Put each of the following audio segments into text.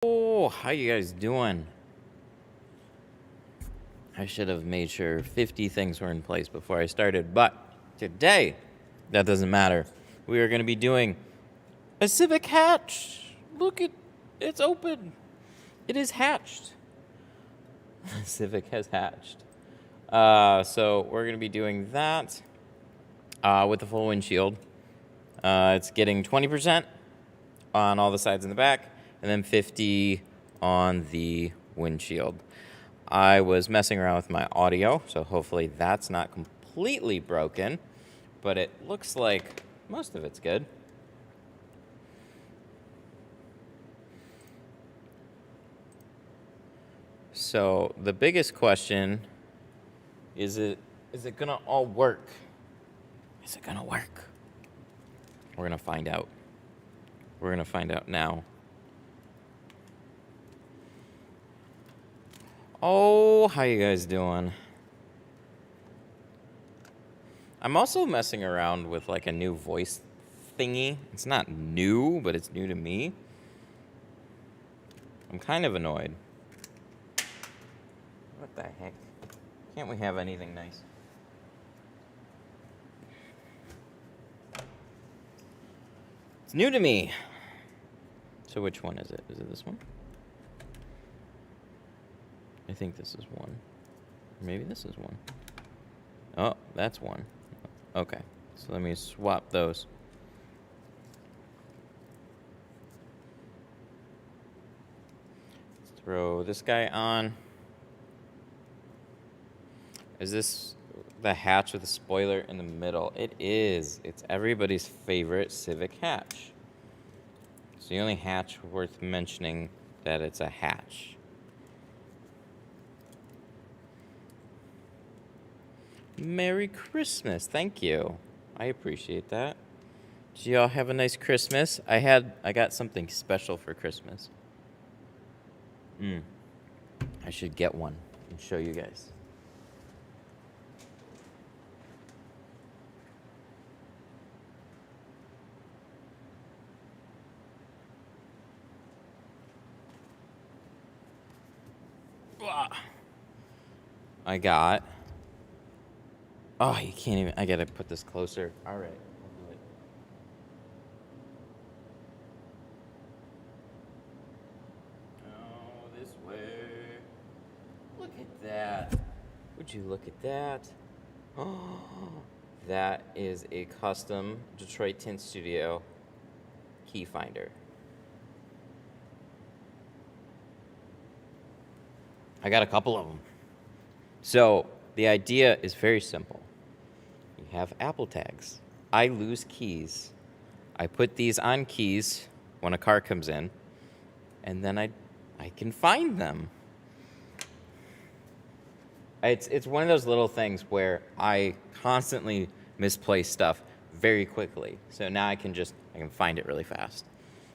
Oh, how you guys doing? I should have made sure 50 things were in place before I started, but today, that doesn't matter. We are going to be doing a Civic hatch. Look, it's open. It is hatched. Civic has hatched. So we're going to be doing that with the full windshield. It's getting 20% on all the sides and the back, and then 50 on the windshield. I was messing around with my audio, so hopefully that's not completely broken, but it looks like most of it's good. So the biggest question is it gonna all work? Is it gonna work? We're gonna find out. We're gonna find out now. Oh, how you guys doing? I'm also messing around with like a new voice thingy. It's not new, but it's new to me. I'm kind of annoyed. What the heck? Can't we have anything nice? It's new to me. So which one is it? Is it this one? I think this is one. Maybe this is one. Oh, that's one. Okay, so let me swap those. Let's throw this guy on. Is this the hatch with the spoiler in the middle? It is. It's everybody's favorite Civic hatch. It's the only hatch worth mentioning that it's a hatch. Merry Christmas. Thank you. I appreciate that. Did y'all have a nice Christmas? I got something special for Christmas. I should get one and show you guys. I got... Oh, you can't even... I gotta put this closer. All right, I'll do it. Oh, this way. Look at that. Would you look at that? Oh, that is a custom Detroit Tint Studio key finder. I got a couple of them. So the idea is very simple. You have Apple tags. I lose keys. I put these on keys when a car comes in, and then I can find them. It's one of those little things where I constantly misplace stuff very quickly. So now I can find it really fast,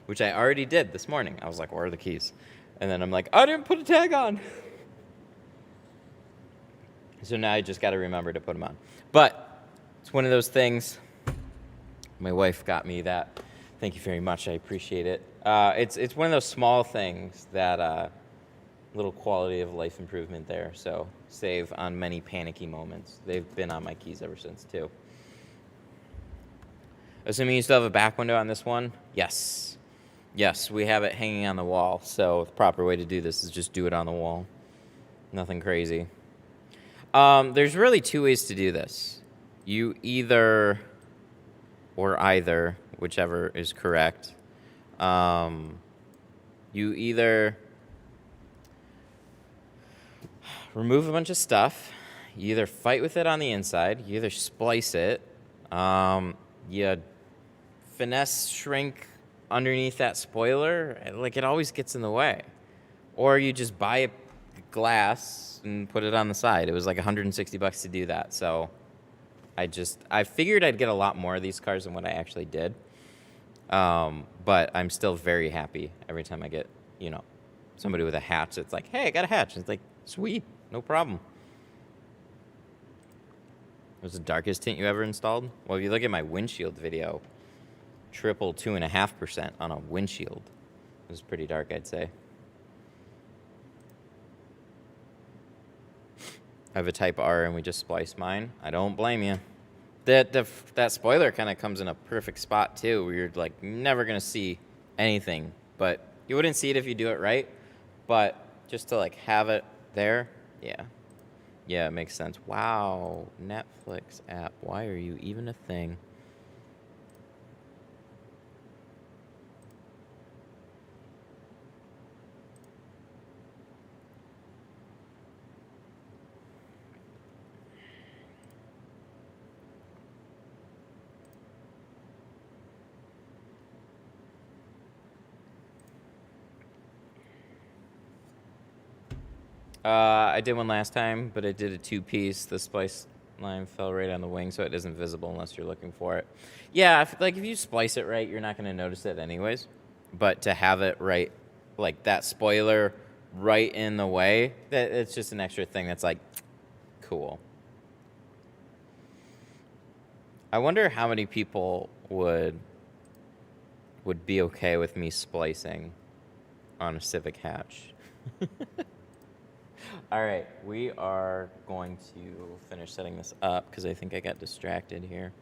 which I already did this morning. I was like, where are the keys? And then I'm like, I didn't put a tag on. So now I just got to remember to put them on. But it's one of those things. My wife got me that. Thank you very much. I appreciate it. It's one of those small things that little quality of life improvement there. So save on many panicky moments. They've been on my keys ever since too. Assuming you still have a back window on this one? Yes. Yes, we have it hanging on the wall. So the proper way to do this is just do it on the wall. Nothing crazy. There's really two ways to do this. You either, whichever is correct. You either remove a bunch of stuff. You either fight with it on the inside. You either splice it. You finesse shrink underneath that spoiler. Like, it always gets in the way. Or you just buy a glass and put it on the side. It was like $160 to do that. So I figured I'd get a lot more of these cars than what I actually did. But I'm still very happy every time I get, somebody with a hatch. It's like, hey, I got a hatch. It's like, sweet, no problem. It was the darkest tint you ever installed? Well, if you look at my windshield video, triple 2.5% on a windshield. It was pretty dark, I'd say. I have a Type R and we just spliced mine. I don't blame you. That spoiler kind of comes in a perfect spot too, where you're like never gonna see anything, but you wouldn't see it if you do it right. But just to like have it there, yeah, it makes sense. Wow, Netflix app. Why are you even a thing? I did one last time, but I did a 2-piece. The splice line fell right on the wing, so it isn't visible unless you're looking for it. Yeah, if you splice it right, you're not going to notice it anyways. But to have it right, like that spoiler right in the way, it's just an extra thing that's like, cool. I wonder how many people would be okay with me splicing on a Civic hatch. All right, we are going to finish setting this up because I think I got distracted here.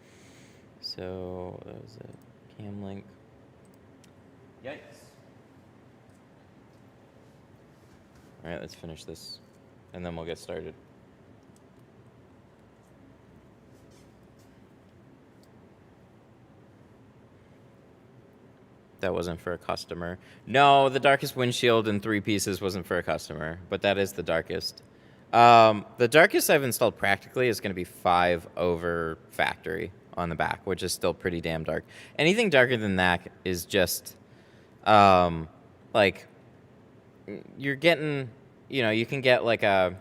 So that was a cam link. Yikes. All right, let's finish this and then we'll get started. That wasn't for a customer. No, the darkest windshield in 3 pieces wasn't for a customer, but that is the darkest. The darkest I've installed practically is going to be 5 over factory on the back, which is still pretty damn dark. Anything darker than that is just, like, you're getting, you can get like a,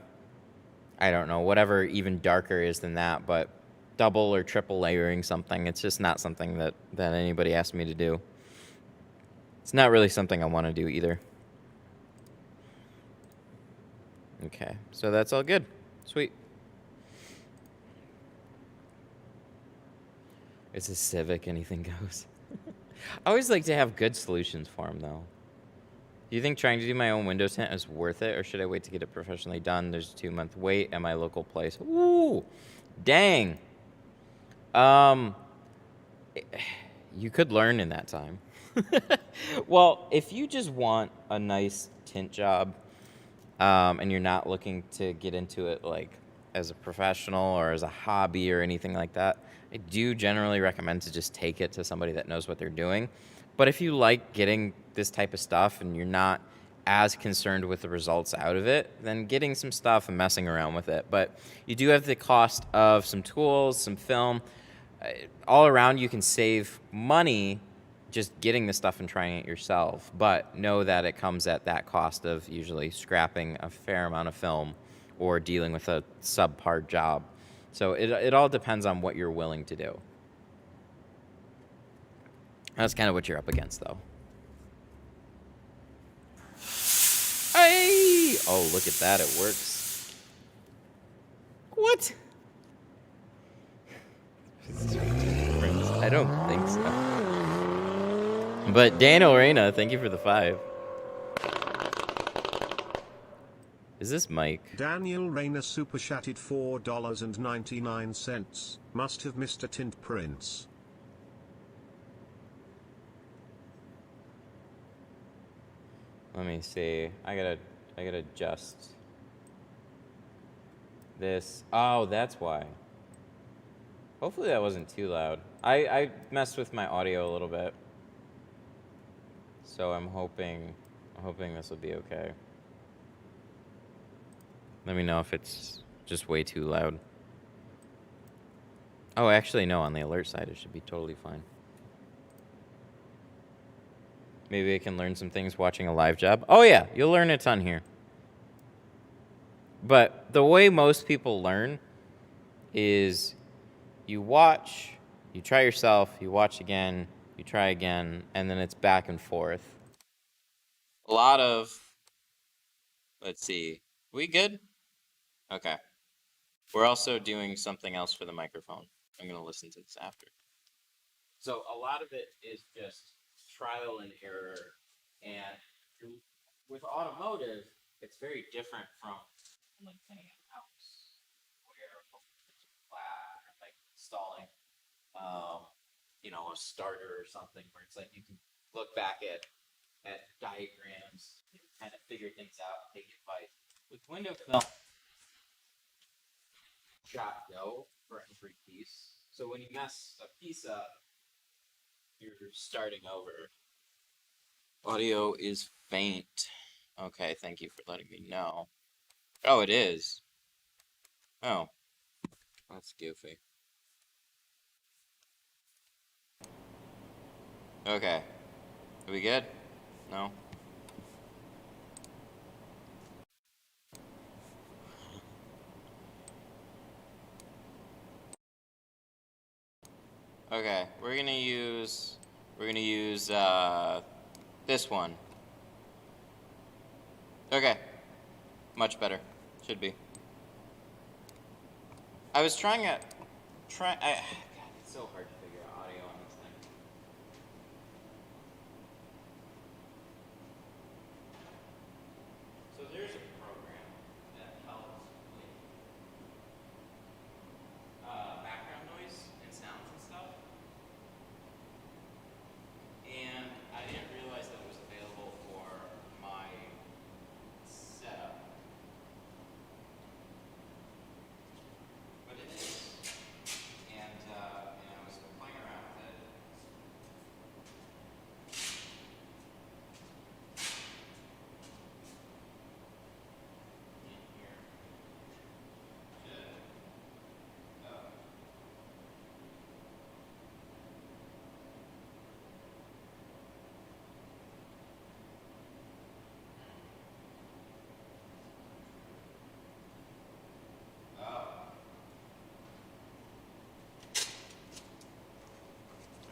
I don't know, whatever even darker is than that, but double or triple layering something. It's just not something that anybody asked me to do. It's not really something I want to do either. Okay, so that's all good. Sweet. It's a Civic, anything goes. I always like to have good solutions for them, though. Do you think trying to do my own window tint is worth it, or should I wait to get it professionally done? There's a 2-month wait at my local place. Ooh, dang. You could learn in that time. Well, if you just want a nice tint job, and you're not looking to get into it like as a professional or as a hobby or anything like that, I do generally recommend to just take it to somebody that knows what they're doing. But if you like getting this type of stuff and you're not as concerned with the results out of it, then getting some stuff and messing around with it. But you do have the cost of some tools, some film. All around, you can save money just getting the stuff and trying it yourself, but know that it comes at that cost of usually scrapping a fair amount of film or dealing with a subpar job. So it all depends on what you're willing to do. That's kind of what you're up against, though. Hey! Oh, look at that, it works. What? I don't think so. But Daniel Reyna, thank you for the 5. Is this Mike? Daniel Reyna super chatted $4.99. Must have Mr. Tint Prince. Let me see. I gotta adjust this. Oh, that's why. Hopefully that wasn't too loud. I messed with my audio a little bit. So I'm hoping this will be okay. Let me know if it's just way too loud. Oh, actually, no, on the alert side, it should be totally fine. Maybe I can learn some things watching a live job. Oh, yeah, you'll learn a ton here. But the way most people learn is you watch, you try yourself, you watch again, you try again, and then it's back and forth. A lot of, let's see, we good? Okay. We're also doing something else for the microphone. I'm going to listen to this after. So a lot of it is just trial and error. And with automotive, it's very different from like any house. installing, you know, a starter or something where it's like you can look back at diagrams and kind of figure things out, take advice. With window film, shot go for every piece. So when you mess a piece up, you're starting over. Audio is faint. Okay, thank you for letting me know. Oh, it is. Oh, that's goofy. Okay. Are we good? No? Okay, we're gonna use this one. Okay. Much better. Should be. I was trying God, it's so hard to figure out audio on this thing. So there's a program that helps with background noise and sounds and stuff. And I didn't realize that it was available for my setup. But it is. And I was playing around with it. In here.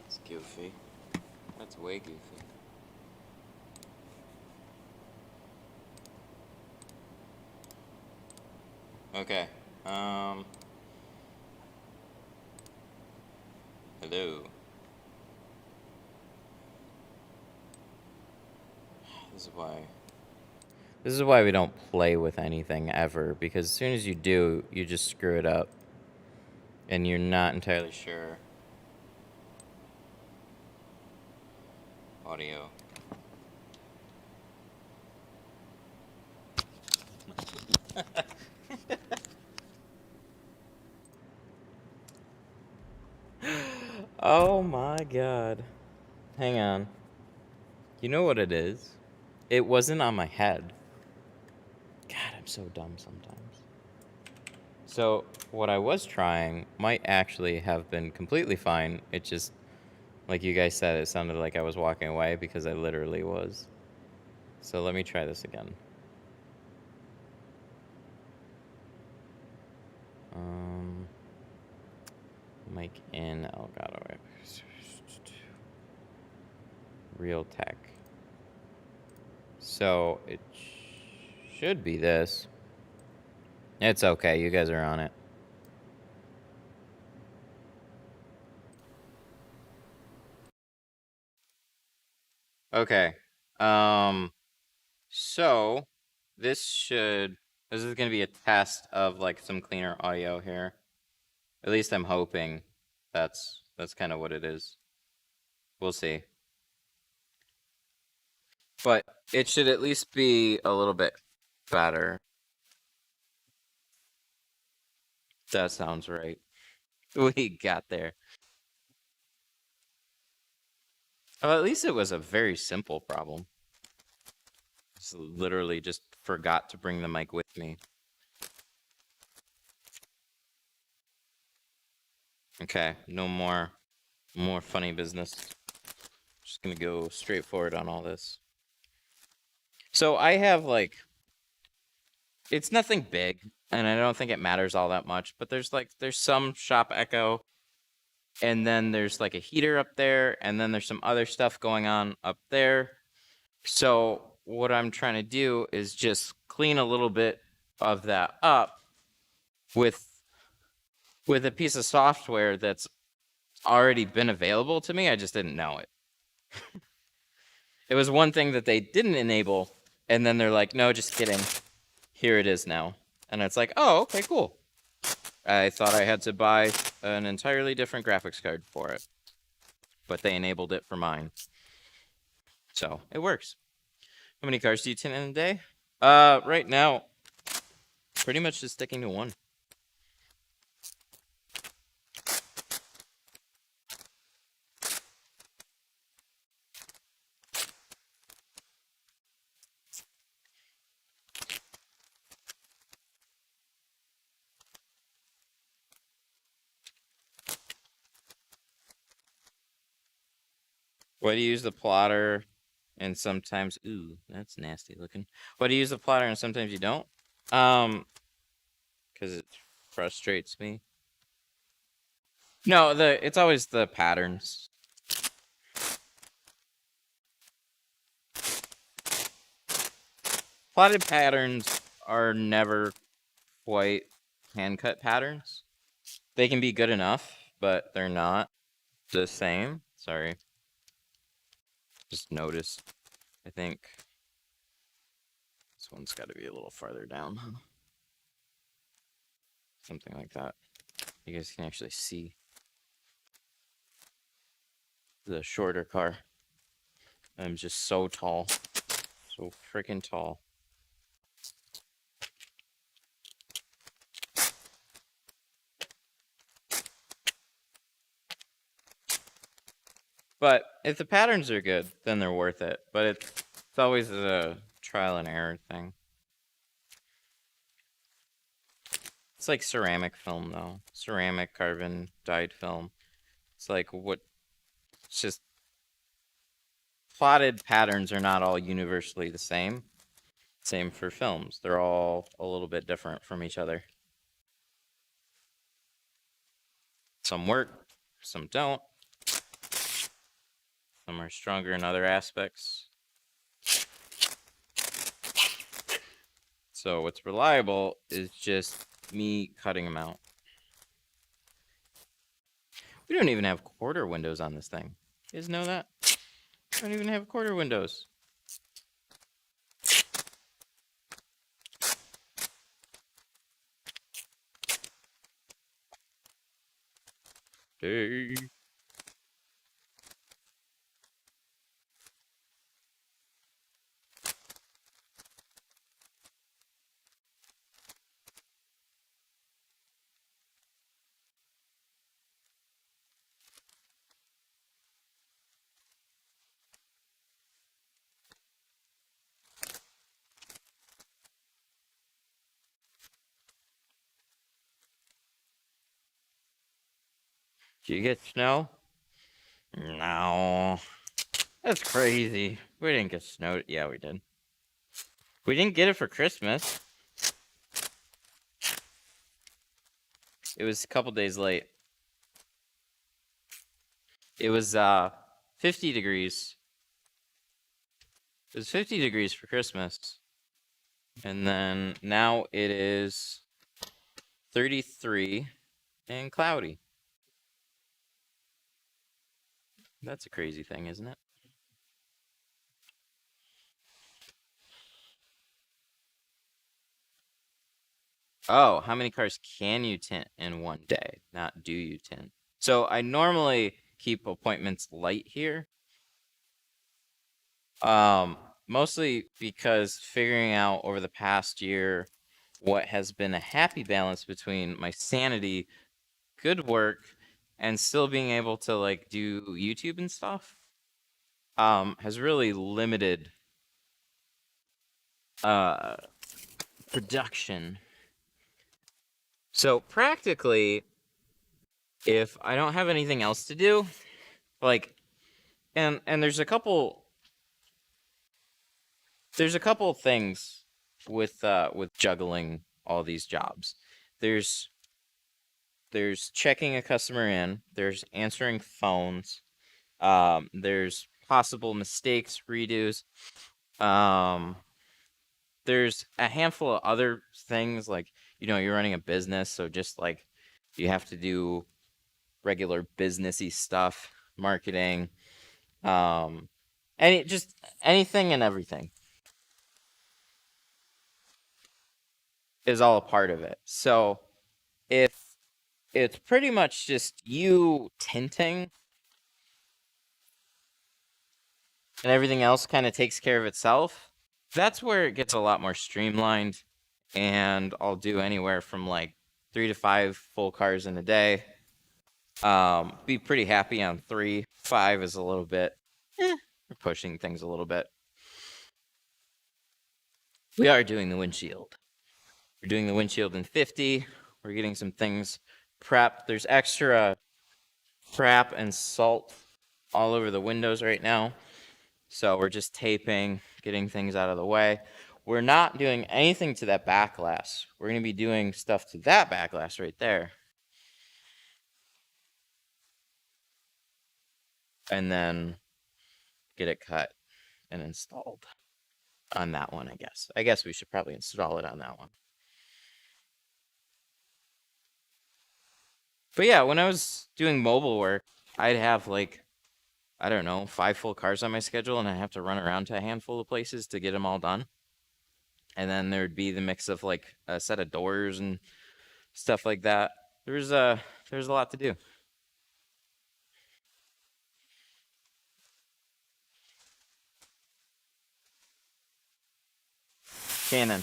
That's goofy. That's way goofy. Okay. Hello. This is why we don't play with anything ever, because as soon as you do, you just screw it up. And you're not entirely sure. Audio. Oh my god. Hang on. You know what it is? It wasn't on my head. God, I'm so dumb sometimes. So, what I was trying might actually have been completely fine. It just, like you guys said, it sounded like I was walking away because I literally was. So let me try this again. Mic in Elgato. Real tech. So it should be this. It's okay. You guys are on it. Okay. So this is going to be a test of like some cleaner audio here. At least I'm hoping that's kind of what it is. We'll see. But it should at least be a little bit better. That sounds right. We got there. Well, at least it was a very simple problem. Just literally just forgot to bring the mic with me. Okay, no more funny business. Just gonna go straight forward on all this. So I have like, it's nothing big, and I don't think it matters all that much, but there's some shop echo, and then there's like a heater up there, and then there's some other stuff going on up there. So what I'm trying to do is just clean a little bit of that up with a piece of software that's already been available to me. I just didn't know it. It was one thing that they didn't enable, and then they're like, no, just kidding. Here it is now. And it's like, oh, okay, cool. I thought I had to buy an entirely different graphics card for it, but they enabled it for mine. So it works. How many cars do you tint in a day? Right now, pretty much just sticking to one. Why do you use the plotter and sometimes, ooh, that's nasty looking. Why do you use the plotter and sometimes you don't? Because it frustrates me. No, it's always the patterns. Plotted patterns are never quite hand-cut patterns. They can be good enough, but they're not the same. Sorry. Just noticed. I think this one's got to be a little farther down. Something like that. You guys can actually see the shorter car. I'm just so tall. So freaking tall. But if the patterns are good, then they're worth it. But it's always a trial and error thing. It's like ceramic film, though. Ceramic, carbon, dyed film. It's like what... It's just... Plotted patterns are not all universally the same. Same for films. They're all a little bit different from each other. Some work, some don't. Some are stronger in other aspects. So what's reliable is just me cutting them out. We don't even have quarter windows on this thing. You guys know that? We don't even have quarter windows. Hey. Did you get snow? No. That's crazy. We didn't get snow. Yeah, we did. We didn't get it for Christmas. It was a couple days late. It was 50 degrees. It was 50 degrees for Christmas. And then now it is 33 and cloudy. That's a crazy thing, isn't it? Oh, how many cars can you tint in one day? Not do you tint. So I normally keep appointments light here. Mostly because figuring out over the past year what has been a happy balance between my sanity, good work, and still being able to like do YouTube and stuff has really limited production. So practically, if I don't have anything else to do, like, and there's a couple things with juggling all these jobs. There's checking a customer in, there's answering phones, there's possible mistakes, redos, there's a handful of other things like, you know, you're running a business, so just like you have to do regular businessy stuff, marketing, just anything and everything is all a part of it. So if it's pretty much just you tinting, and everything else kind of takes care of itself. That's where it gets a lot more streamlined, and I'll do anywhere from like 3 to 5 full cars in a day. Be pretty happy on 3. 5 is a little bit, we're pushing things a little bit. We are doing the windshield. We're doing the windshield in 50. We're getting some things prepped. There's extra crap and salt all over the windows right now. So we're just taping, getting things out of the way. We're not doing anything to that back glass. We're going to be doing stuff to that back glass right there. And then get it cut and installed on that one, I guess. I guess we should probably install it on that one. But yeah, when I was doing mobile work, I'd have like, I don't know, 5 full cars on my schedule, and I'd have to run around to a handful of places to get them all done. And then there'd be the mix of like a set of doors and stuff like that. There's a lot to do. Cannon.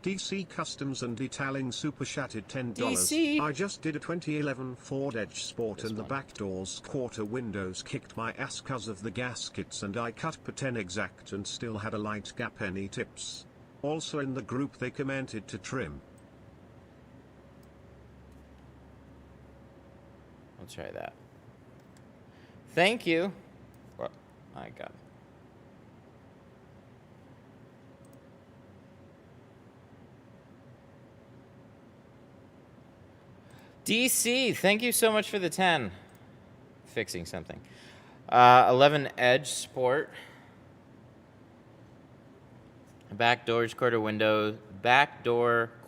DC Customs and Detailing Super Shattered $10. DC. I just did a 2011 Ford Edge Sport This and the one. back doors quarter windows kicked my ass cause of the gaskets, and I cut per 10 exact and still had a light gap. Any tips? Also in the group they commented to trim. I'll try that. Thank you. Oh my God. DC, thank you so much for the 10. Fixing something. 11 Edge Sport. Back door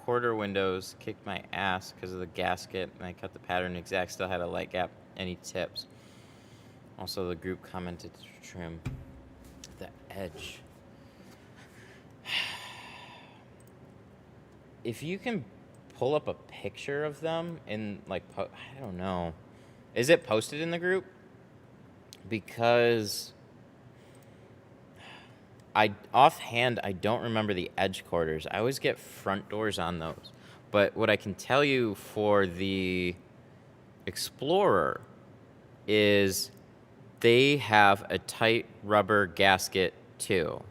quarter windows kicked my ass because of the gasket, and I cut the pattern exact. Still had a light gap. Any tips? Also, the group commented to trim the edge. If you can pull up a picture of them in like I don't know, is it posted in the group? Because offhand I don't remember the edge quarters. I always get front doors on those. But what I can tell you for the Explorer is they have a tight rubber gasket too.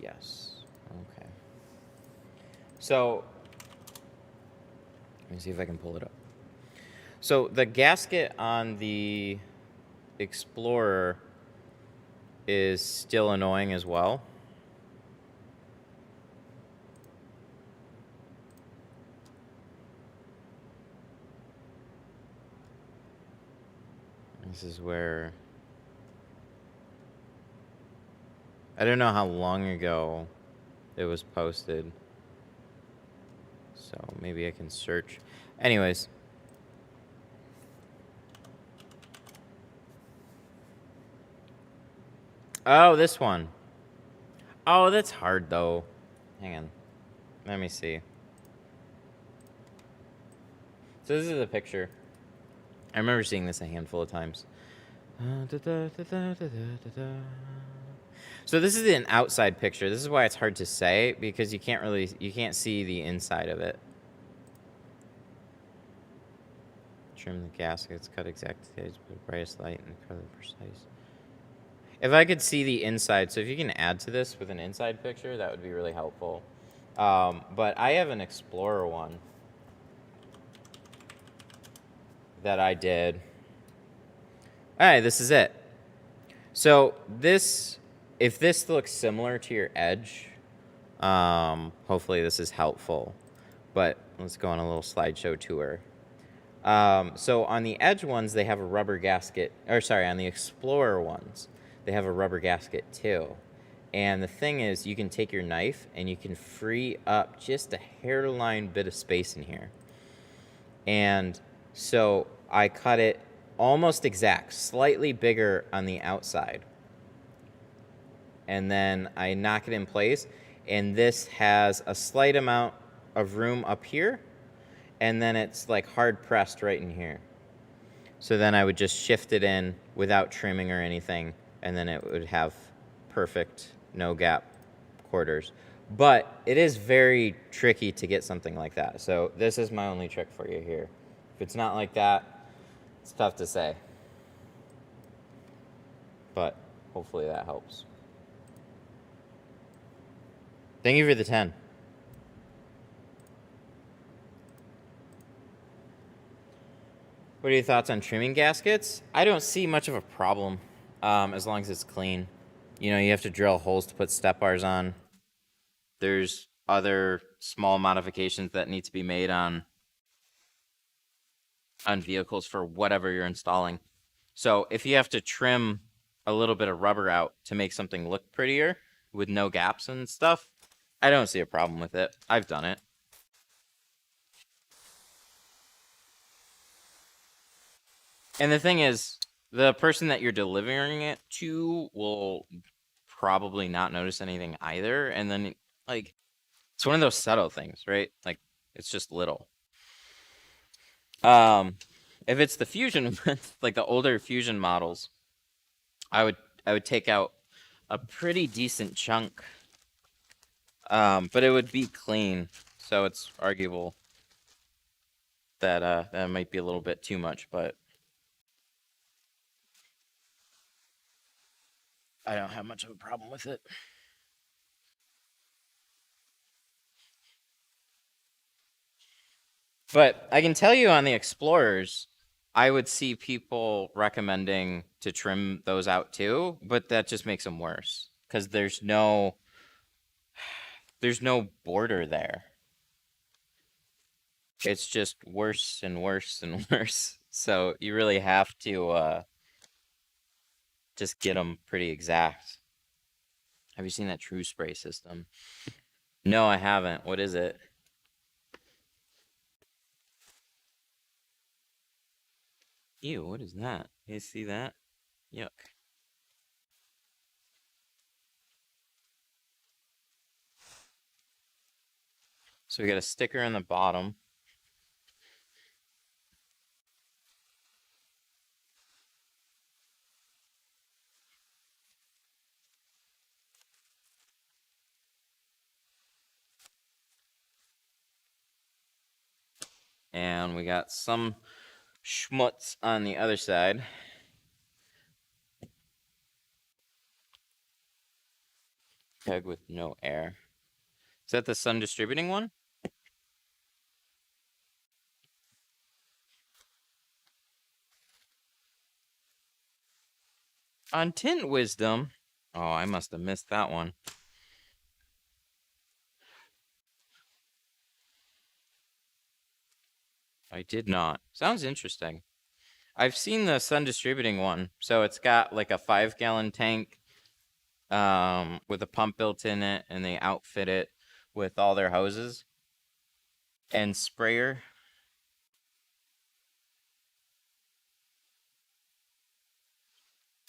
Yes. Okay. So let me see if I can pull it up. So the gasket on the Explorer is still annoying as well. This is where I don't know how long ago it was posted. So maybe I can search. Anyways. Oh, this one. Oh, that's hard though. Hang on. Let me see. So this is a picture. I remember seeing this a handful of times. So this is an outside picture. This is why it's hard to say, because you can't see the inside of it. Trim the gaskets, cut exact stage, put brightest light and color precise. If I could see the inside, so if you can add to this with an inside picture, that would be really helpful. But I have an Explorer one that I did. All right, this is it. So if this looks similar to your Edge, hopefully this is helpful. But let's go on a little slideshow tour. So on the Edge ones, they have a rubber gasket, or sorry, on the Explorer ones, they have a rubber gasket too. And the thing is, you can take your knife and you can free up just a hairline bit of space in here. And so I cut it almost exact, slightly bigger on the outside. And then I knock it in place, and this has a slight amount of room up here, and then it's like hard pressed right in here. So then I would just shift it in without trimming or anything, and then it would have perfect no gap quarters. But it is very tricky to get something like that. So this is my only trick for you here. If it's not like that, it's tough to say. But hopefully that helps. Thank you for the 10. What are your thoughts on trimming gaskets? I don't see much of a problem as long as it's clean. You know, you have to drill holes to put step bars on. There's other small modifications that need to be made on vehicles for whatever you're installing. So if you have to trim a little bit of rubber out to make something look prettier with no gaps and stuff, I don't see a problem with it. I've done it. And the thing is, the person that you're delivering it to will probably not notice anything either. And then, like, it's one of those subtle things, right? Like, it's just little. If it's the Fusion, like the older Fusion models, I would take out a pretty decent chunk. But it would be clean, so it's arguable that that might be a little bit too much, but I don't have much of a problem with it. But I can tell you on the Explorers, I would see people recommending to trim those out too, but that just makes them worse because there's no border there. It's just worse and worse and worse. So you really have to just get them pretty exact. Have you seen that True Spray system? No, I haven't. What is it? Ew, what is that? You see that? Yuck. So we got a sticker in the bottom. And we got some schmutz on the other side. Keg with no air. Is that the sun distributing one? On Tint Wisdom. Oh, I must have missed that one. I did not. Sounds interesting. I've seen the sun distributing one. So it's got like a 5-gallon tank with a pump built in it, and they outfit it with all their hoses and sprayer.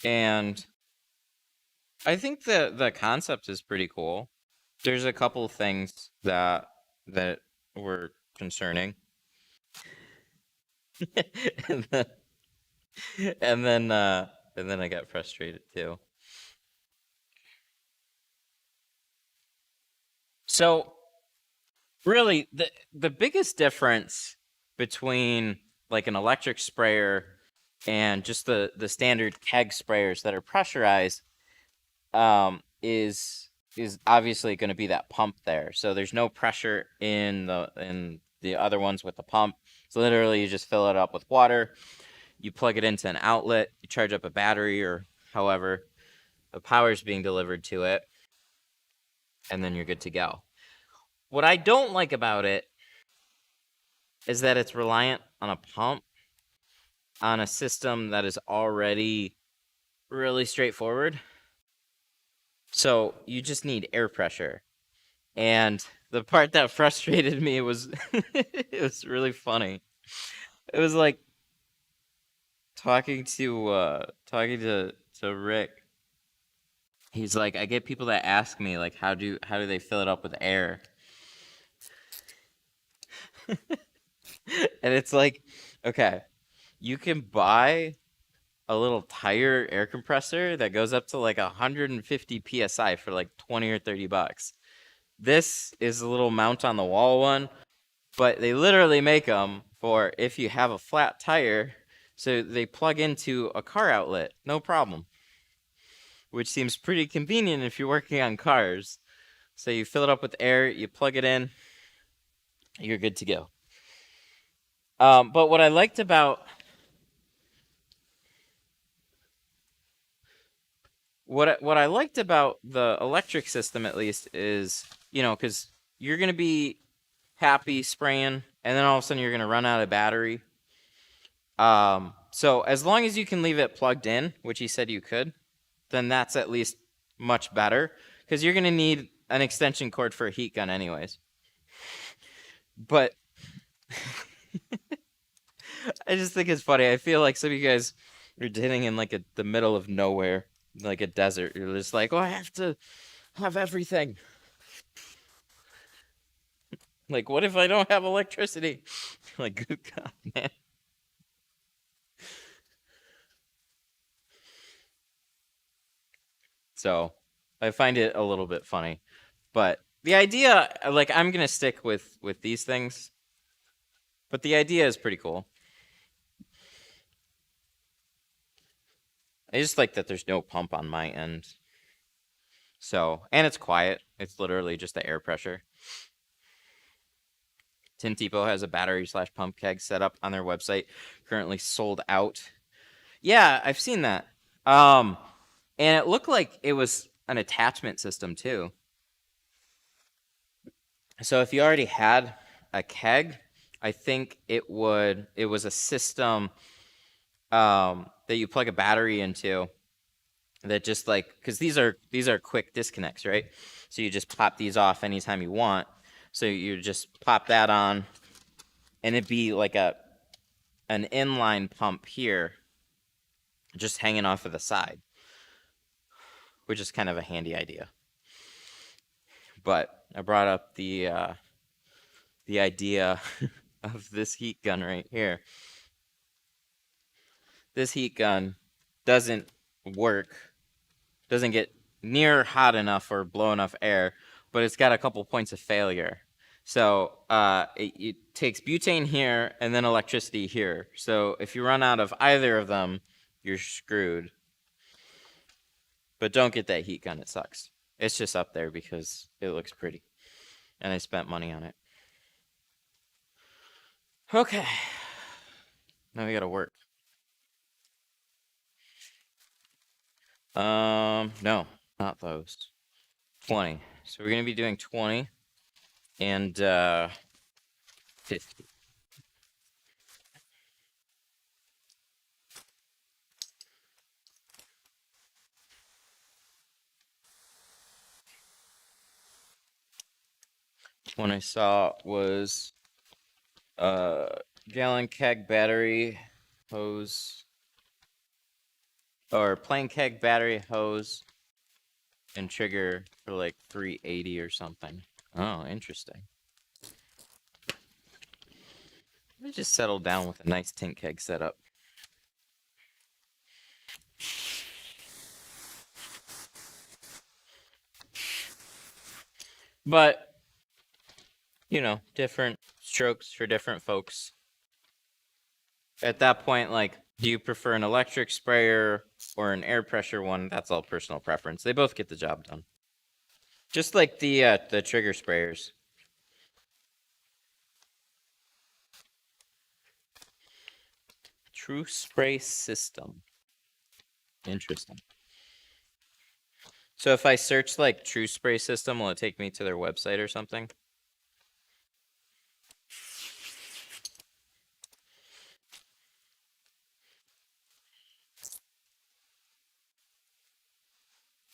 And I think the concept is pretty cool. There's a couple of things that were concerning. and then and then I got frustrated too. So really the biggest difference between like an electric sprayer and just the standard keg sprayers that are pressurized is obviously going to be that pump there. So there's no pressure in the other ones with the pump. So literally you just fill it up with water, you plug it into an outlet, you charge up a battery or however the power is being delivered to it, and then you're good to go. What I don't like about it is that it's reliant on a pump on a system that is already really straightforward. So you just need air pressure. And the part that frustrated me was it was really funny. It was like talking to Rick. He's like, I get people that ask me like, how do they fill it up with air? And it's like, okay, you can buy a little tire air compressor that goes up to like 150 psi for like 20 or 30 bucks. This is a little mount on the wall one, but they literally make them for if you have a flat tire, so they plug into a car outlet, no problem. Which seems pretty convenient if you're working on cars. So you fill it up with air, you plug it in, you're good to go. But what I liked about what I liked about the electric system, at least, is, you know, because you're gonna be happy spraying, and then all of a sudden you're gonna run out of battery. So as long as you can leave it plugged in, which he said you could, then that's at least much better, because you're gonna need an extension cord for a heat gun anyways. But I just think it's funny. I feel like some of you guys are hitting in like the middle of nowhere, like a desert. You're just like, oh, I have to have everything. Like, what if I don't have electricity? Like, good God, man. So I find it a little bit funny. But the idea, like, I'm gonna stick with these things. But the idea is pretty cool. I just like that there's no pump on my end. So, and it's quiet. It's literally just the air pressure. Tint Depot has a battery/pump keg set up on their website, currently sold out. Yeah, I've seen that. And it looked like it was an attachment system too. So if you already had a keg, I think it was a system that you plug a battery into, that just like, because these are quick disconnects, right? So you just pop these off anytime you want. So you just pop that on, and it'd be like an inline pump here, just hanging off of the side, which is kind of a handy idea. But I brought up the idea of this heat gun right here. This heat gun doesn't work, doesn't get near hot enough or blow enough air, but it's got a couple points of failure. So it takes butane here and then electricity here. So if you run out of either of them, you're screwed. But don't get that heat gun, it sucks. It's just up there because it looks pretty, and I spent money on it. Okay, now we gotta work. No, not those. 20. So we're gonna be doing 20 and 50. One I saw was gallon keg battery hose, or plain keg battery hose and trigger for like 380 or something. Oh, interesting. Let me just settle down with a nice tint keg setup. But, you know, different strokes for different folks. At that point, like, do you prefer an electric sprayer or an air pressure one? That's all personal preference. They both get the job done. Just like the trigger sprayers. True spray system. Interesting. So if I search like True Spray system, will it take me to their website or something?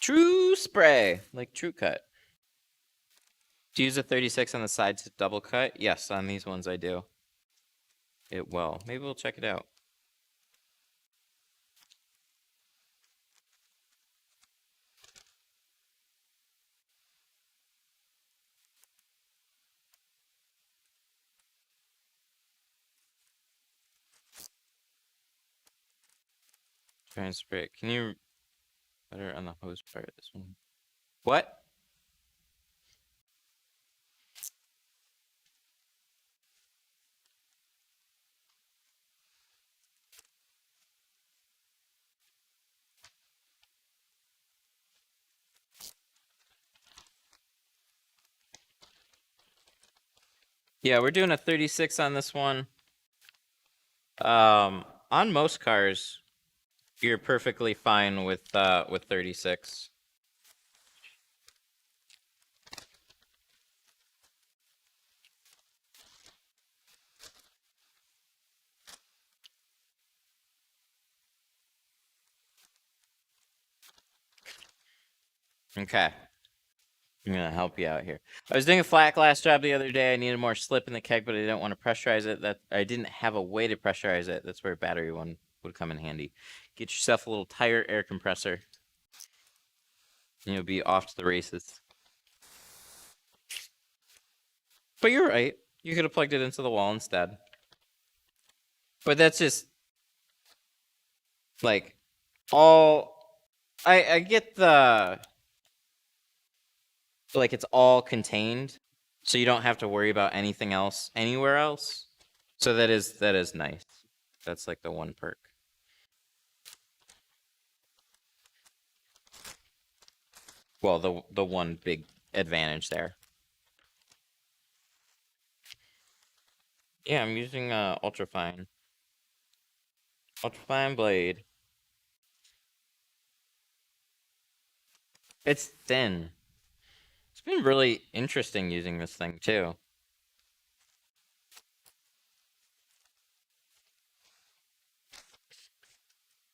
True Spray, like True Cut. Do you use a 36 on the side to double cut? Yes, on these ones I do. It will. Maybe we'll check it out. Try and spray. Can you better on the hose part of this one? What? Yeah, we're doing a 36 on this one. On most cars, you're perfectly fine with 36. Okay. I'm gonna help you out here. I was doing a flat glass job the other day. I needed more slip in the keg, but I didn't want to pressurize it. That I didn't have a way to pressurize it. That's where a battery one would come in handy. Get yourself a little tire air compressor, and you'll be off to the races. But you're right. You could have plugged it into the wall instead. But that's just like all. I get the like it's all contained, so you don't have to worry about anything else anywhere else. So that is nice. That's like the one perk. Well, the one big advantage there. Yeah, I'm using ultrafine blade. It's thin. It's been really interesting using this thing too.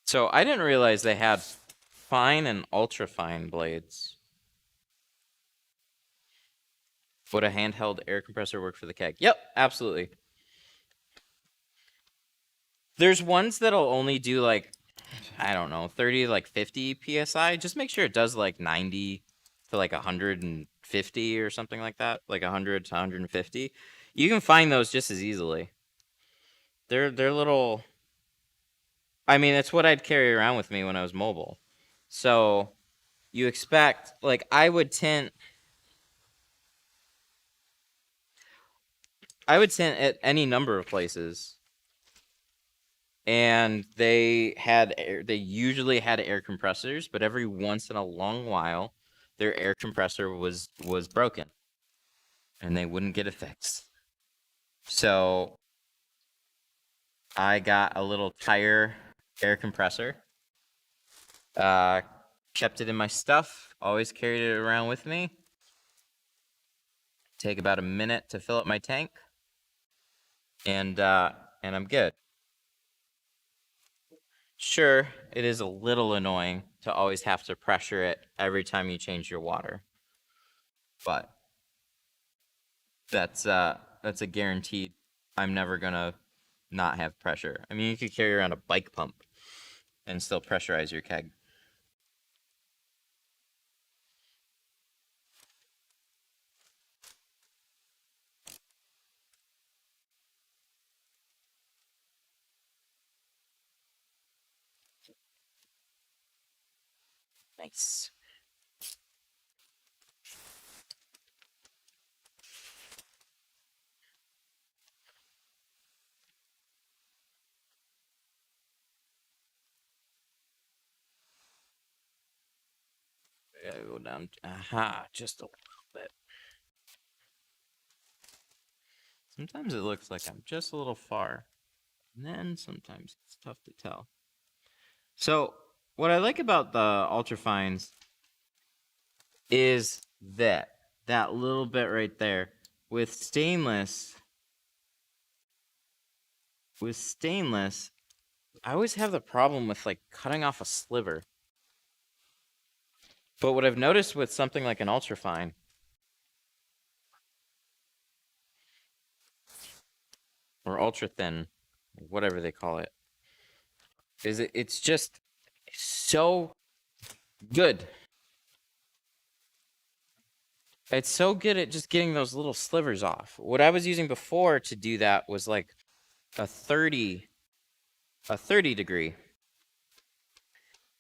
So I didn't realize they had fine and ultrafine blades. Would a handheld air compressor work for the keg? Yep, absolutely. There's ones that'll only do like, I don't know, 30 like 50 PSI. Just make sure it does like 90 to like 150 or something like that. Like 100 to 150. You can find those just as easily. They're little. I mean, it's what I'd carry around with me when I was mobile. So you expect, like, I would tint at any number of places, and they usually had air compressors, but every once in a long while, their air compressor was broken, and they wouldn't get it fixed. So I got a little tire air compressor. Kept it in my stuff. Always carried it around with me. Take about a minute to fill up my tank, and I'm good. Sure, it is a little annoying to always have to pressure it every time you change your water, but that's a guaranteed. I'm never gonna not have pressure. I mean, you could carry around a bike pump and still pressurize your keg. Nice. I gotta go down. Aha, just a little bit. Sometimes it looks like I'm just a little far, and then sometimes it's tough to tell. So what I like about the ultrafines is that little bit right there. With stainless, I always have the problem with like cutting off a sliver. But what I've noticed with something like an ultrafine, or ultra thin, whatever they call it, is it's just so good. It's so good at just getting those little slivers off. What I was using before to do that was like a 30 degree.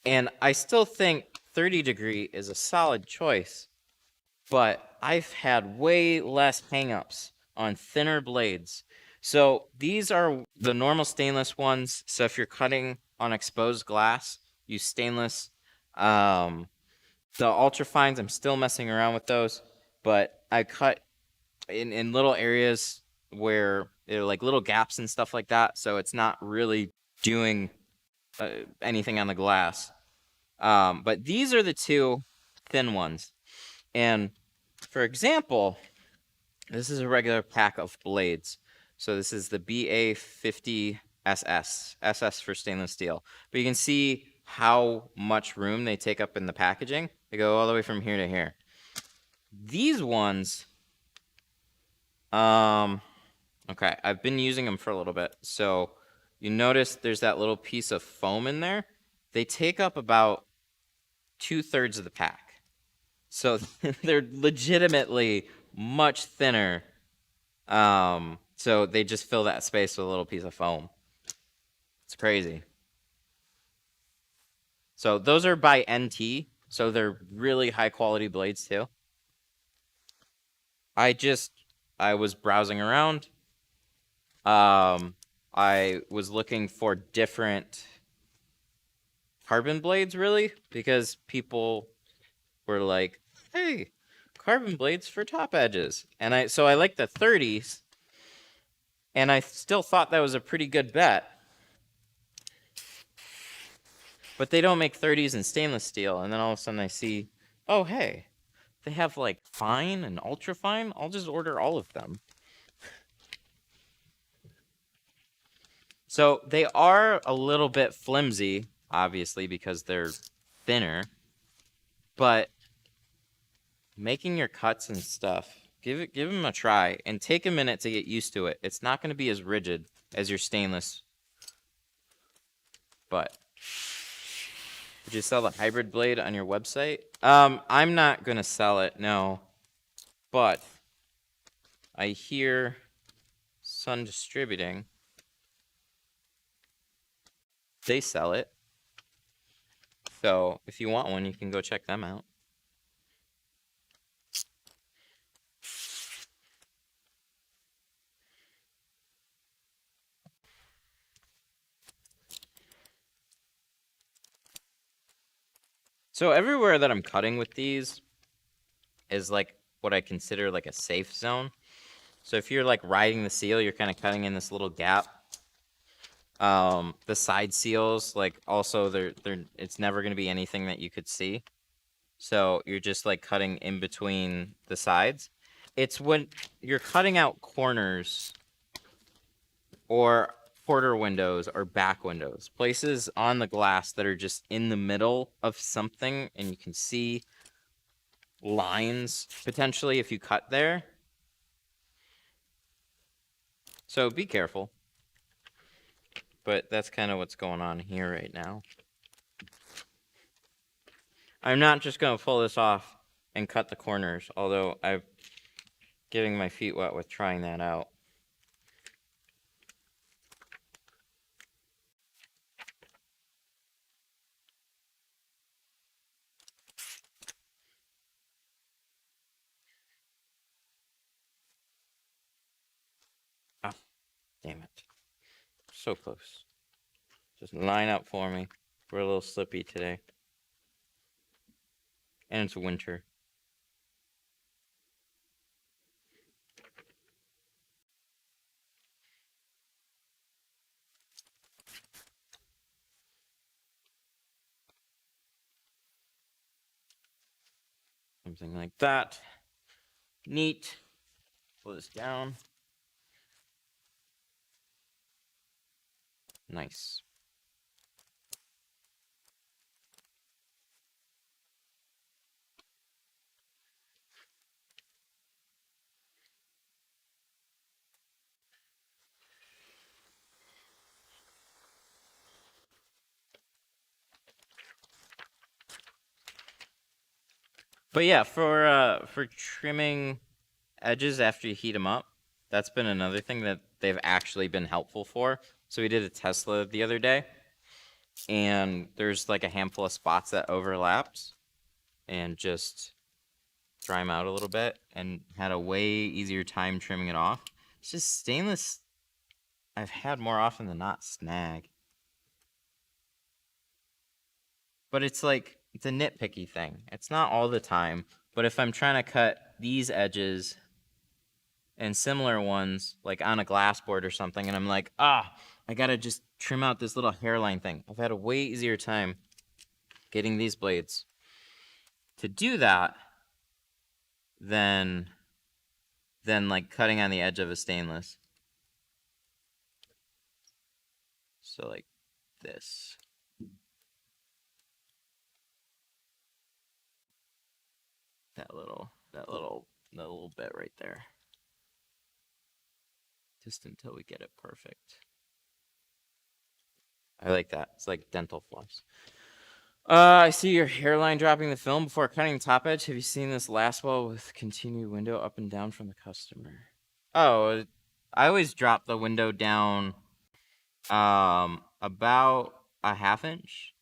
And I still think 30 degree is a solid choice, but I've had way less hangups on thinner blades. So these are the normal stainless ones. So if you're cutting on exposed glass, use stainless. The ultrafines, I'm still messing around with those, but I cut in little areas where there are like little gaps and stuff like that, so it's not really doing anything on the glass. But these are the two thin ones. And for example, this is a regular pack of blades. So this is the BA50SS, SS for stainless steel. But you can see how much room they take up in the packaging. They go all the way from here to here. These ones, okay, I've been using them for a little bit. So you notice there's that little piece of foam in there. They take up about 2/3 of the pack. So they're legitimately much thinner. So they just fill that space with a little piece of foam. It's crazy. So those are by NT, so they're really high quality blades too. I was browsing around. I was looking for different carbon blades really, because people were like, hey, carbon blades for top edges. And so I like the 30s, and I still thought that was a pretty good bet. But they don't make 30s in stainless steel, and then all of a sudden I see, oh hey, they have like fine and ultra fine. I'll just order all of them. So they are a little bit flimsy, obviously, because they're thinner, but making your cuts and stuff, give them a try and take a minute to get used to it. It's not going to be as rigid as your stainless. But would you sell the hybrid blade on your website? I'm not going to sell it, no. But I hear Sun Distributing, they sell it. So if you want one, you can go check them out. So everywhere that I'm cutting with these is like what I consider like a safe zone. So if you're like riding the seal, you're kind of cutting in this little gap. The side seals, like also it's never going to be anything that you could see. So you're just like cutting in between the sides. It's when you're cutting out corners or quarter windows or back windows, places on the glass that are just in the middle of something and you can see lines potentially if you cut there. So be careful. But that's kind of what's going on here right now. I'm not just going to pull this off and cut the corners, although I'm getting my feet wet with trying that out. Oh, damn it. So close. Just line up for me. We're a little slippy today. And it's winter. Something like that. Neat. Pull this down. Nice. But yeah, for trimming edges after you heat them up, that's been another thing that they've actually been helpful for. So we did a Tesla the other day, and there's like a handful of spots that overlapped, and just dry them out a little bit, and had a way easier time trimming it off. It's just stainless I've had more often than not snag. But it's like, it's a nitpicky thing. It's not all the time, but if I'm trying to cut these edges and similar ones, like on a glass board or something, and I'm like, I gotta just trim out this little hairline thing. I've had a way easier time getting these blades to do that than like cutting on the edge of a stainless. So like this. That little bit right there. Just until we get it perfect. I like that. It's like dental floss. I see your hairline dropping the film before cutting the top edge. Have you seen this last well with continued window up and down from the customer? Oh, I always drop the window down about a half inch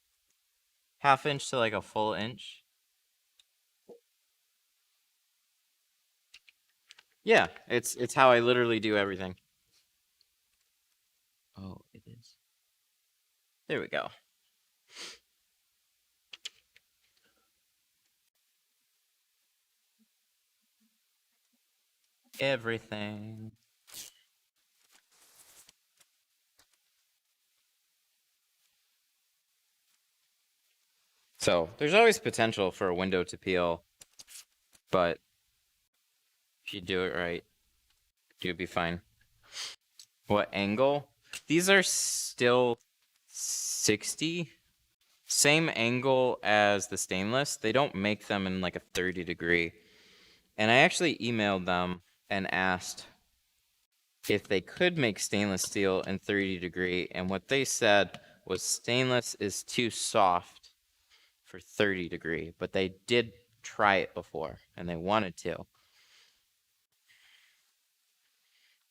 to like a full inch. Yeah, it's how I literally do everything. Oh, it is. There we go. Everything. So there's always potential for a window to peel, but if you do it right, you'll be fine. What angle? These are still 60. Same angle as the stainless. They don't make them in like a 30 degree. And I actually emailed them and asked if they could make stainless steel in 30 degree. And what they said was stainless is too soft for 30 degree. But they did try it before and they wanted to.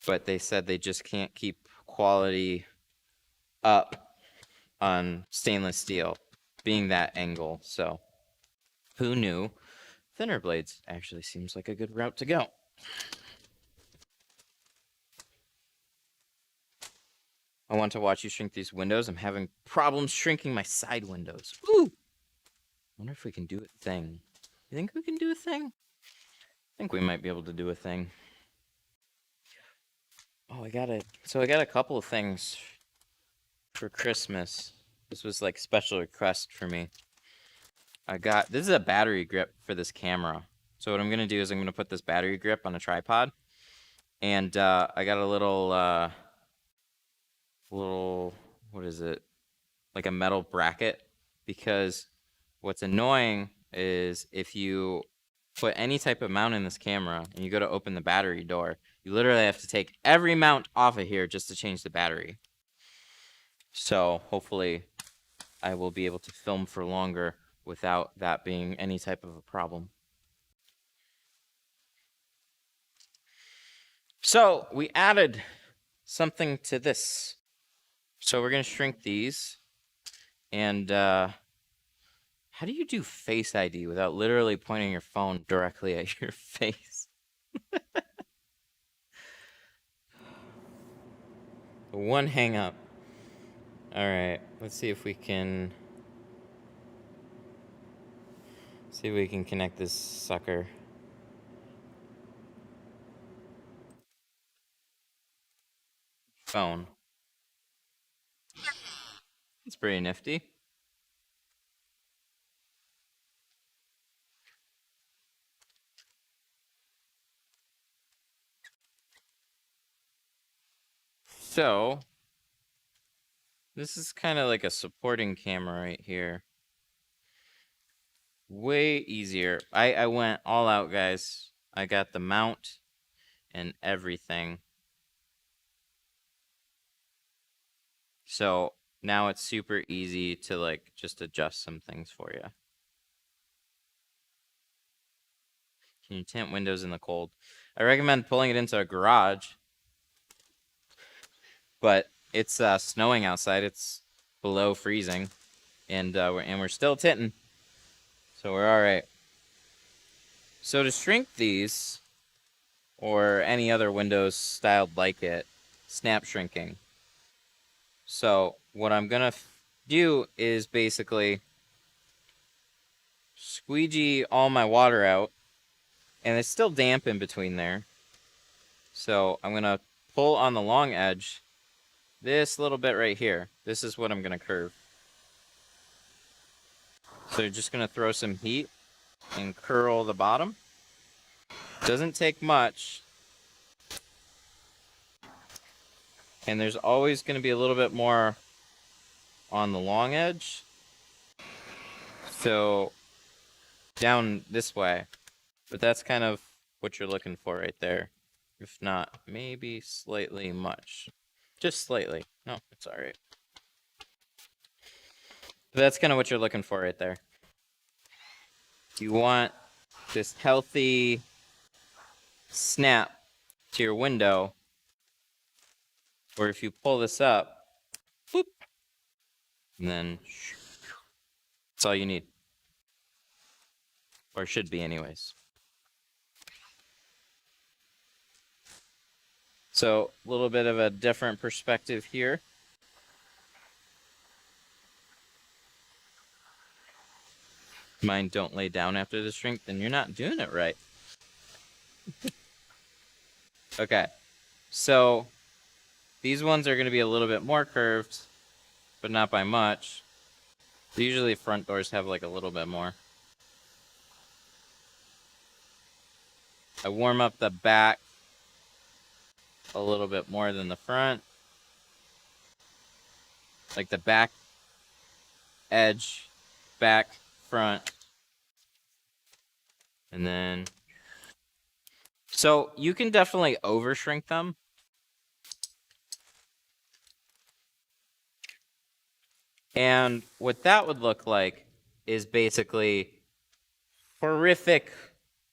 But they said they just can't keep quality up on stainless steel being that angle. So who knew? Thinner blades actually seems like a good route to go. I want to watch you shrink these windows. I'm having problems shrinking my side windows. Ooh! Wonder if we can do a thing. You think we can do a thing? I think we might be able to do a thing. Oh, I got a couple of things for Christmas. This was like special request for me. This is a battery grip for this camera. So what I'm gonna do is I'm gonna put this battery grip on a tripod, and I got a little what is it? Like a metal bracket, because what's annoying is if you put any type of mount in this camera and you go to open the battery door, you literally have to take every mount off of here just to change the battery. So hopefully I will be able to film for longer without that being any type of a problem. So we added something to this. So we're going to shrink these. And how do you do Face ID without literally pointing your phone directly at your face? One hang up. All right, let's see if we can connect this sucker. Phone. It's pretty nifty. So this is kind of like a supporting camera right here. Way easier. I went all out, guys. I got the mount and everything. So now it's super easy to like just adjust some things for you. Can you tint windows in the cold? I recommend pulling it into a garage, but it's snowing outside. It's below freezing, and we're still tinting, so we're all right. So to shrink these, or any other windows styled like it, snap shrinking. So what I'm gonna do is basically squeegee all my water out, and it's still damp in between there. So I'm gonna pull on the long edge, this little bit right here. This is what I'm gonna curve. So you're just gonna throw some heat and curl the bottom. Doesn't take much. And there's always gonna be a little bit more on the long edge. So down this way. But that's kind of what you're looking for right there. If not, maybe slightly much. Just slightly. No, it's all right. But that's kind of what you're looking for right there. You want this healthy snap to your window, or if you pull this up, whoop, and then that's all you need. Or should be anyways. So a little bit of a different perspective here. Mine don't lay down after the shrink, then you're not doing it right. Okay, so these ones are going to be a little bit more curved, but not by much. Usually front doors have like a little bit more. I warm up the back a little bit more than the front. Like the back edge, back, front. And then, so you can definitely over shrink them. And what that would look like is basically horrific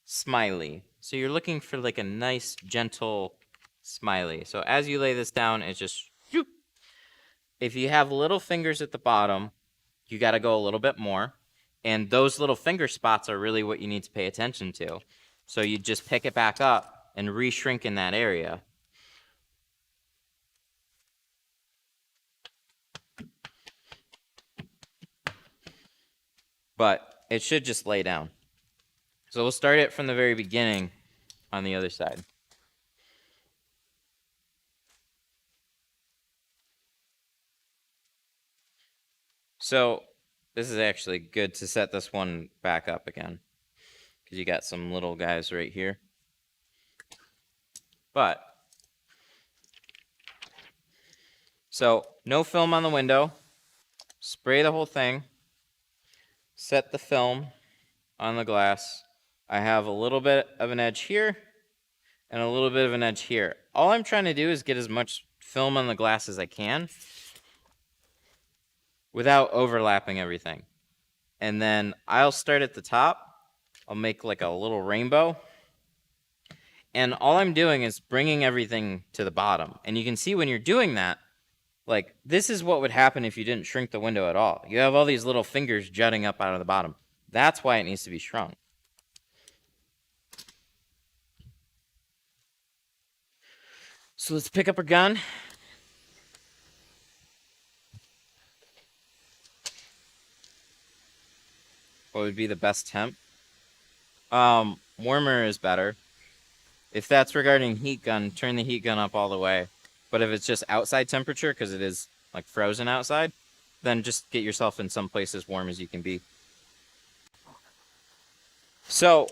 smiley. So you're looking for like a nice, gentle smiley. So as you lay this down, it's just, whoop. If you have little fingers at the bottom, you got to go a little bit more. And those little finger spots are really what you need to pay attention to. So you just pick it back up and re-shrink in that area. But it should just lay down. So we'll start it from the very beginning on the other side. So this is actually good to set this one back up again, because you got some little guys right here. But, so no film on the window, spray the whole thing, set the film on the glass. I have a little bit of an edge here and a little bit of an edge here. All I'm trying to do is get as much film on the glass as I can without overlapping everything. And then I'll start at the top. I'll make like a little rainbow. And all I'm doing is bringing everything to the bottom. And you can see when you're doing that, like this is what would happen if you didn't shrink the window at all. You have all these little fingers jutting up out of the bottom. That's why it needs to be shrunk. So let's pick up our gun. What would be the best temp? Warmer is better. If that's regarding heat gun, turn the heat gun up all the way. But if it's just outside temperature, because it is like frozen outside, then just get yourself in some place as warm as you can be. So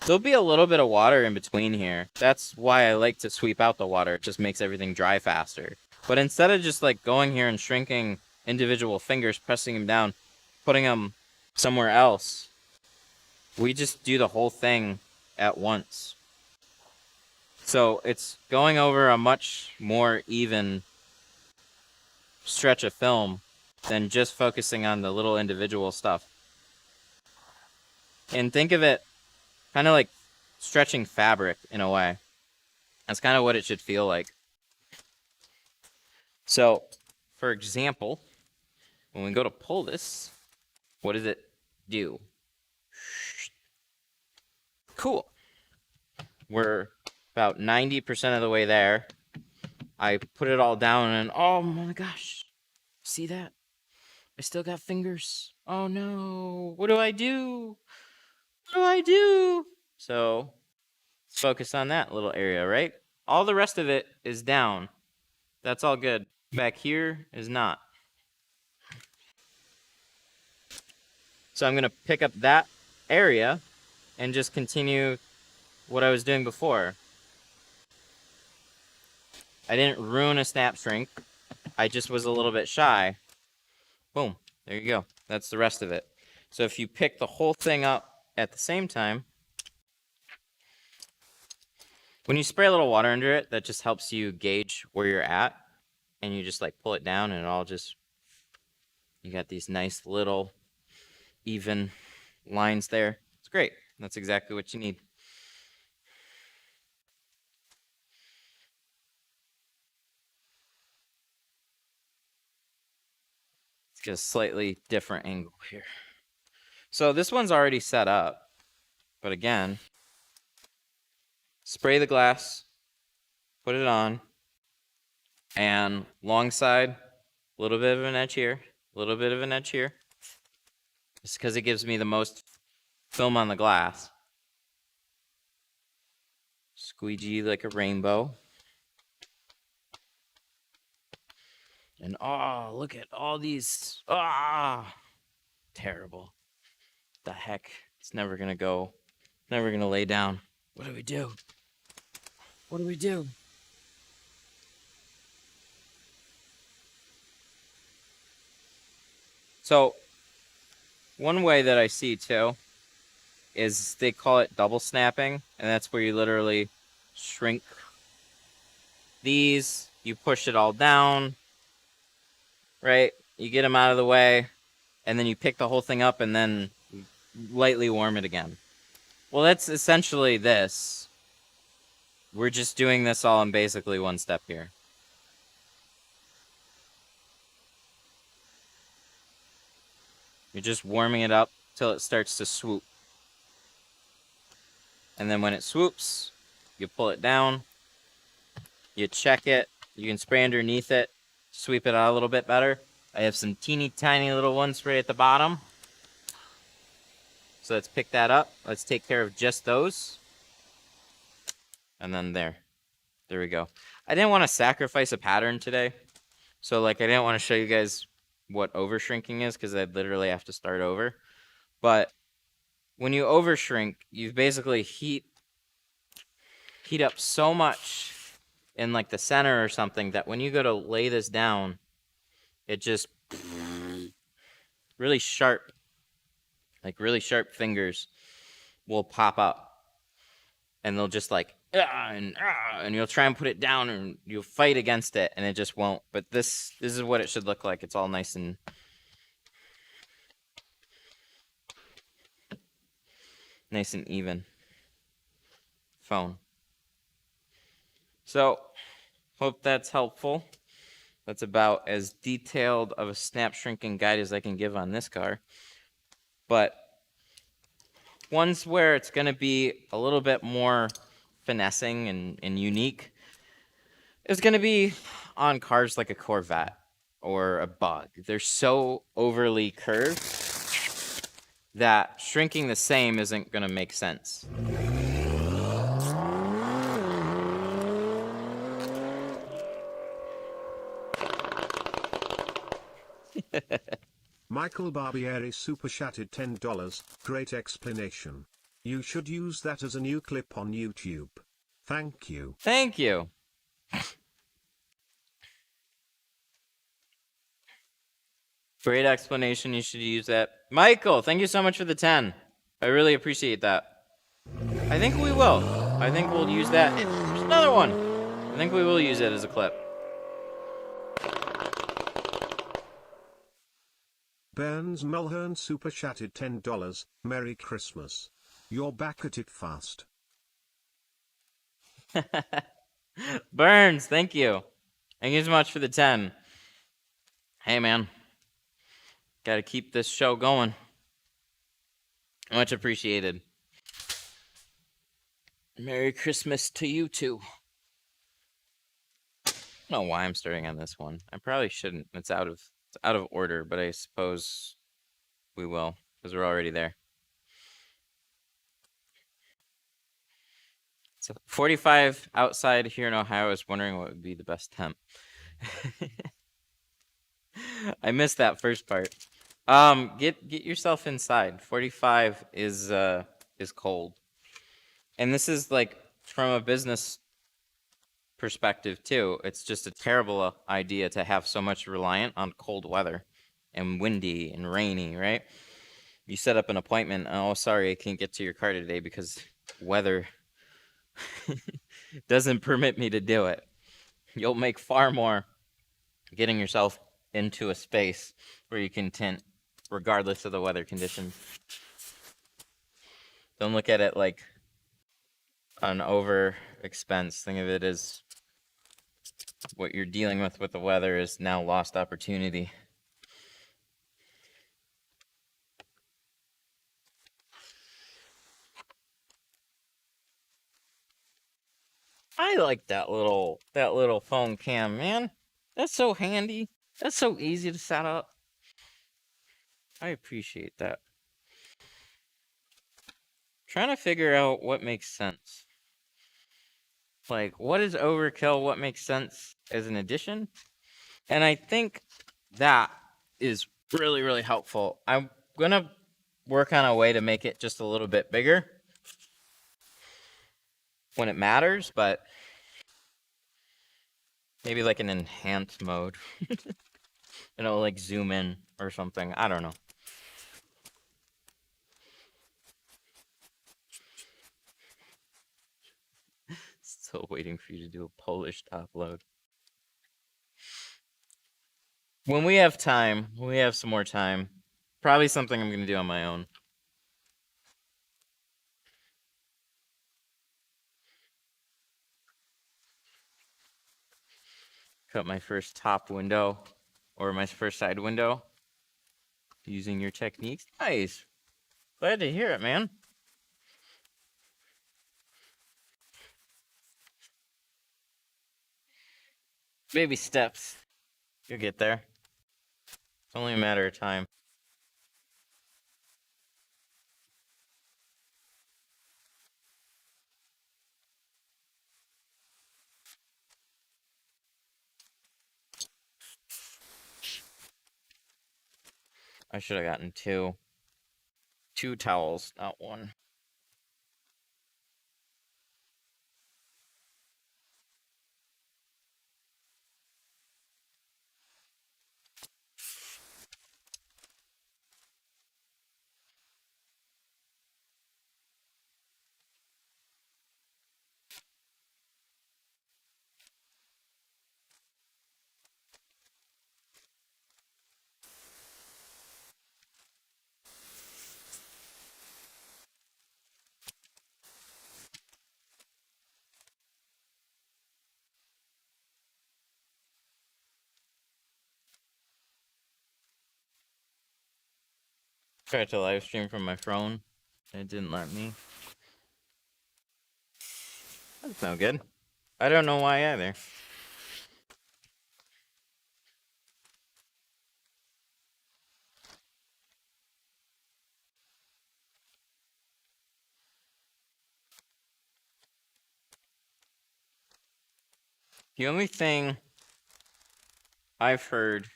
there'll be a little bit of water in between here. That's why I like to sweep out the water. It just makes everything dry faster. But instead of just like going here and shrinking individual fingers, pressing them down, putting them somewhere else, we just do the whole thing at once. So it's going over a much more even stretch of film than just focusing on the little individual stuff. And think of it kind of like stretching fabric in a way. That's kind of what it should feel like. So, for example, when we go to pull this, what does it do? Cool. We're about 90% of the way there. I put it all down and oh my gosh. See that? I still got fingers. Oh no. What do I do? What do I do? So let's focus on that little area, right? All the rest of it is down. That's all good. Back here is not. So I'm going to pick up that area and just continue what I was doing before. I didn't ruin a snap shrink. I just was a little bit shy. Boom. There you go. That's the rest of it. So if you pick the whole thing up at the same time, when you spray a little water under it, that just helps you gauge where you're at. And you just like pull it down and it all just, you got these nice little even lines there. It's great. That's exactly what you need. It's just slightly different angle here. So this one's already set up, but again, spray the glass, put it on, and long side, a little bit of an edge here, a little bit of an edge here, just because it gives me the most film on the glass. Squeegee like a rainbow. And oh, look at all these. Ah, terrible. The heck? It's never gonna go. Never gonna lay down. What do we do? What do we do? So, one way that I see too is they call it double snapping, and that's where you literally shrink these, you push it all down, right? You get them out of the way, and then you pick the whole thing up and then lightly warm it again. Well, that's essentially this. We're just doing this all in basically one step here. You're just warming it up till it starts to swoop. And then when it swoops, you pull it down, you check it, you can spray underneath it, sweep it out a little bit better. I have some teeny tiny little ones right at the bottom. So let's pick that up. Let's take care of just those. And then there we go. I didn't want to sacrifice a pattern today. So like I didn't want to show you guys what over shrinking is because I'd literally have to start over. But when you over shrink, you basically heat up so much in like the center or something that when you go to lay this down, it just really sharp, like really sharp fingers will pop up and they'll just like, and you'll try and put it down and you'll fight against it and it just won't. But this is what it should look like. It's all nice and even. Phone. So, hope that's helpful. That's about as detailed of a snap shrinking guide as I can give on this car. But ones where it's going to be a little bit more finessing and unique is going to be on cars like a Corvette or a Bug. They're so overly curved that shrinking the same isn't going to make sense. Michael Barbieri super chatted $10. Great explanation. You should use that as a new clip on YouTube. Thank you. Thank you. Great explanation. You should use that. Michael, thank you so much for the 10. I really appreciate that. I think we will. I think we'll use that. There's another one. I think we will use it as a clip. Burns Mulhern super chatted $10. Merry Christmas. You're back at it fast. Burns, thank you. Thank you so much for the 10. Hey, man. Got to keep this show going. Much appreciated. Merry Christmas to you too. I don't know why I'm starting on this one. I probably shouldn't. It's out of order, but I suppose we will because we're already there. So 45 outside here in Ohio. I was wondering what would be the best temp. I missed that first part. Get yourself inside. 45 is cold. And this is like from a business perspective too. It's just a terrible idea to have so much reliant on cold weather and windy and rainy, right? You set up an appointment, oh sorry, I can't get to your car today because weather doesn't permit me to do it. You'll make far more getting yourself into a space where you can tint regardless of the weather conditions. Don't look at it like an over expense. Think of it as what you're dealing with the weather is now lost opportunity. I like that little phone cam, man. That's so handy. That's so easy to set up. I appreciate that. Trying to figure out what makes sense. Like, what is overkill? What makes sense as an addition? And I think that is really, really helpful. I'm gonna work on a way to make it just a little bit bigger when it matters, but maybe like an enhanced mode. Like zoom in or something. I don't know. Still waiting for you to do a Polish top load. When we have time, when we have some more time, probably something I'm going to do on my own. Cut my first top window or my first side window using your techniques. Nice. Glad to hear it, man. Baby steps. You'll get there. It's only a matter of time. I should have gotten two. Two towels, not one. Tried to live stream from my phone. It didn't let me. That's no good. I don't know why either. The only thing I've heard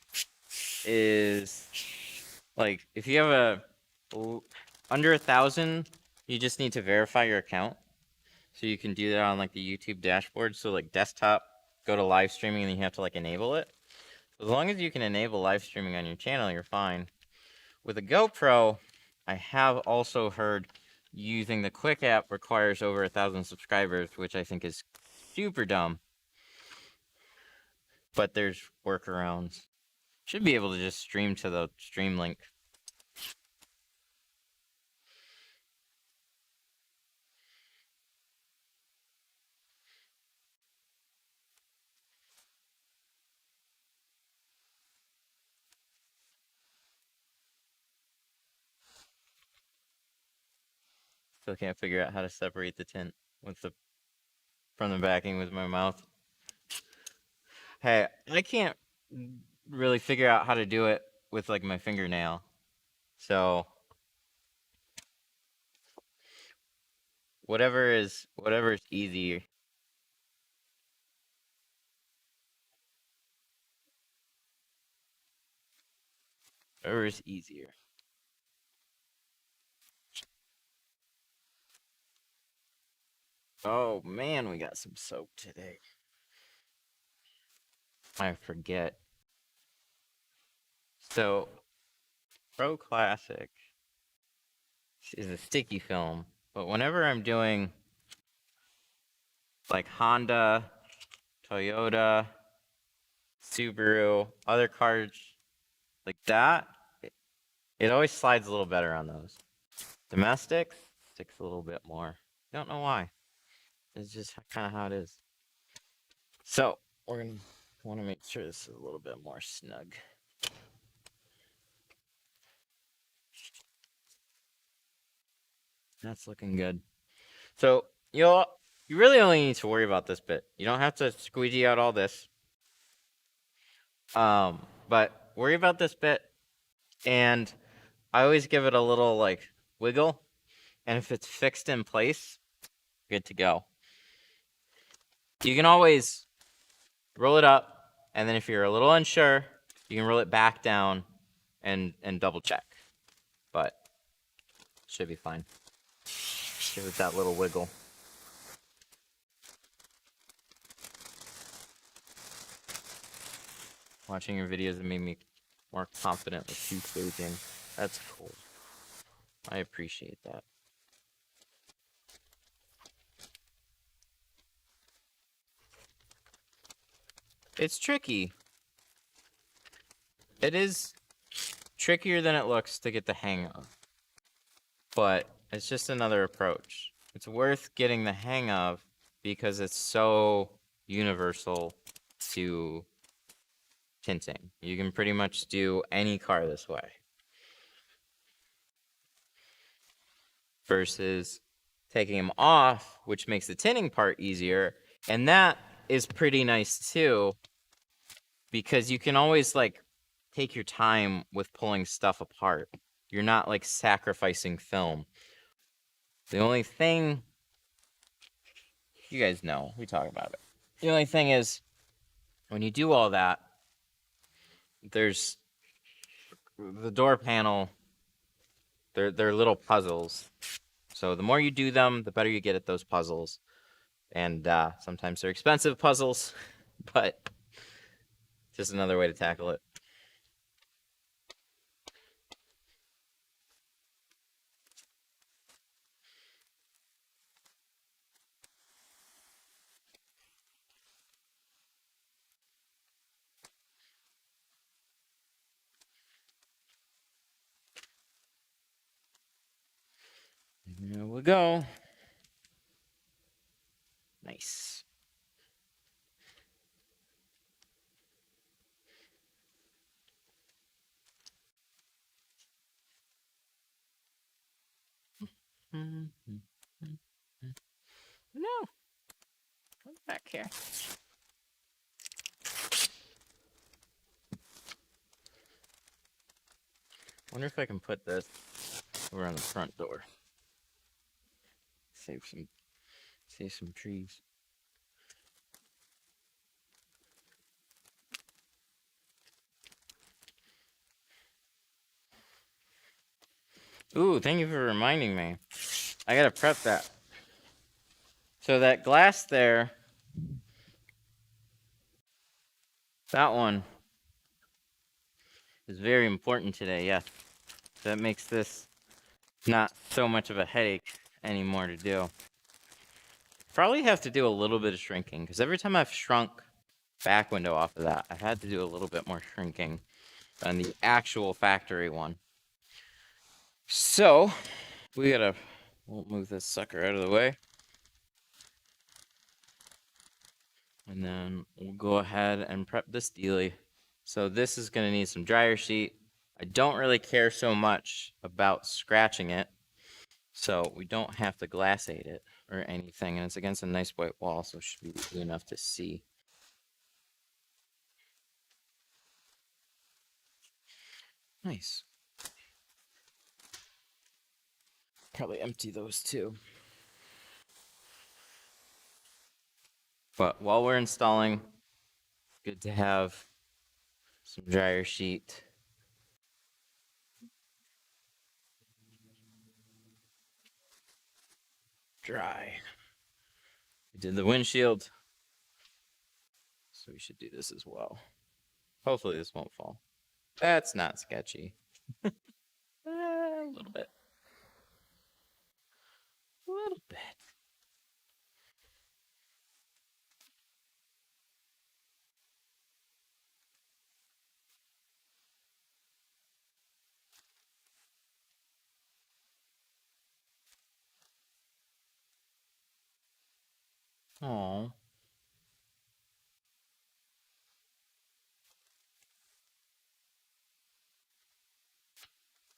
is like if you have under 1,000, you just need to verify your account. So you can do that on like the YouTube dashboard. So like desktop, go to live streaming, and you have to like enable it. As long as you can enable live streaming on your channel, you're fine. With a GoPro, I have also heard using the Quick app requires over 1,000 subscribers, which I think is super dumb. But there's workarounds. Should be able to just stream to the stream link. Still can't figure out how to separate the tint with the from the backing with my mouth. Hey, I can't really figure out how to do it with like my fingernail. So whatever is easier. Whatever is easier. Oh man, we got some soap today. I forget. So Pro Classic is a sticky film, but whenever I'm doing like Honda, Toyota, Subaru, other cars like that, it always slides a little better on those. Domestics sticks a little bit more. Don't know why. It's just kind of how it is. So we're gonna want to make sure this is a little bit more snug. That's looking good. So you really only need to worry about this bit. You don't have to squeegee out all this. But worry about this bit, and I always give it a little like wiggle, and if it's fixed in place, good to go. You can always roll it up, and then if you're a little unsure, you can roll it back down and double check. But should be fine. Give it that little wiggle. Watching your videos have made me more confident with shoe staging. That's cool. I appreciate that. It's tricky. It is trickier than it looks to get the hang of. But it's just another approach. It's worth getting the hang of because it's so universal to tinting. You can pretty much do any car this way. Versus taking them off, which makes the tinting part easier. And that is pretty nice too, because you can always like take your time with pulling stuff apart. You're not like sacrificing film. The only thing, you guys know, we talk about it. The only thing is, when you do all that, there's the door panel, they're little puzzles. So the more you do them, the better you get at those puzzles. And sometimes they're expensive puzzles, but just another way to tackle it. Here we go. Nice. No. Come back here. Wonder if I can put this over on the front door. Save some trees. Ooh, thank you for reminding me. I gotta prep that. So that glass there, that one is very important today, yes. That makes this not so much of a headache anymore to do. Probably have to do a little bit of shrinking, because every time I've shrunk back window off of that, I've had to do a little bit more shrinking than the actual factory one. So, we'll move this sucker out of the way. And then we'll go ahead and prep this dealie. So this is gonna need some dryer sheet. I don't really care so much about scratching it. So we don't have to glassate it or anything, and it's against a nice white wall, so it should be easy enough to see. Nice. Probably empty those too. But while we're installing, good to have some dryer sheet. Dry. We did the windshield, so we should do this as well. Hopefully this won't fall. That's not sketchy. A little bit. A little bit. Aww. How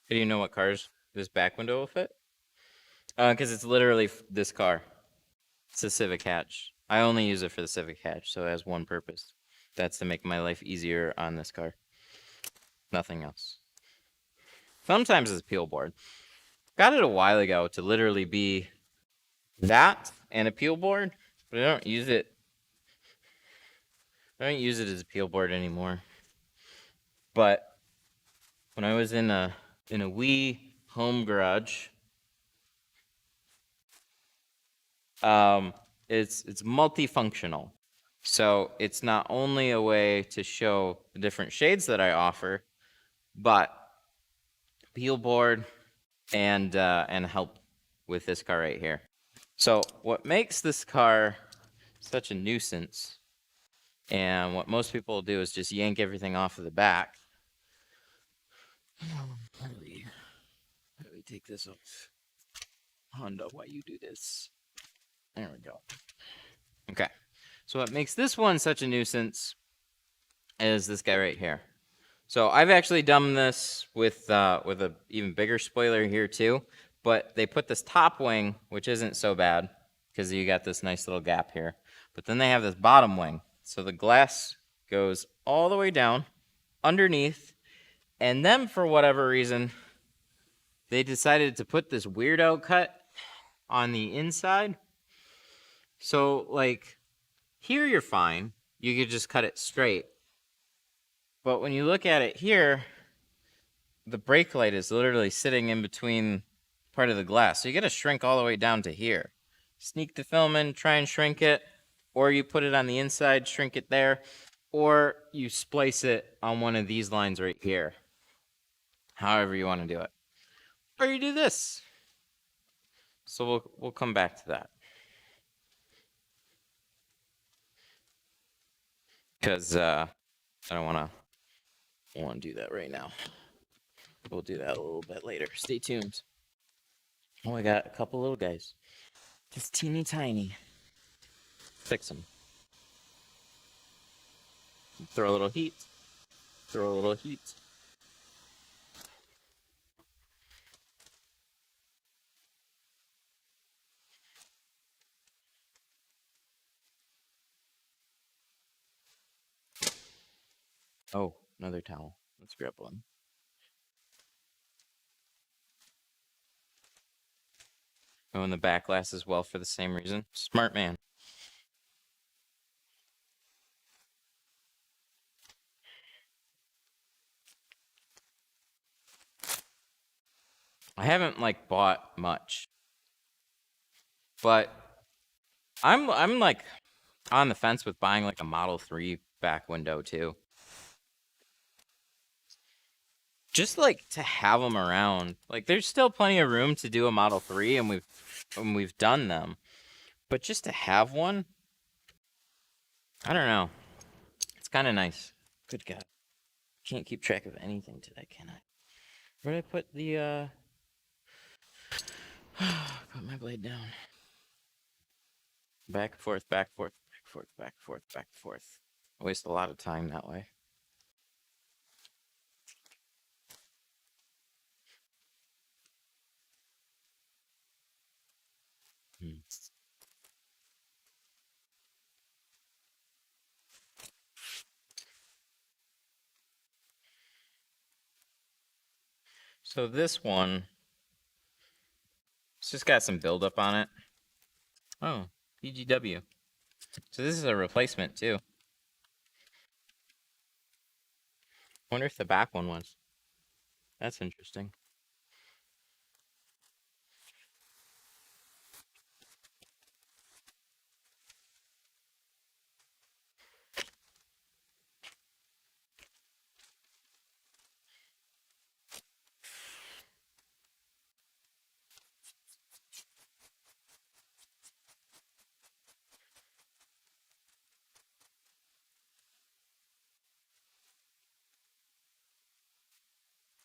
do you know what cars this back window will fit? Because it's literally this car. It's a Civic hatch. I only use it for the Civic hatch, so it has one purpose. That's to make my life easier on this car. Nothing else. Sometimes it's a peel board. Got it a while ago to literally be that and a peel board, but I don't use it. I don't use it as a peel board anymore. But when I was in a wee home garage, it's multifunctional. So it's not only a way to show the different shades that I offer, but peel board and help with this car right here. So what makes this car such a nuisance, and what most people do, is just yank everything off of the back. How do we take this off? Honda, why you do this? There we go. Okay. So what makes this one such a nuisance is this guy right here. So I've actually done this with a even bigger spoiler here too, but they put this top wing, which isn't so bad because you got this nice little gap here. But then they have this bottom wing. So the glass goes all the way down underneath, and then for whatever reason, they decided to put this weirdo cut on the inside. So like here you're fine. You could just cut it straight. But when you look at it here, the brake light is literally sitting in between part of the glass. So you got to shrink all the way down to here. Sneak the film in, try and shrink it, or you put it on the inside, shrink it there, or you splice it on one of these lines right here. However you want to do it. Or you do this. So we'll come back to that. Because I don't want to do that right now. We'll do that a little bit later. Stay tuned. Oh, I got a couple little guys. Just teeny tiny. Fix them. Throw a little heat. Throw a little heat. Oh, another towel. Let's grab one. Oh, and the back glass as well for the same reason. Smart man. I haven't like bought much, but I'm like on the fence with buying like a Model 3 back window too. Just like to have them around. Like there's still plenty of room to do a Model 3 and we've done them. But just to have one, I don't know. It's kind of nice. Good God. Can't keep track of anything today, can I? Where did I put the put my blade down. Back and forth, back and forth, back and forth, back and forth, back and forth. I waste a lot of time that way. So this one, it's just got some buildup on it. Oh, PGW. So this is a replacement too. Wonder if the back one was. That's interesting.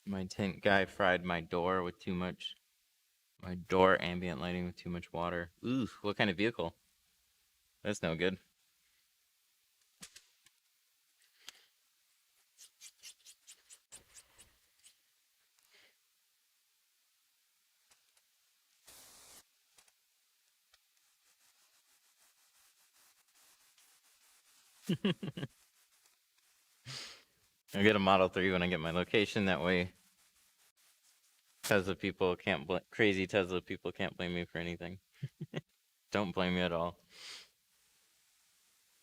My tint guy fried my door with too much. My door ambient lighting with too much water. Ooh, what kind of vehicle? That's no good. I'll get a Model 3 when I get my location. That way, crazy Tesla people can't blame me for anything. Don't blame me at all.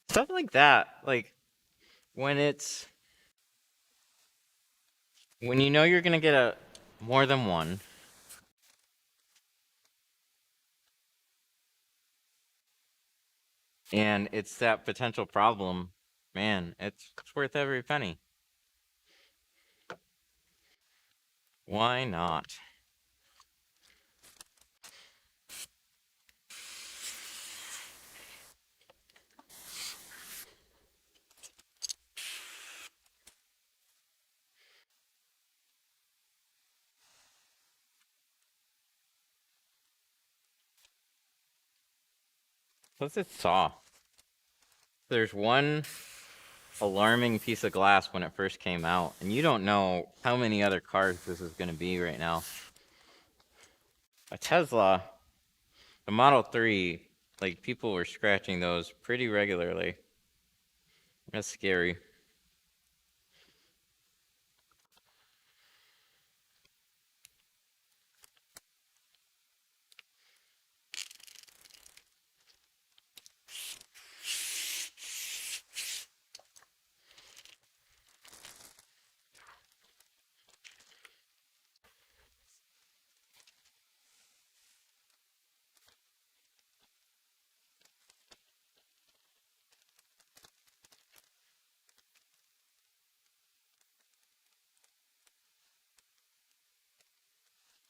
Stuff like that, like when you know you're gonna get more than one, and it's that potential problem, man, it's worth every penny. Why not? What's it saw? There's one alarming piece of glass when it first came out, and you don't know how many other cars this is going to be right now. A Tesla, the Model 3, like people were scratching those pretty regularly. That's scary.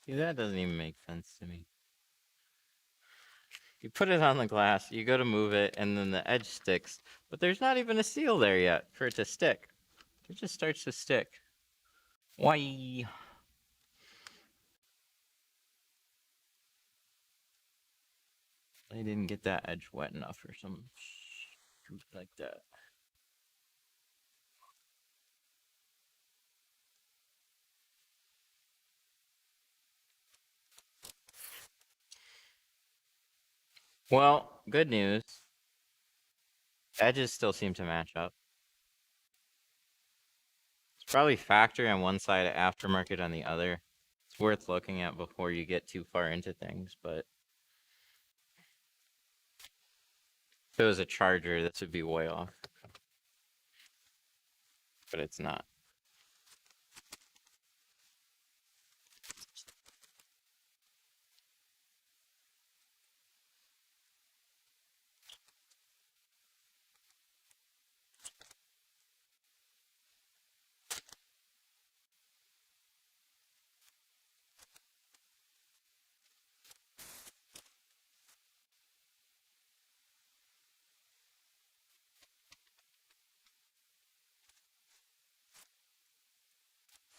See, that doesn't even make sense to me. You put it on the glass, you go to move it, and then the edge sticks. But there's not even a seal there yet for it to stick. It just starts to stick. Why? I didn't get that edge wet enough or some shit like that. Well, good news. Edges still seem to match up. It's probably factory on one side, aftermarket on the other. It's worth looking at before you get too far into things, but if it was a Charger, this would be way off. But it's not.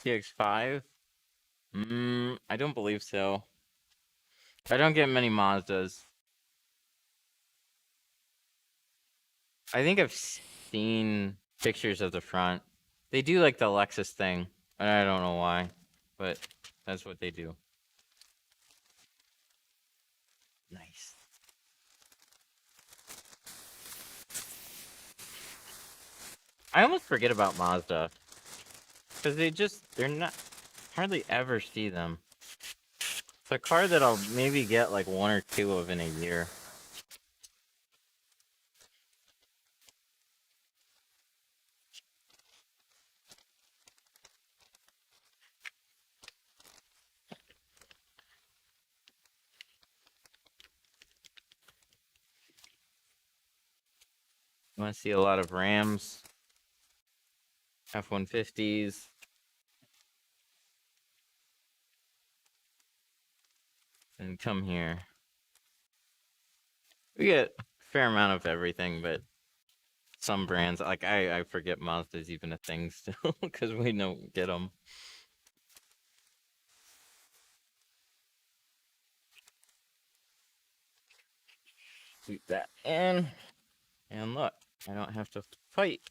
CX-5? I don't believe so. I don't get many Mazdas. I think I've seen pictures of the front. They do like the Lexus thing. I don't know why, but that's what they do. Nice. I almost forget about Mazda. Because they're not, hardly ever see them. It's a car that I'll maybe get like one or two of in a year. I want to see a lot of Rams, F-150s. And come here. We get a fair amount of everything, but some brands, like I forget Mazda's even a thing still, because we don't get them. Shoot that in. And look, I don't have to fight.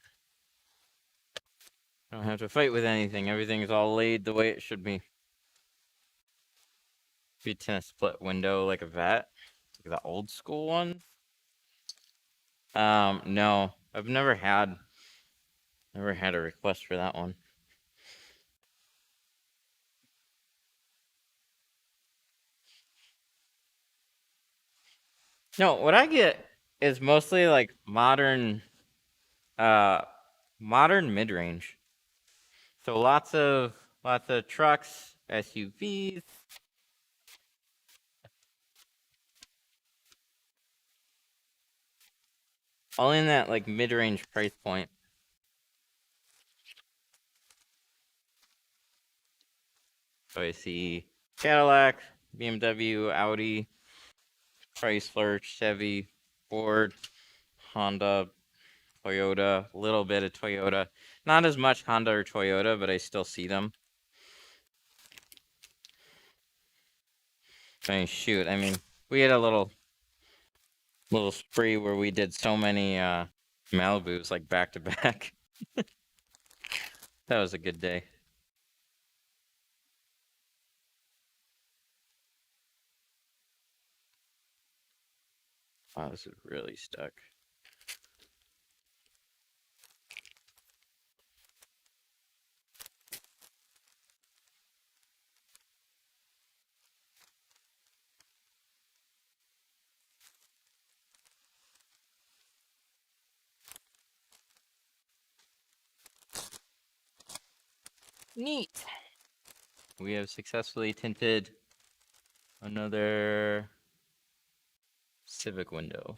I don't have to fight with anything. Everything is all laid the way it should be. If you tend to split window like a vet, like the old school one. No, I've never had a request for that one. No, what I get is mostly like modern mid-range. So lots of trucks, SUVs. All in that like mid-range price point. So I see Cadillac, BMW, Audi, Chrysler, Chevy, Ford, Honda, Toyota, a little bit of Toyota. Not as much Honda or Toyota, but I still see them. I mean, shoot, I mean, we had a little spree where we did so many Malibus like back to back. That was a good day. Wow, this is really stuck. Neat. We have successfully tinted another Civic window.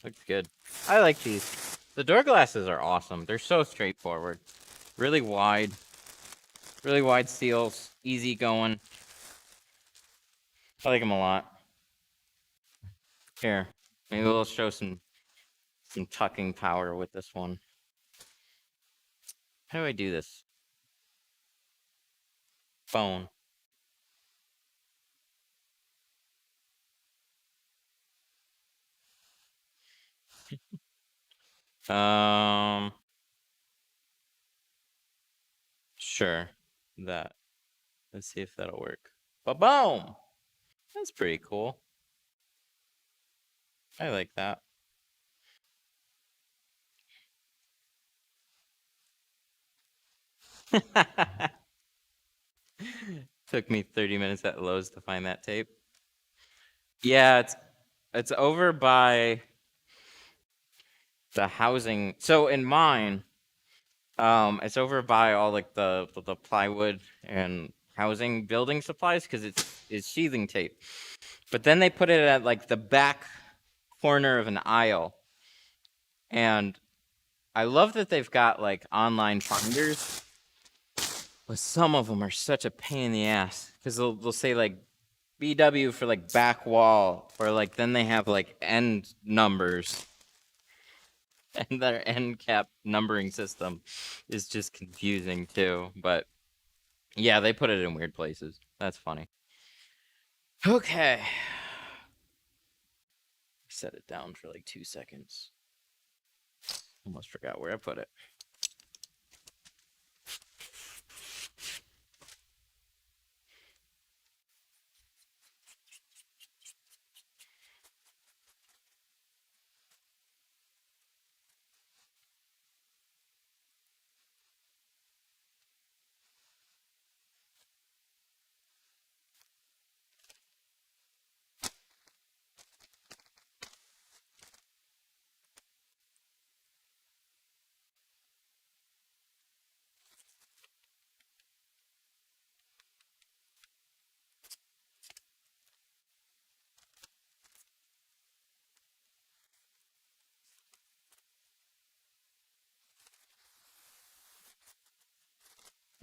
Looks good. I like these. The door glasses are awesome. They're so straightforward. Really wide seals. Easy going. I like them a lot. Here, maybe we'll show some tucking power with this one. How do I do this? Phone. Sure. That. Let's see if that'll work. Ba-boom! That's pretty cool. I like that. Took me 30 minutes at Lowe's to find that tape. Yeah, it's over by the housing. So in mine, it's over by all like the plywood and housing building supplies because it's sheathing tape. But then they put it at like the back corner of an aisle. And I love that they've got like online finders. But some of them are such a pain in the ass because they'll say like BW for like back wall, or like then they have like end numbers. And their end cap numbering system is just confusing too. But yeah, they put it in weird places. That's funny. Okay. Set it down for like 2 seconds. Almost forgot where I put it.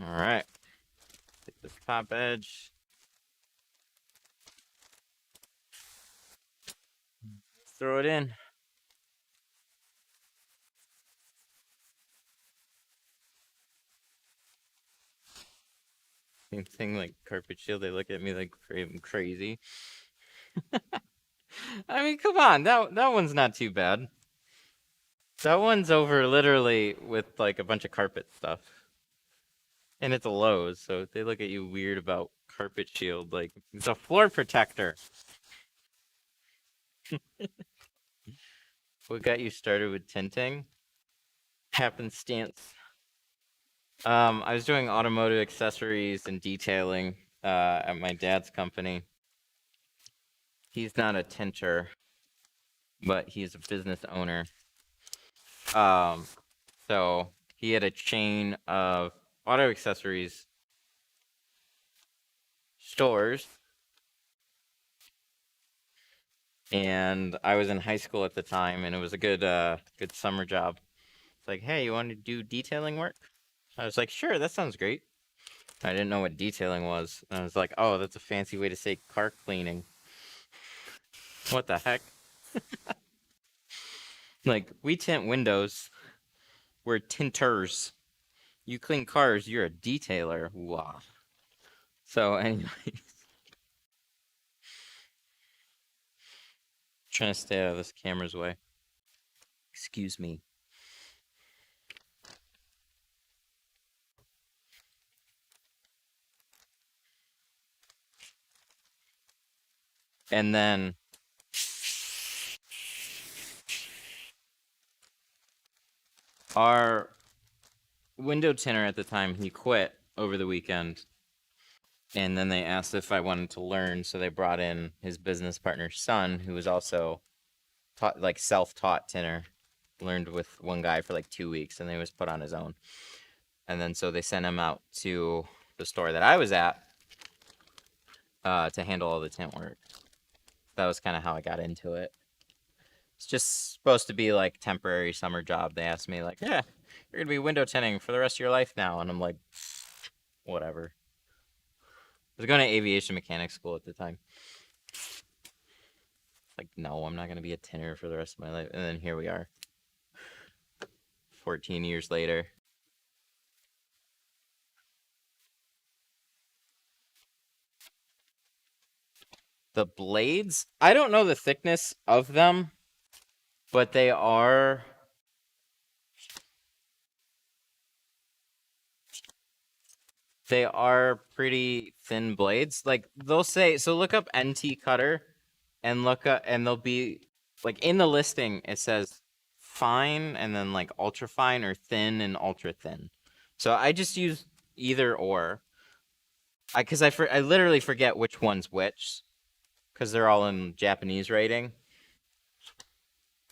All right. Take this top edge. Throw it in. Same thing like carpet shield. They look at me like I'm crazy. I mean, come on. That one's not too bad. That one's over literally with like a bunch of carpet stuff. And it's a Lowe's, so they look at you weird about carpet shield. Like, it's a floor protector. What got you started with tinting? Happenstance. I was doing automotive accessories and detailing at my dad's company. He's not a tinter, but he's a business owner. So he had a chain of auto accessories stores, and I was in high school at the time, and it was a good summer job. It's like, hey, you want to do detailing work? I was like, sure, that sounds great. I didn't know what detailing was. And I was like, oh, that's a fancy way to say car cleaning. What the heck? Like, we tint windows. We're tinters. You clean cars, you're a detailer. Wow. So, anyways. Trying to stay out of this camera's way. Excuse me. And then our window tinter at the time, he quit over the weekend. And then they asked if I wanted to learn, so they brought in his business partner's son, who was also taught, like, self-taught tinter. Learned with one guy for like 2 weeks, and then he was put on his own. And then so they sent him out to the store that I was at to handle all the tint work. That was kind of how I got into it. It's just supposed to be like temporary summer job. They asked me like, yeah, you're gonna be window tinting for the rest of your life now, and I'm like, whatever. I was going to aviation mechanics school at the time. Like, no, I'm not gonna be a tinter for the rest of my life. And then here we are, 14 years later. The blades, I don't know the thickness of them, but they are pretty thin blades. Like, they'll say, so look up NT cutter and look up, and they'll be like, in the listing it says fine and then like ultra fine or thin and ultra thin. So I just use either or. I literally forget which one's which because they're all in Japanese rating.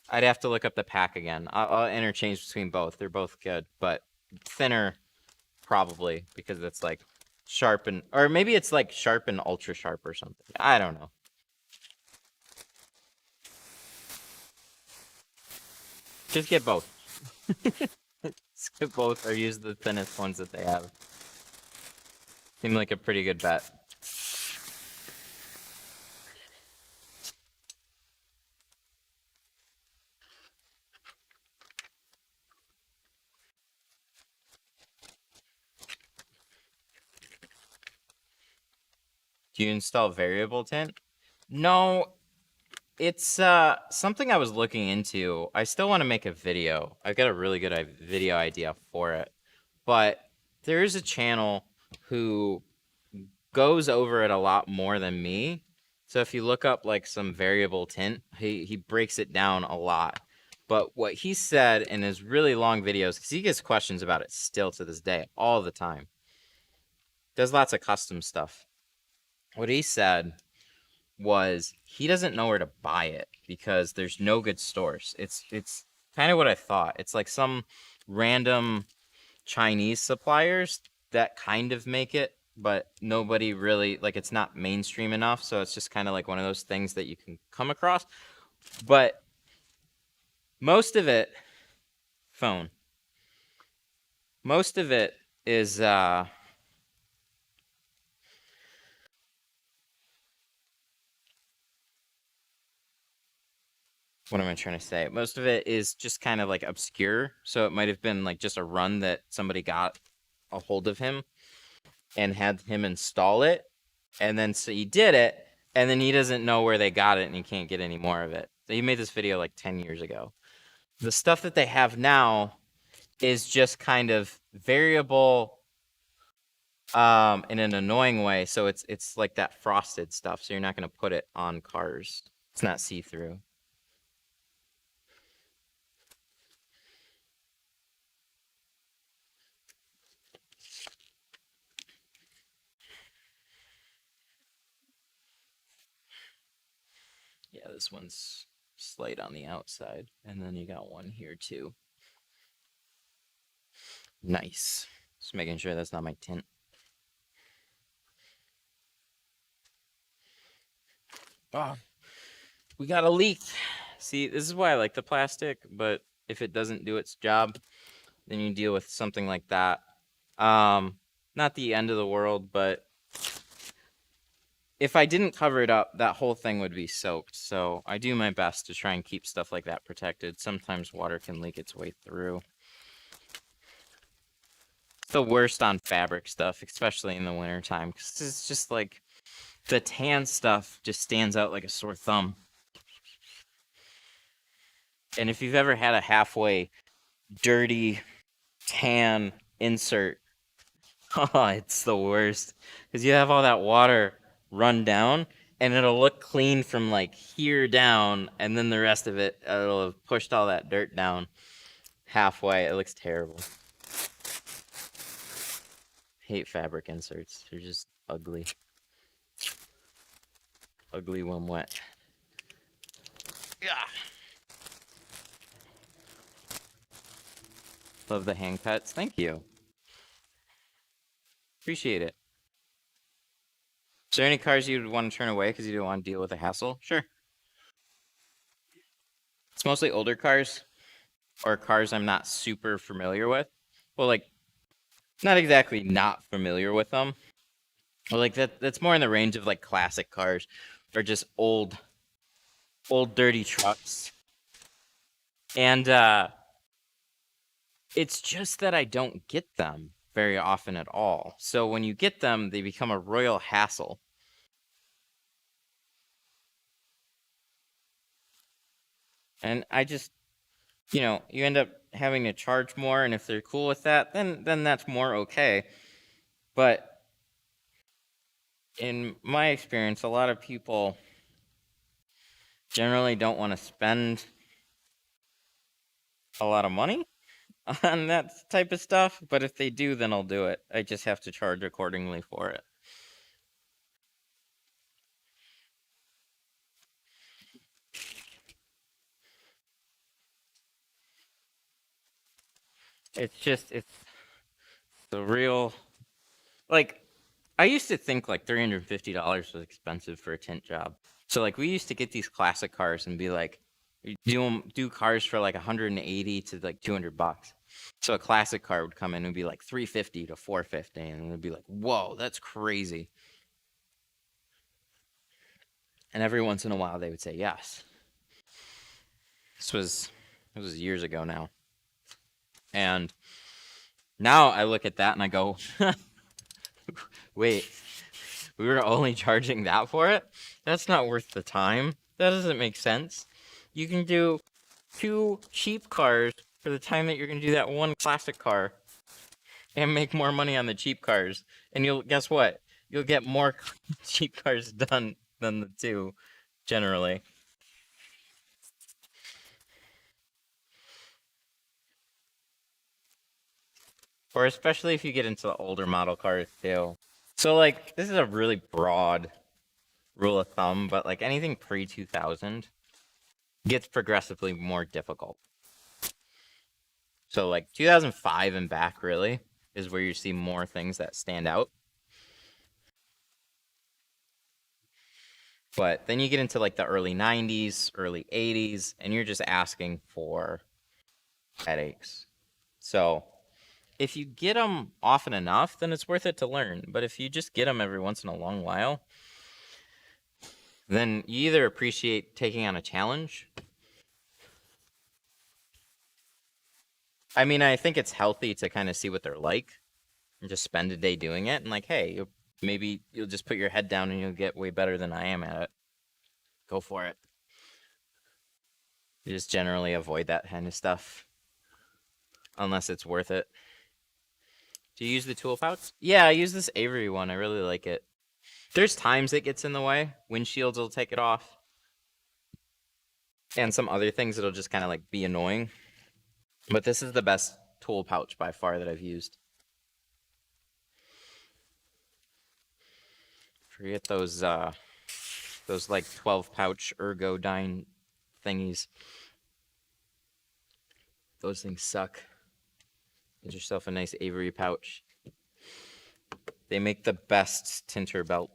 I'd have to look up the pack again. I'll interchange between both. They're both good, but thinner probably because it's like sharp and, or maybe it's like sharp and ultra sharp or something. I don't know. Just get both. Just get both or use the thinnest ones that they have. Seem like a pretty good bet. Do you install variable tint? No, it's something I was looking into. I still want to make a video. I've got a really good video idea for it. But there is a channel who goes over it a lot more than me. So if you look up like some variable tint, he breaks it down a lot. But what he said in his really long videos, because he gets questions about it still to this day, all the time. Does lots of custom stuff. What he said was he doesn't know where to buy it because there's no good stores. It's kind of what I thought. It's like some random Chinese suppliers that kind of make it, but nobody really, like, it's not mainstream enough, so it's just kind of like one of those things that you can come across. But most of it is what am I trying to say? Most of it is just kind of like obscure. So it might have been like just a run that somebody got a hold of him and had him install it. And then so he did it, and then he doesn't know where they got it and he can't get any more of it. So he made this video like 10 years ago. The stuff that they have now is just kind of variable in an annoying way. So it's like that frosted stuff. So you're not going to put it on cars. It's not see-through. Yeah, this one's slight on the outside. And then you got one here too. Nice. Just making sure that's not my tint. Oh, we got a leak. See, this is why I like the plastic, but if it doesn't do its job, then you deal with something like that. Not the end of the world, but if I didn't cover it up, that whole thing would be soaked. So I do my best to try and keep stuff like that protected. Sometimes water can leak its way through. It's the worst on fabric stuff, especially in the wintertime, because it's just like the tan stuff just stands out like a sore thumb. And if you've ever had a halfway dirty tan insert, oh, it's the worst. Because you have all that water run down, and it'll look clean from like here down, and then the rest of it, it'll have pushed all that dirt down halfway. It looks terrible. Hate fabric inserts. They're just ugly. Ugly when wet. Yeah. Love the hand cuts. Thank you. Appreciate it. Is there any cars you'd want to turn away because you don't want to deal with the hassle? Sure. It's mostly older cars or cars I'm not super familiar with. Well, like, not exactly not familiar with them. Well, like that's more in the range of like classic cars or just old dirty trucks. And it's just that I don't get them very often at all. So when you get them, they become a royal hassle. And I just, you know, you end up having to charge more, and if they're cool with that, then that's more okay. But in my experience, a lot of people generally don't want to spend a lot of money on that type of stuff, but if they do, then I'll do it. I just have to charge accordingly for it. It's the real, like, I used to think like $350 was expensive for a tint job. So like we used to get these classic cars and be like, do cars for like 180 to like $200. So a classic car would come in and be like 350 to 450, and it would be like, whoa, that's crazy. And every once in a while they would say yes. This was years ago now. And now I look at that and I go, wait, we were only charging that for it? That's not worth the time. That doesn't make sense. You can do 2 cheap cars for the time that you're going to do that one classic car and make more money on the cheap cars. And you'll, guess what? You'll get more cheap cars done than the 2, generally. Or especially if you get into the older model cars too. So like, this is a really broad rule of thumb, but like anything pre-2000 gets progressively more difficult. So like 2005 and back really is where you see more things that stand out. But then you get into like the early 90s, early 80s, and you're just asking for headaches. So if you get them often enough, then it's worth it to learn. But if you just get them every once in a long while, then you either appreciate taking on a challenge I mean, I think it's healthy to kind of see what they're like and just spend a day doing it. And like, hey, maybe you'll just put your head down and you'll get way better than I am at it. Go for it. You just generally avoid that kind of stuff unless it's worth it. Do you use the tool pouch? Yeah, I use this Avery one. I really like it. There's times it gets in the way. Windshields will take it off. And some other things that'll just kind of like be annoying. But this is the best tool pouch by far that I've used. Forget those like 12 pouch Ergodyne thingies. Those things suck. Get yourself a nice Avery pouch. They make the best tinter belt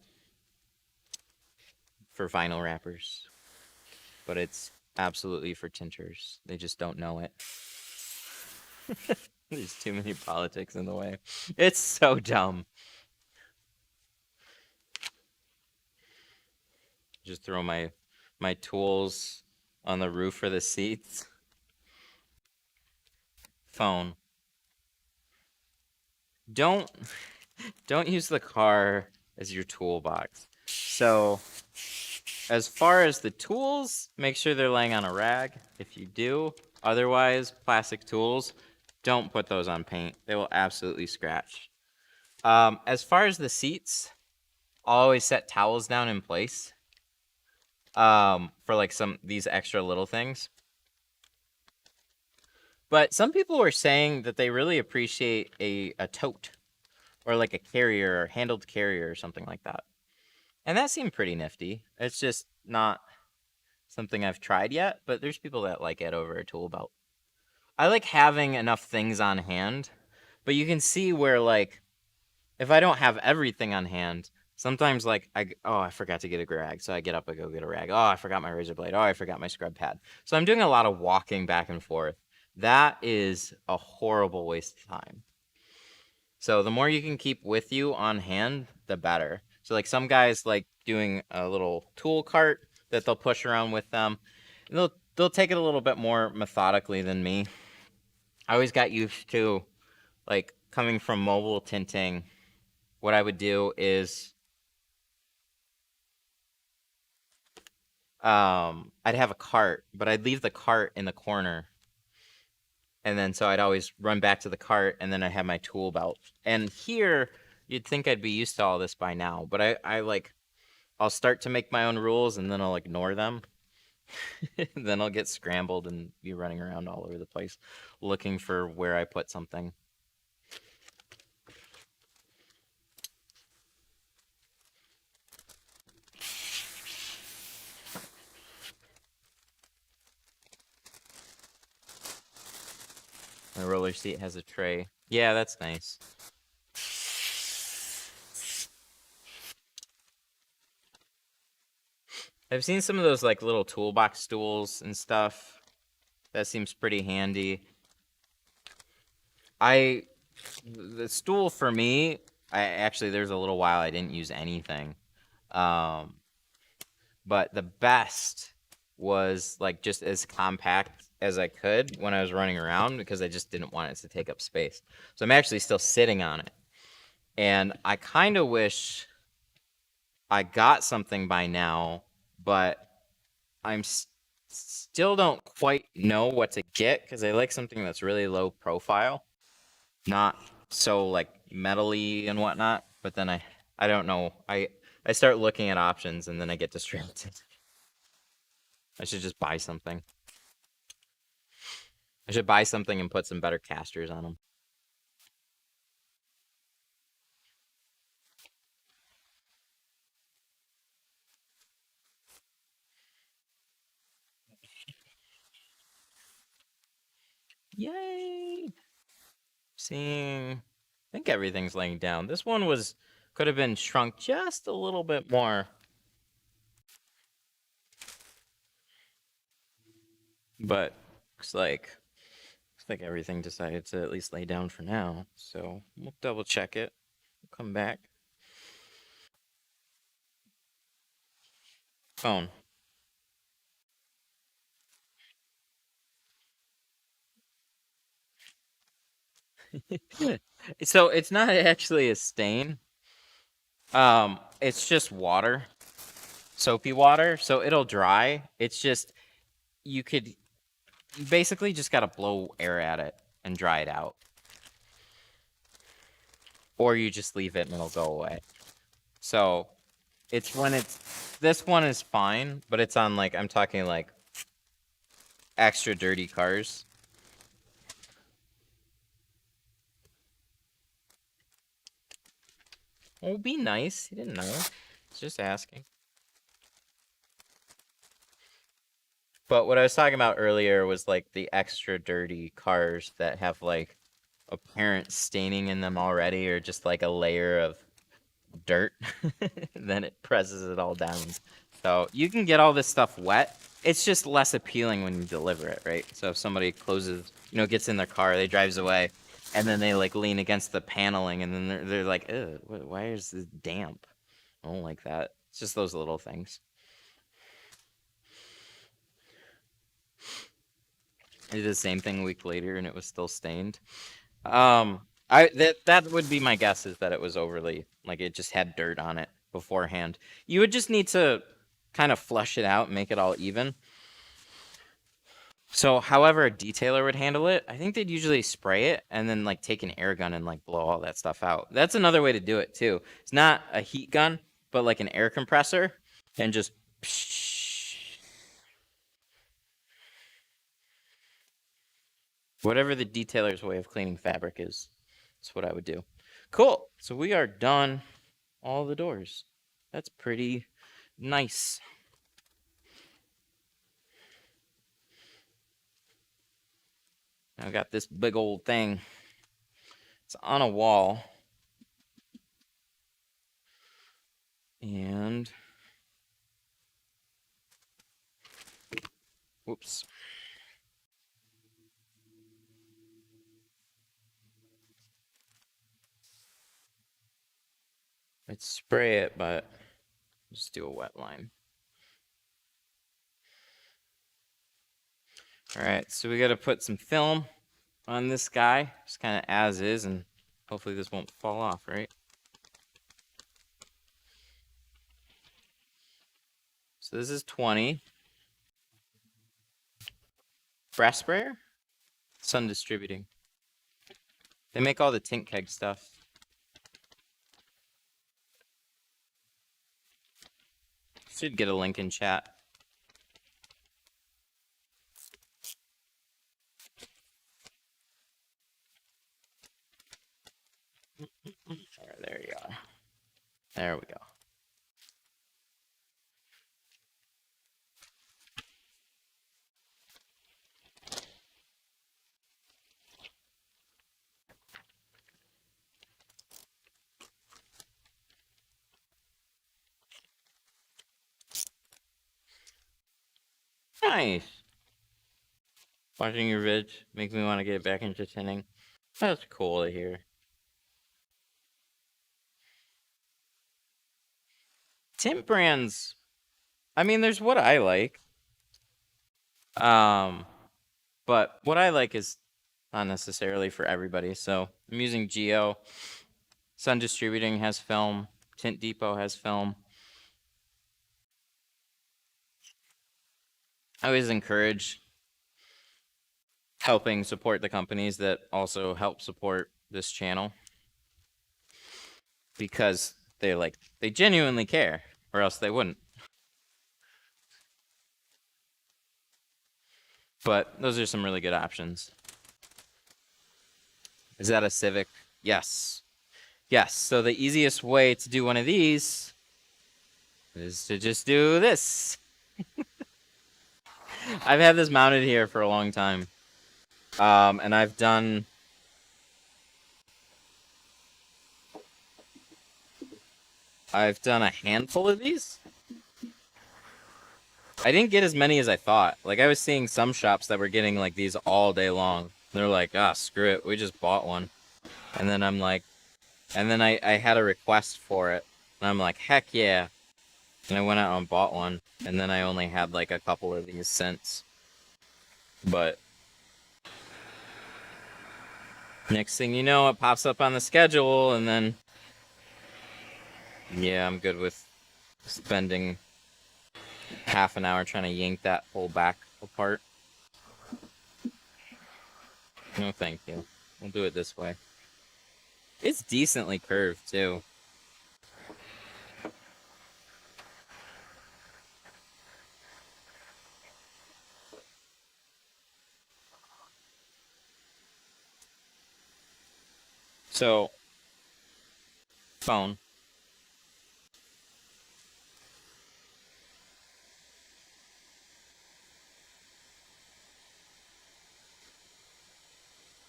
for vinyl wrappers, but it's absolutely for tinters. They just don't know it. There's too many politics in the way. It's so dumb. Just throw my tools on the roof for the seats. Phone. Don't use the car as your toolbox. So as far as the tools, make sure they're laying on a rag if you do. Otherwise, plastic tools, don't put those on paint. They will absolutely scratch. As far as the seats, I'll always set towels down in place for like these extra little things. But some people were saying that they really appreciate a tote or like a carrier or handled carrier or something like that. And that seemed pretty nifty. It's just not something I've tried yet, but there's people that like it over a tool belt. I like having enough things on hand, but you can see where like if I don't have everything on hand, sometimes like I forgot to get a rag, so I get up and go get a rag. Oh, I forgot my razor blade. Oh, I forgot my scrub pad. So I'm doing a lot of walking back and forth. That is a horrible waste of time. So the more you can keep with you on hand, the better. So like some guys like doing a little tool cart that they'll push around with them. And they'll take it a little bit more methodically than me. I always got used to like coming from mobile tinting. What I would do is I'd have a cart, but I'd leave the cart in the corner. And then so I'd always run back to the cart and then I'd have my tool belt. And here you'd think I'd be used to all this by now, but I'll start to make my own rules and then I'll ignore them. Then I'll get scrambled and be running around all over the place looking for where I put something. My roller seat has a tray. Yeah, that's nice. I've seen some of those like little toolbox stools and stuff. That seems pretty handy. The stool for me, there's a little while I didn't use anything. But the best was like just as compact as I could when I was running around because I just didn't want it to take up space. So I'm actually still sitting on it. And I kind of wish I got something by now, but I'm still don't quite know what to get because I like something that's really low profile, not so like metally and whatnot. But then I don't know. I start looking at options and then I get distracted. I should just buy something. I should buy something and put some better casters on them. Yay! Seeing, I think everything's laying down. This one could have been shrunk just a little bit more. But looks like everything decided to at least lay down for now. So we'll double check it. We'll come back. Phone. So it's not actually a stain. It's just water, soapy water, so it'll dry. It's just you basically just gotta blow air at it and dry it out. Or you just leave it and it'll go away. So it's when this one is fine, but it's on like, I'm talking like extra dirty cars. Oh, be nice. He didn't know. He's just asking. But what I was talking about earlier was like the extra dirty cars that have like apparent staining in them already, or just like a layer of dirt. Then it presses it all down. So you can get all this stuff wet. It's just less appealing when you deliver it, right? So if somebody closes, gets in their car, they drives away, and then they like lean against the paneling, and then they're like, ugh, why is this damp? I don't like that. It's just those little things. I did the same thing a week later, and it was still stained. That would be my guess, is that it was overly, like, it just had dirt on it beforehand. You would just need to kind of flush it out and make it all even. So however a detailer would handle it, I think they'd usually spray it and then like take an air gun and like blow all that stuff out. That's another way to do it too. It's not a heat gun, but like an air compressor, and just whatever the detailer's way of cleaning fabric is. That's what I would do. Cool. So we are done all the doors. That's pretty nice. I got this big old thing. It's on a wall. And whoops. I'd spray it, but just do a wet line. All right, so we got to put some film on this guy, just kind of as is, and hopefully this won't fall off, right? So this is 20. Brass sprayer? Sun Distributing. They make all the tint keg stuff. Should get a link in chat. There you are. There we go. Nice. Watching your vid makes me want to get back into tinting. That's cool to hear. Tint brands, I mean, there's what I like. But what I like is not necessarily for everybody. So I'm using Geo. Sun Distributing has film. Tint Depot has film. I always encourage helping support the companies that also help support this channel, because they genuinely care, or else they wouldn't. But those are some really good options. Is that a Civic? Yes. Yes, so the easiest way to do one of these is to just do this. I've had this mounted here for a long time. And I've done a handful of these. I didn't get as many as I thought. Like, I was seeing some shops that were getting like these all day long. They're like, ah, screw it, we just bought one. And then I'm like, and then I had a request for it, and I'm like, heck yeah. And I went out and bought one, and then I only had like a couple of these since. But Next thing you know, it pops up on the schedule, and then yeah, I'm good with spending half an hour trying to yank that whole back apart. No, thank you. We'll do it this way. It's decently curved, too. So, phone.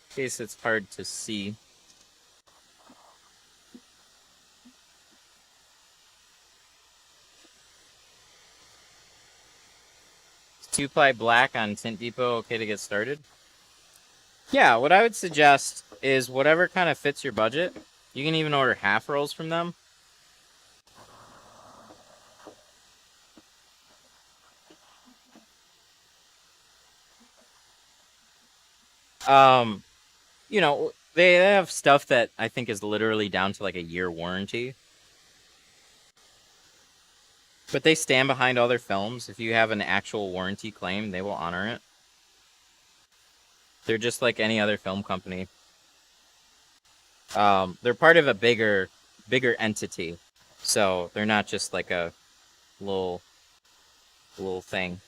In case it's hard to see. Is 2-ply black on Tint Depot okay to get started? Yeah, what I would suggest is whatever kind of fits your budget. You can even order half rolls from them. You know, they have stuff that I think is literally down to like a year warranty. But they stand behind all their films. If you have an actual warranty claim, they will honor it. They're just like any other film company. They're part of a bigger entity. So they're not just like a little thing.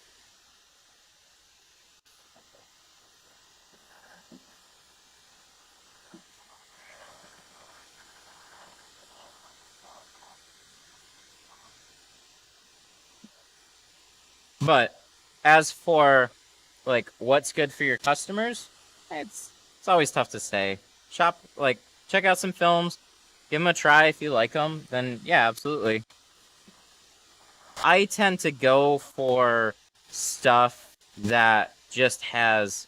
But as for like what's good for your customers, it's always tough to say. Check out some films, give them a try if you like them. Then yeah, absolutely. I tend to go for stuff that just has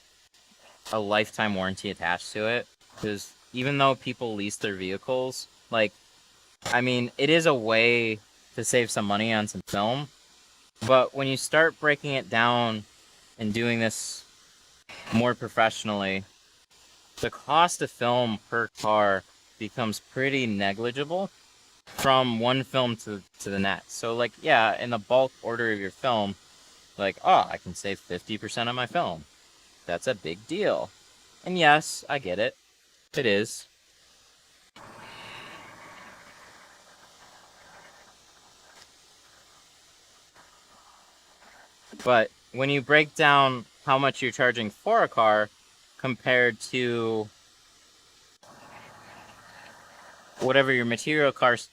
a lifetime warranty attached to it, because even though people lease their vehicles, like, I mean, it is a way to save some money on some film. But when you start breaking it down and doing this more professionally, the cost of film per car becomes pretty negligible from one film to the next. So, like, yeah, in the bulk order of your film, like, oh, I can save 50% on my film. That's a big deal. And yes, I get it. It is. But when you break down how much you're charging for a car compared to whatever your material costs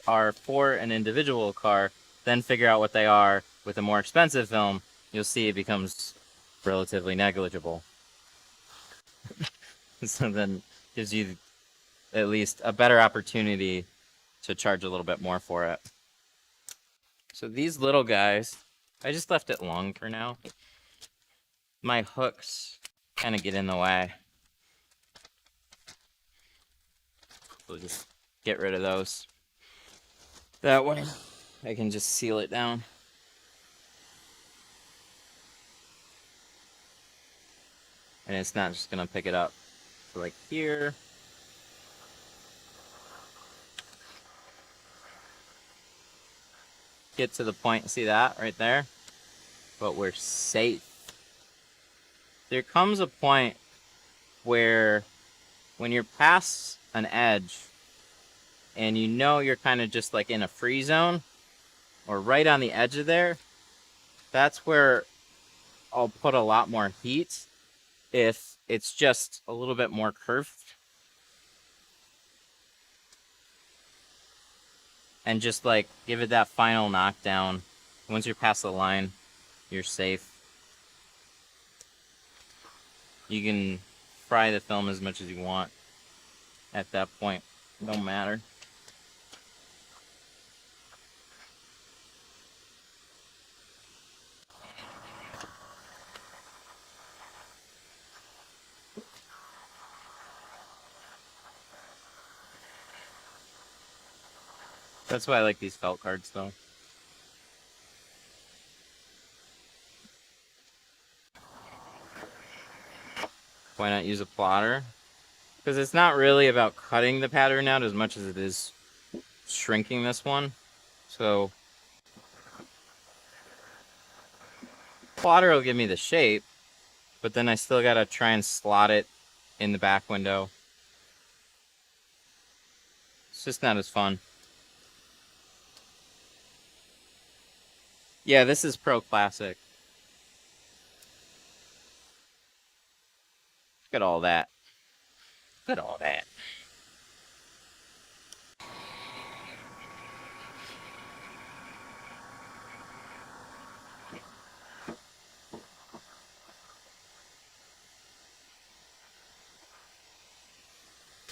are for an individual car, then figure out what they are with a more expensive film, you'll see it becomes relatively negligible. So then gives you at least a better opportunity to charge a little bit more for it. So these little guys, I just left it long for now. My hooks kind of get in the way. We'll just get rid of those. That way I can just seal it down. And it's not just gonna pick it up. So like here. Get to the point, see that right there? But we're safe. There comes a point where when you're past an edge and you know you're kind of just like in a free zone or right on the edge of there, that's where I'll put a lot more heat if it's just a little bit more curved. And just like give it that final knockdown. Once you're past the line, you're safe. You can fry the film as much as you want at that point. It don't matter. That's why I like these felt cards though. Why not use a plotter? Because it's not really about cutting the pattern out as much as it is shrinking this one. So plotter will give me the shape, but then I still gotta try and slot it in the back window. It's just not as fun. Yeah, this is Pro Classic. Look at all that. Look at all that.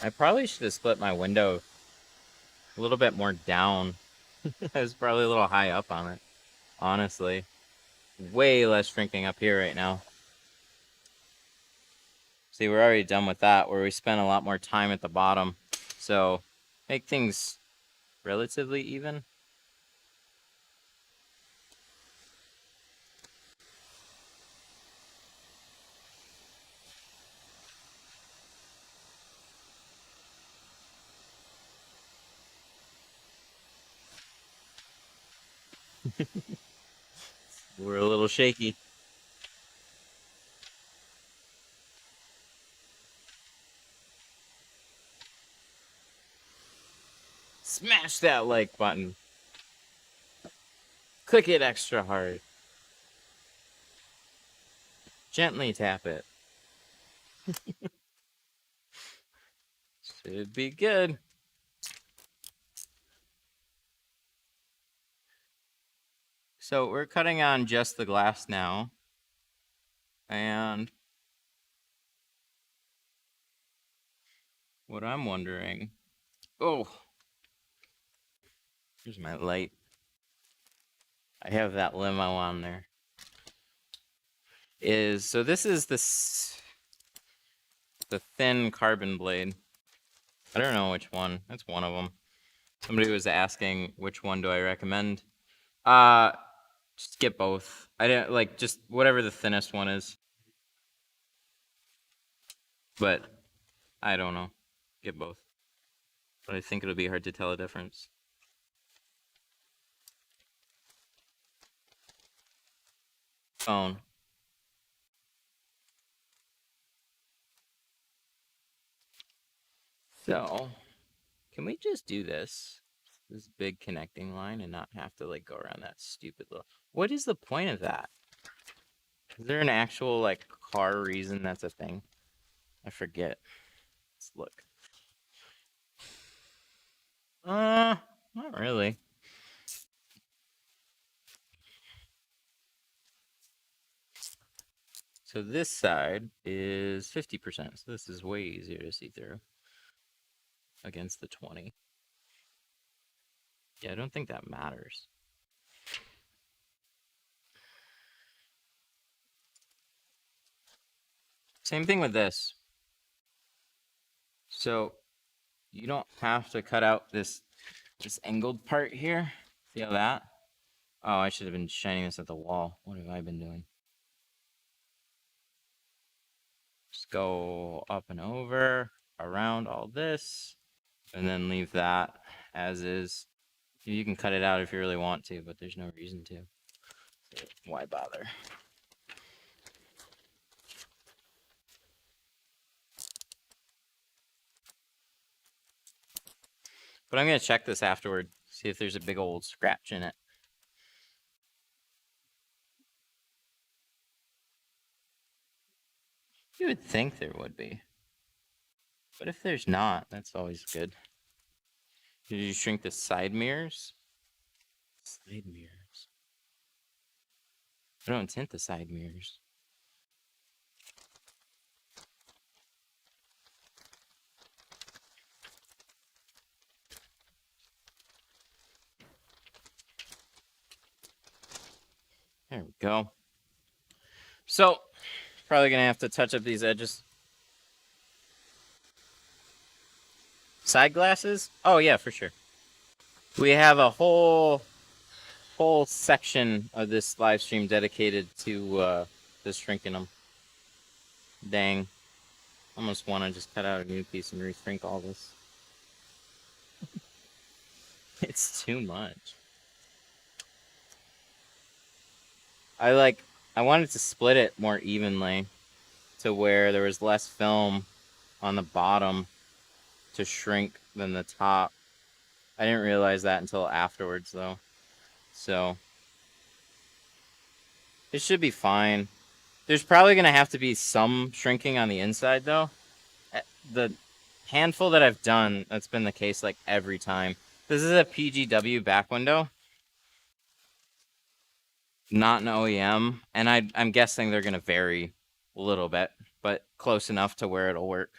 I probably should have split my window a little bit more down. I was probably a little high up on it, honestly. Way less shrinking up here right now. See, we're already done with that, where we spent a lot more time at the bottom. So, make things relatively even. We're a little shaky. Smash that like button. Click it extra hard. Gently tap it. Should be good. So we're cutting on just the glass now. And what I'm wondering, oh, here's my light. I have that limo on there. So this is the thin carbon blade. I don't know which one. That's one of them. Somebody was asking which one do I recommend. Just get both. I didn't like just whatever the thinnest one is. But I don't know. Get both. But I think it'll be hard to tell a difference. Phone. So, can we just do this big connecting line and not have to like go around that stupid little... What is the point of that? Is there an actual like car reason that's a thing? I forget. Let's look. Not really. So this side is 50%. So this is way easier to see through against the 20. Yeah, I don't think that matters. Same thing with this. So you don't have to cut out this angled part here. See how that? Oh, I should have been shining this at the wall. What have I been doing? Just go up and over, around all this, and then leave that as is. You can cut it out if you really want to, but there's no reason to. So why bother? But I'm going to check this afterward, see if there's a big old scratch in it. You would think there would be. But if there's not, that's always good. Did you shrink the side mirrors? Side mirrors. I don't tint the side mirrors. There we go. So, probably gonna have to touch up these edges. Side glasses? Oh yeah, for sure. We have a whole section of this live stream dedicated to this shrinking them. Dang. Almost want to just cut out a new piece and reshrink all this. It's too much. I wanted to split it more evenly to where there was less film on the bottom to shrink than the top. I didn't realize that until afterwards, though. So it should be fine. There's probably going to have to be some shrinking on the inside, though. The handful that I've done, that's been the case like every time. This is a PGW back window, not an OEM, and I'm guessing they're going to vary a little bit, but close enough to where it'll work.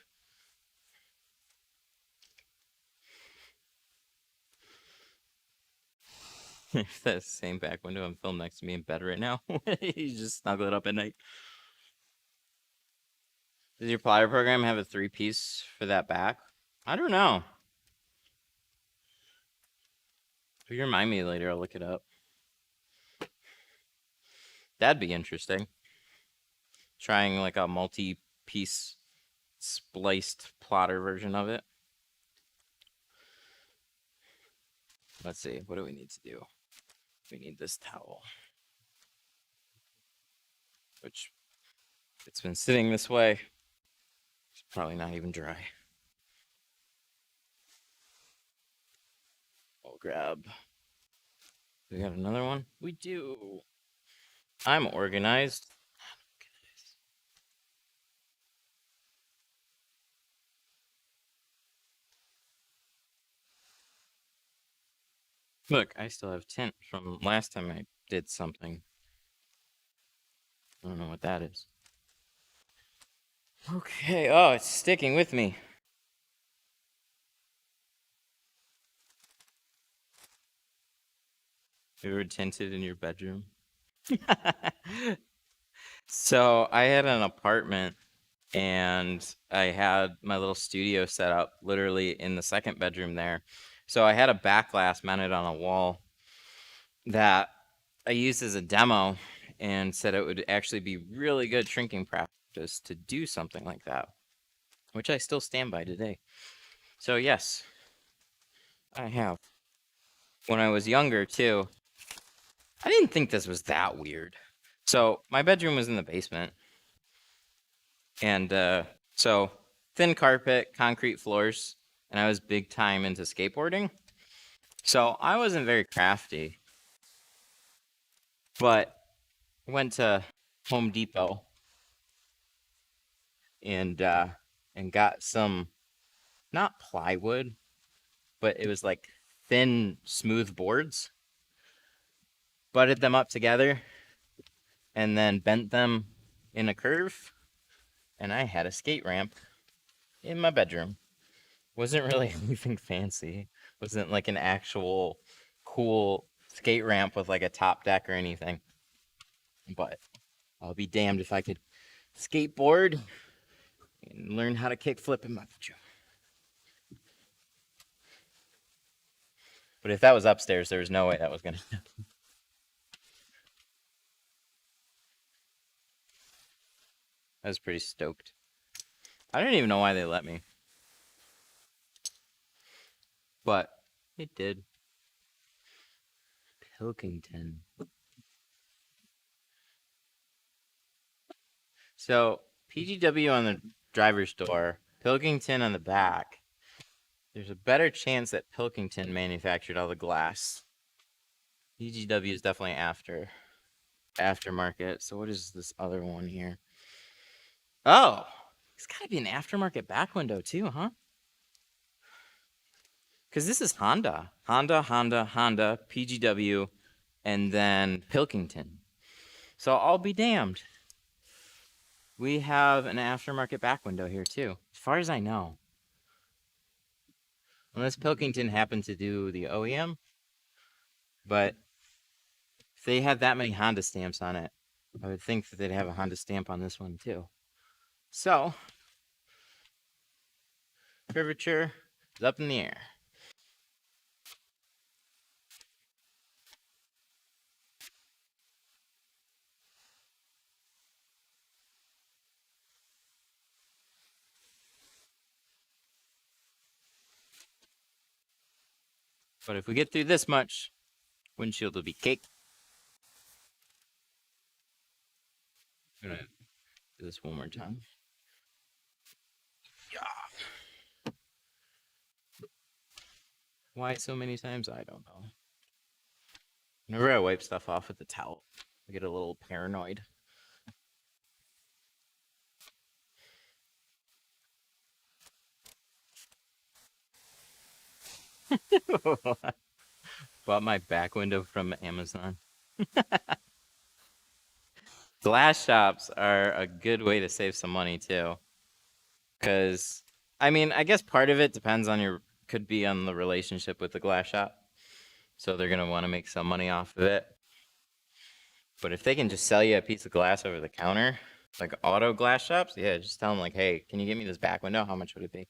If that's the same back window, I'm filmed next to me in bed right now. You just snuggle it up at night. Does your plier program have a 3-piece for that back? I don't know. If you remind me later, I'll look it up. That'd be interesting. Trying like a multi-piece spliced plotter version of it. Let's see, what do we need to do? We need this towel, which it's been sitting this way. It's probably not even dry. I'll grab. We got another one? We do. I'm organized. Look, I still have tint from last time I did something. I don't know what that is. Okay, oh, it's sticking with me. You ever tinted in your bedroom? So I had an apartment and I had my little studio set up literally in the second bedroom there. So I had a back glass mounted on a wall that I used as a demo and said it would actually be really good shrinking practice to do something like that, which I still stand by today. So yes, I have. When I was younger too, I didn't think this was that weird. So my bedroom was in the basement. And so thin carpet, concrete floors, and I was big time into skateboarding. So I wasn't very crafty, but went to Home Depot and got some, not plywood, but it was like thin, smooth boards. Butted them up together and then bent them in a curve, and I had a skate ramp in my bedroom. Wasn't really anything fancy. Wasn't like an actual cool skate ramp with like a top deck or anything. But I'll be damned if I could skateboard and learn how to kickflip in my bedroom. But if that was upstairs, there was no way that was gonna happen. I was pretty stoked. I don't even know why they let me. But it did. Pilkington. So PGW on the driver's door, Pilkington on the back. There's a better chance that Pilkington manufactured all the glass. PGW is definitely aftermarket. So what is this other one here? Oh, it's got to be an aftermarket back window too, huh? Because this is Honda, PGW, and then Pilkington. So I'll be damned. We have an aftermarket back window here too, as far as I know. Unless Pilkington happened to do the OEM. But if they had that many Honda stamps on it, I would think that they'd have a Honda stamp on this one too. So, curvature is up in the air. But if we get through this much, windshield will be cake. I'm gonna do this one more time. Yeah. Why so many times? I don't know. Whenever I wipe stuff off with the towel, I get a little paranoid. Bought my back window from Amazon. Glass shops are a good way to save some money too. Because, I mean, I guess part of it depends on could be on the relationship with the glass shop. So they're going to want to make some money off of it. But if they can just sell you a piece of glass over the counter, like auto glass shops, yeah, just tell them like, hey, can you give me this back window? How much would it be?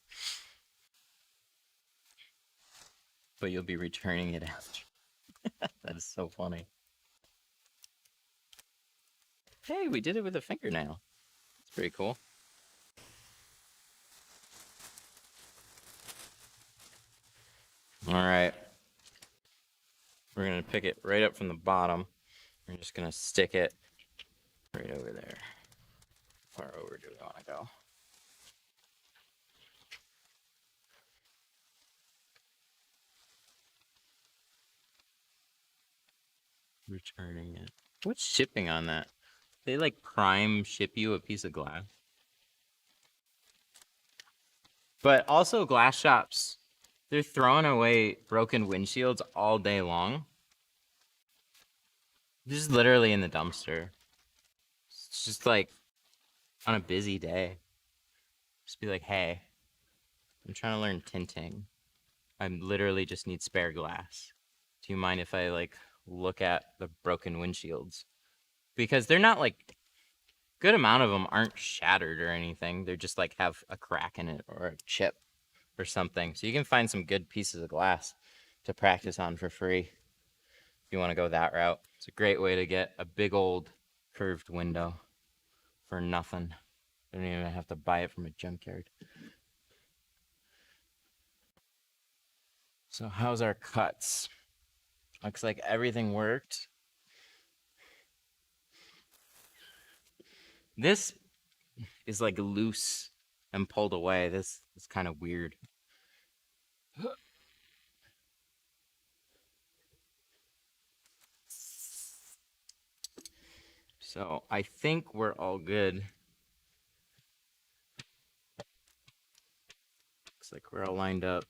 But you'll be returning it after. That is so funny. Hey, we did it with a fingernail. It's pretty cool. All right. We're going to pick it right up from the bottom. We're just going to stick it right over there. How far over do we want to go? Returning it. What's shipping on that? They like prime ship you a piece of glass. But also glass shops, they're throwing away broken windshields all day long. Just literally in the dumpster. It's just like on a busy day. Just be like, hey, I'm trying to learn tinting. I literally just need spare glass. Do you mind if I like look at the broken windshields? Because they're not like, good amount of them aren't shattered or anything. They're just like have a crack in it or a chip or something. So you can find some good pieces of glass to practice on for free if you want to go that route. It's a great way to get a big old curved window for nothing. You don't even have to buy it from a junkyard. So how's our cuts? Looks like everything worked. This is like loose and pulled away. This is kind of weird. So I think we're all good. Looks like we're all lined up.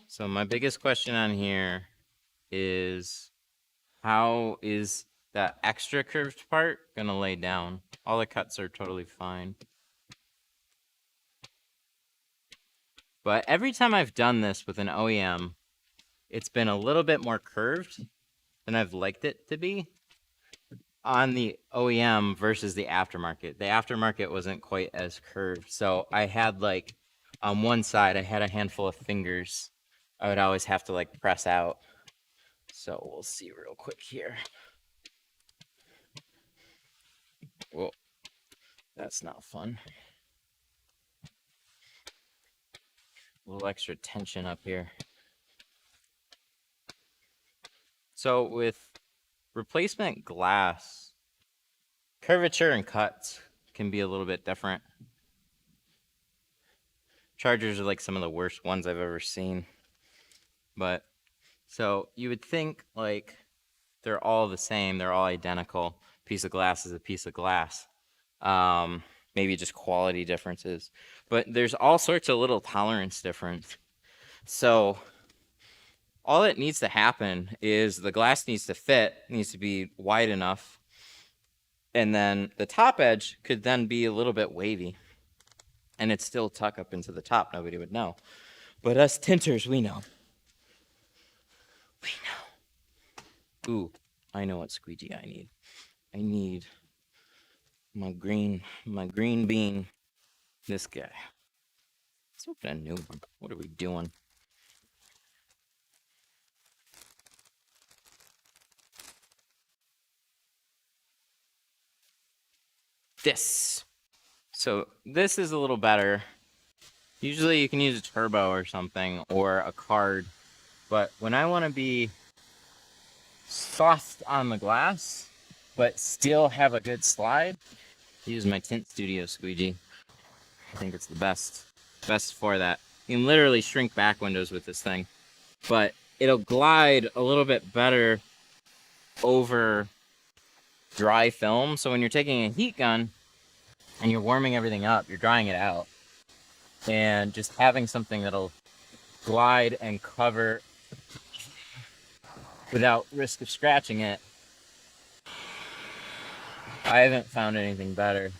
So my biggest question on here is, how is that extra curved part gonna lay down? All the cuts are totally fine. But every time I've done this with an OEM, it's been a little bit more curved than I've liked it to be on the OEM versus the aftermarket. The aftermarket wasn't quite as curved. So I had like, on one side, I had a handful of fingers I would always have to like press out. So we'll see real quick here. Whoa, that's not fun. A little extra tension up here. So with replacement glass, curvature and cuts can be a little bit different. Chargers are like some of the worst ones I've ever seen. But so you would think like they're all the same, they're all identical. Piece of glass is a piece of glass. Maybe just quality differences. But there's all sorts of little tolerance difference. So all that needs to happen is the glass needs to fit, needs to be wide enough, and then the top edge could then be a little bit wavy, and it's still tuck up into the top. Nobody would know. But us tinters, we know. We know. Ooh, I know what squeegee I need. I need my green bean. This guy. Let's open a new one. What are we doing? This So this is a little better. Usually you can use a turbo or something or a card, but when I want to be soft on the glass, but still have a good slide, I use my Tint Studio squeegee. I think it's the best for that. You can literally shrink back windows with this thing, but it'll glide a little bit better over dry film. So when you're taking a heat gun and you're warming everything up, you're drying it out. And just having something that'll glide and cover without risk of scratching it, I haven't found anything better.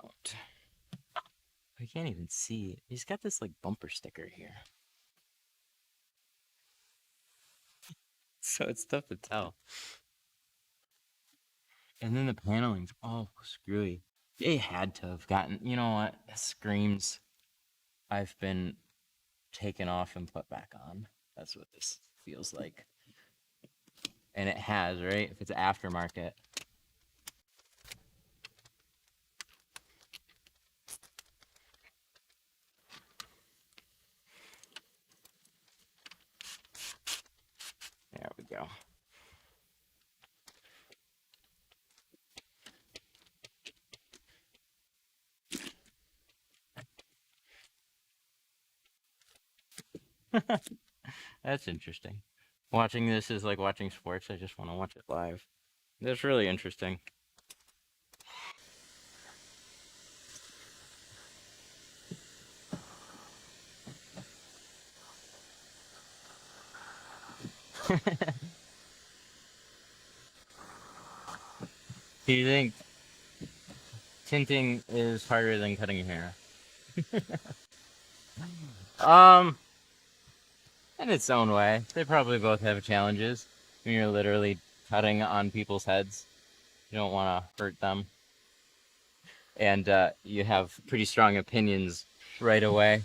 Don't. I can't even see it. He's got this like bumper sticker here. So it's tough to tell. And then the paneling's all screwy. They had to have gotten, you know what? That screams I've been taken off and put back on. That's what this feels like. And it has, right? If it's aftermarket. There we go. That's interesting. Watching this is like watching sports. I just want to watch it live. That's really interesting. Do you think tinting is harder than cutting hair? In its own way. They probably both have challenges. When you're literally cutting on people's heads, you don't want to hurt them. And you have pretty strong opinions right away.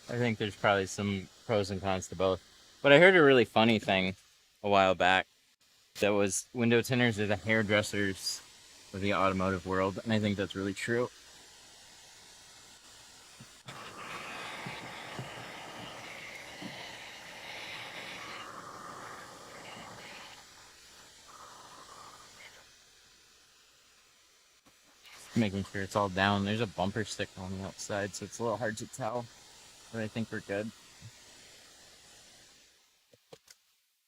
I think there's probably some pros and cons to both. But I heard a really funny thing a while back that was window tinters are the hairdressers of the automotive world, and I think that's really true. Making sure it's all down. There's a bumper sticker on the outside, so it's a little hard to tell, but I think we're good.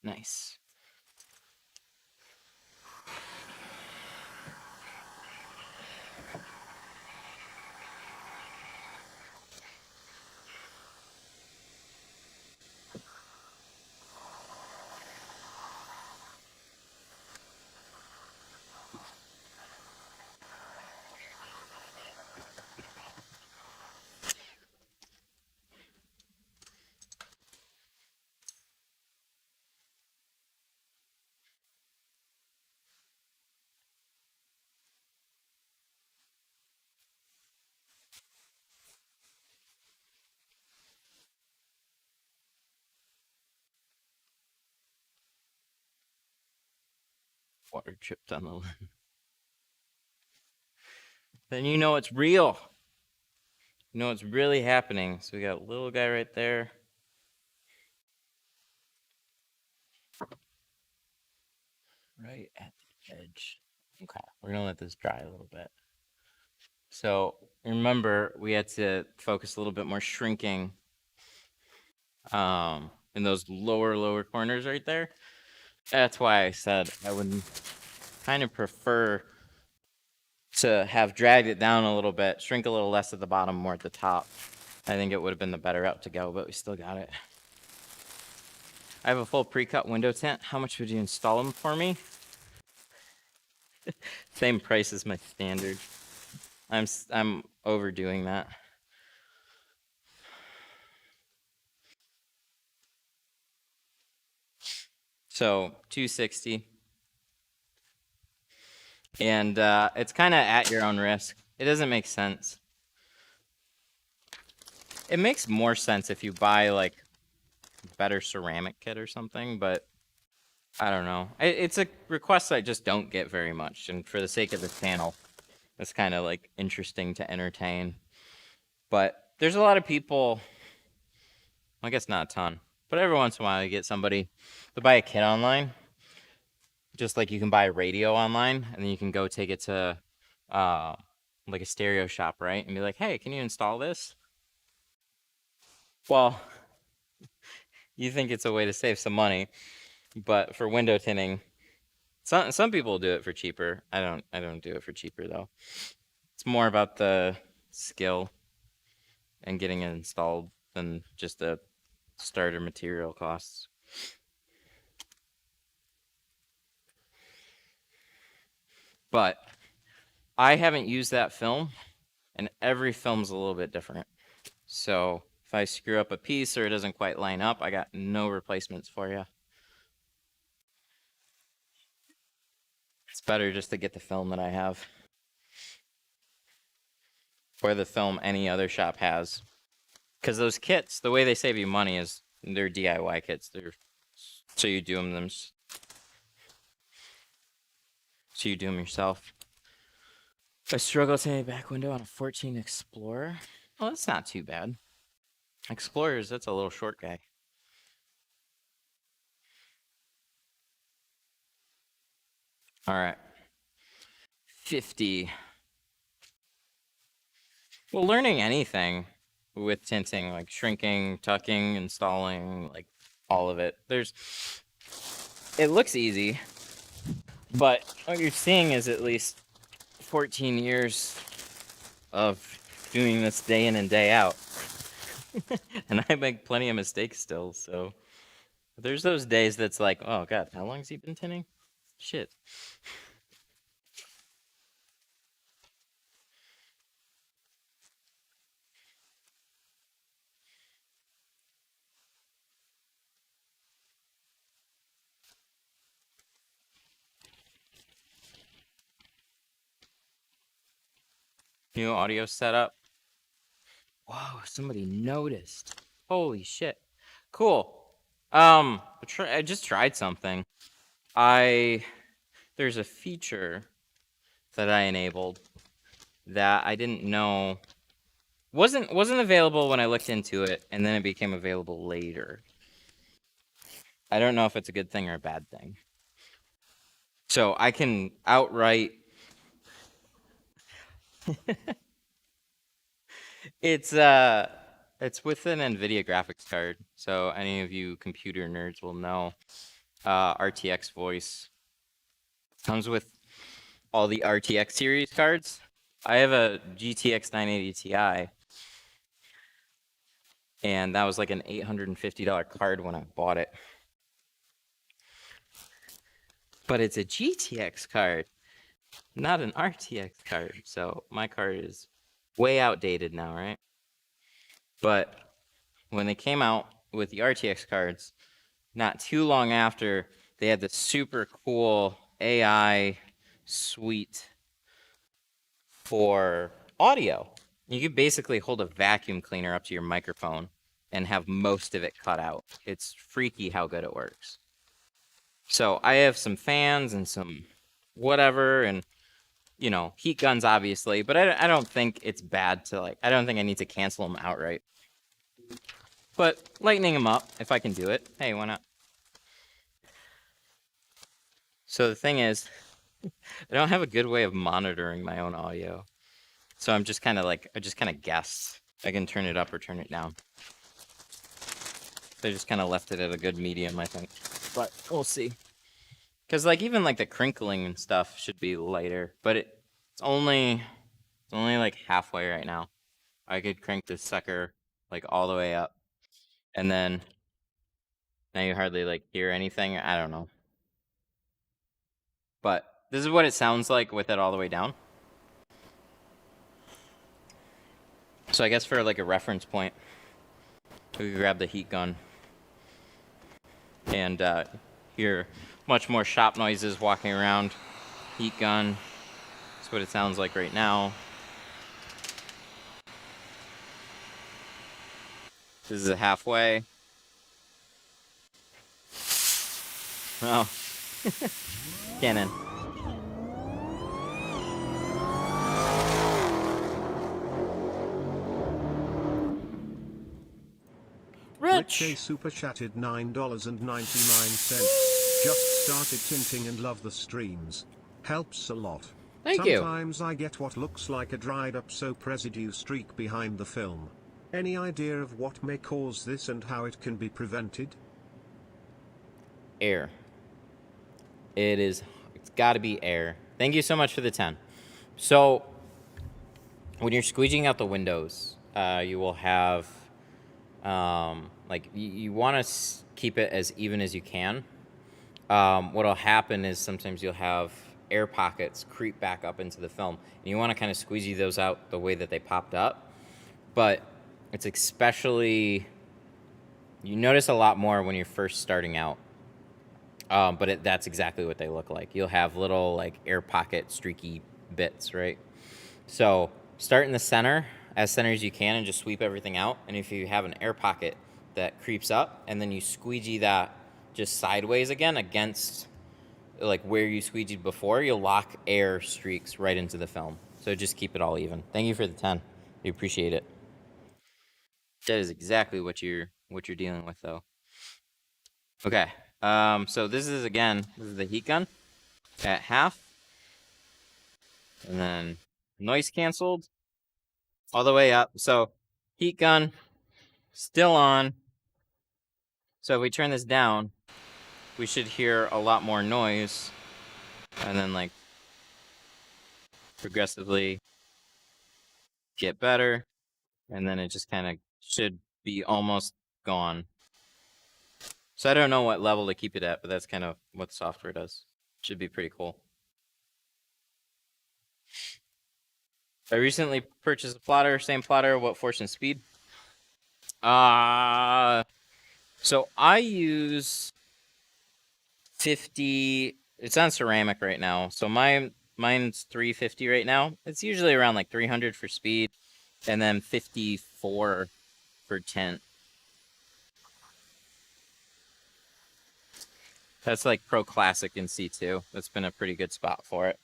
Nice. Water chipped on the lens. Then you know it's real. You know it's really happening. So we got a little guy right there. Right at the edge. Okay, we're gonna let this dry a little bit. So remember, we had to focus a little bit more shrinking in those lower corners right there. That's why I said I would kind of prefer to have dragged it down a little bit, shrink a little less at the bottom, more at the top. I think it would have been the better route to go, but we still got it. I have a full pre-cut window tint. How much would you install them for me? Same price as my standard. I'm overdoing that. So $260. And it's kind of at your own risk. It doesn't make sense. It makes more sense if you buy like better ceramic kit or something, but I don't know. It's a request I just don't get very much, and for the sake of the channel, it's kind of like interesting to entertain. But there's a lot of people, I guess not a ton, but every once in a while you get somebody to buy a kit online, just like you can buy a radio online, and then you can go take it to like a stereo shop, right? And be like, hey, can you install this? Well, you think it's a way to save some money, but for window tinting, some people do it for cheaper. I don't do it for cheaper though. It's more about the skill and getting it installed than just the starter material costs. But I haven't used that film, and every film's a little bit different. So if I screw up a piece or it doesn't quite line up, I got no replacements for you. It's better just to get the film that I have, or the film any other shop has. Because those kits, the way they save you money is they're DIY kits. So you do them yourself. I struggle to a back window on a 14 Explorer. Well, that's not too bad. Explorers, that's a little short guy. All right. 50. Well, learning anything with tinting, like shrinking, tucking, installing, like all of it. It looks easy, but what you're seeing is at least 14 years of doing this day in and day out. And I make plenty of mistakes still, so there's those days that's like, oh god, how long has he been tinting? Shit. New audio setup. Whoa, somebody noticed. Holy shit. Cool. I just tried something. There's a feature that I enabled that I didn't know wasn't available when I looked into it, and then it became available later. I don't know if it's a good thing or a bad thing. So I can outright it's with an NVIDIA graphics card. So any of you computer nerds will know RTX voice comes with all the RTX series cards. I have a GTX 980 Ti, and that was like an $850 card when I bought it. But it's a GTX card, not an RTX card. So my card is way outdated now, right? But when they came out with the RTX cards, not too long after, they had the super cool AI suite for audio. You could basically hold a vacuum cleaner up to your microphone and have most of it cut out. It's freaky how good it works. So I have some fans and some whatever, and you know, heat guns obviously, but I don't think it's bad to like, I don't think I need to cancel them outright. But lightening them up, if I can do it, hey, why not? So the thing is, I don't have a good way of monitoring my own audio. So I'm just kind of like, I just kind of guess. I can turn it up or turn it down. They just kind of left it at a good medium, I think. But we'll see. Because like even like the crinkling and stuff should be lighter, but it's only like halfway right now. I could crank this sucker like all the way up, and then now you hardly like hear anything. I don't know. But this is what it sounds like with it all the way down. So I guess for like a reference point, we could grab the heat gun and hear much more shop noises walking around. Heat gun, That's what it sounds like right now. This is a halfway. Oh. Cannon. Rich super chatted $9.99. Just started tinting and love the streams. Helps a lot. Thank you. Sometimes I get what looks like a dried up soap residue streak behind the film. Any idea of what may cause this and how it can be prevented? Air. It's got to be air. Thank you so much for the 10. So, when you're squeegeeing out the windows, you will have, you want to keep it as even as you can. What'll happen is sometimes you'll have air pockets creep back up into the film, and you want to kind of squeegee those out the way that they popped up. But it's especially, you notice a lot more when you're first starting out. But that's exactly what they look like. You'll have little like air pocket streaky bits, right? So start in the center, as center as you can, and just sweep everything out. And if you have an air pocket that creeps up, and then you squeegee that just sideways again against like where you squeegeed before, you'll lock air streaks right into the film. So just keep it all even. Thank you for the 10. We appreciate it. That is exactly what you're dealing with, though. Okay. So this is the heat gun at half, and then noise canceled all the way up. So heat gun still on. So if we turn this down, we should hear a lot more noise, and then like progressively get better, and then it just kind of should be almost gone. So I don't know what level to keep it at, but that's kind of what the software does. Should be pretty cool. I recently purchased a plotter, same plotter, what force and speed? So I use 50, it's on ceramic right now. So mine's 350 right now. It's usually around like 300 for speed, and then 54 for tint. That's like Pro Classic in C2. That's been a pretty good spot for it.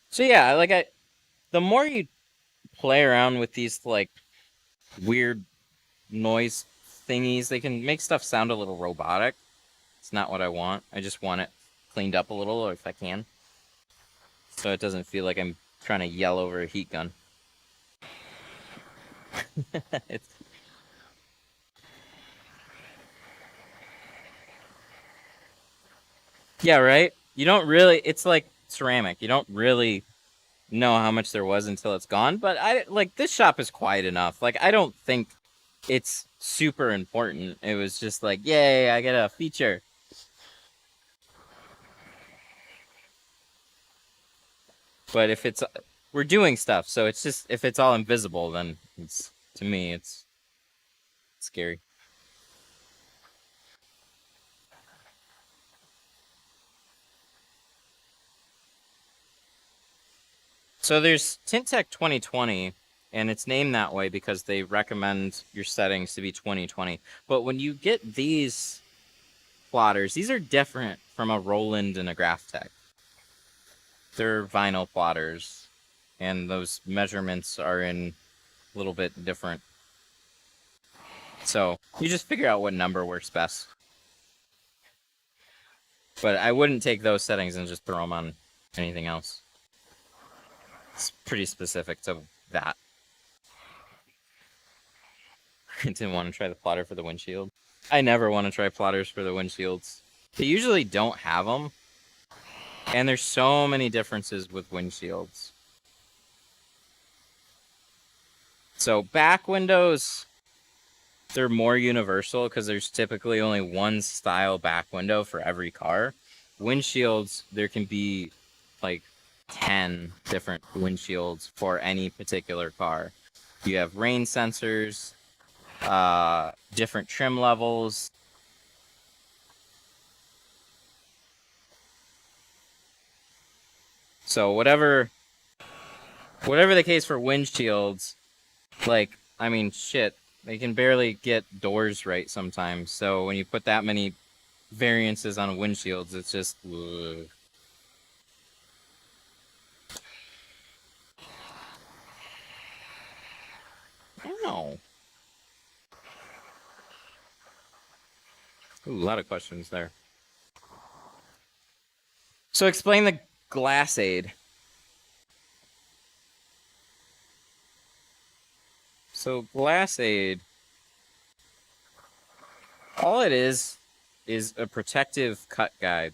So yeah, the more you play around with these like weird noise thingies, they can make stuff sound a little robotic. It's not what I want. I just want it cleaned up a little if I can, so it doesn't feel like I'm trying to yell over a heat gun. Yeah, right? You don't really, it's like ceramic. You don't really know how much there was until it's gone. But this shop is quiet enough. Like, I don't think it's super important. It was just like, yay, I get a feature. But if we're doing stuff, so it's just, if it's all invisible, then to me, it's scary. So there's TintTech 2020, and it's named that way because they recommend your settings to be 2020. But when you get these plotters, these are different from a Roland and a GraphTech. They're vinyl plotters, and those measurements are in a little bit different. So you just figure out what number works best. But I wouldn't take those settings and just throw them on anything else. It's pretty specific to that. I didn't want to try the plotter for the windshield. I never want to try plotters for the windshields. They usually don't have them. And there's so many differences with windshields. So back windows, they're more universal because there's typically only one style back window for every car. Windshields, there can be like 10 different windshields for any particular car. You have rain sensors, different trim levels. So whatever the case for windshields, like, I mean, shit, they can barely get doors right sometimes. So when you put that many variances on windshields, it's just... ugh. Ow. Ooh, a lot of questions there. So explain the glass aid. So glass aid, all it is a protective cut guide.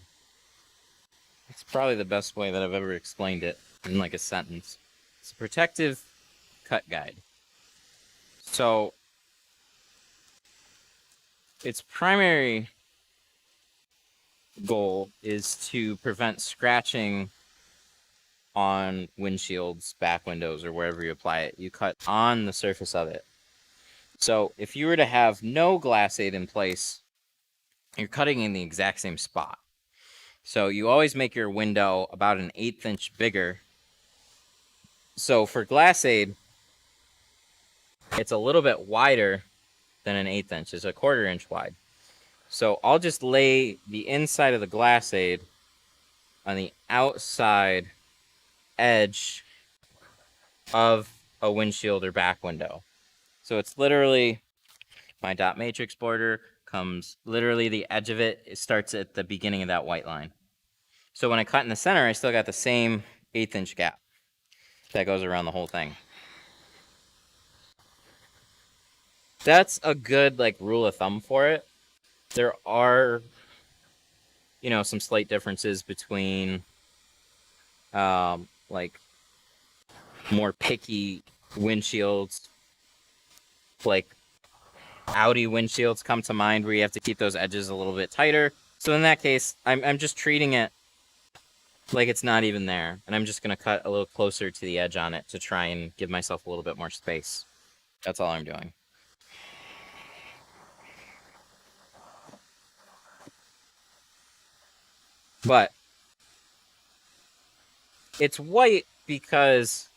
It's probably the best way that I've ever explained it in like a sentence. It's a protective cut guide. So its primary goal is to prevent scratching on windshields, back windows, or wherever you apply it. You cut on the surface of it. So if you were to have no glass aid in place, you're cutting in the exact same spot. So you always make your window about an 1/8 inch bigger. So for glass aid, it's a little bit wider than an 1/8 inch. It's a 1/4 inch wide. So I'll just lay the inside of the glass aid on the outside edge of a windshield or back window. So it's literally, my dot matrix border comes literally the edge of it. It starts at the beginning of that white line. So when I cut in the center, I still got the same 1/8 inch gap that goes around the whole thing. That's a good like rule of thumb for it. There are, you know, some slight differences between like more picky windshields, like Audi windshields come to mind where you have to keep those edges a little bit tighter. So in that case, I'm just treating it like it's not even there, and I'm just going to cut a little closer to the edge on it to try and give myself a little bit more space. That's all I'm doing. But it's white because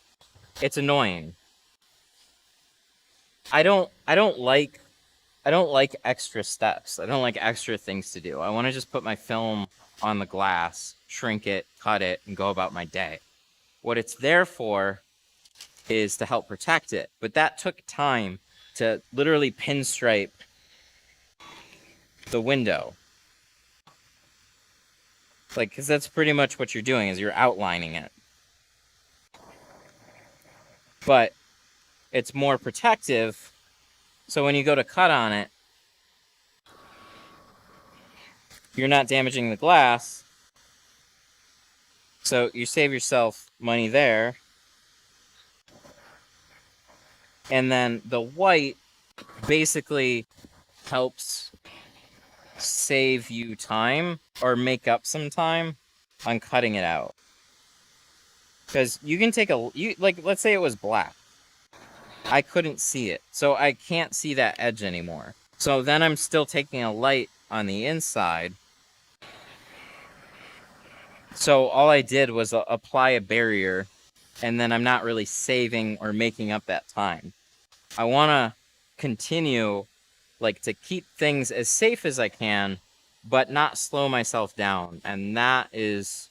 it's annoying. I don't like extra steps. I don't like extra things to do. I want to just put my film on the glass, shrink it, cut it, and go about my day. What it's there for is to help protect it. But that took time to literally pinstripe the window. Like, because that's pretty much what you're doing, is you're outlining it. But it's more protective, so when you go to cut on it, you're not damaging the glass, so you save yourself money there. And then the white basically helps save you time or make up some time on cutting it out. Because you can take like, let's say it was black. I couldn't see it, so I can't see that edge anymore. So then I'm still taking a light on the inside. So all I did was apply a barrier, and then I'm not really saving or making up that time. I want to continue, like, to keep things as safe as I can, but not slow myself down. And that is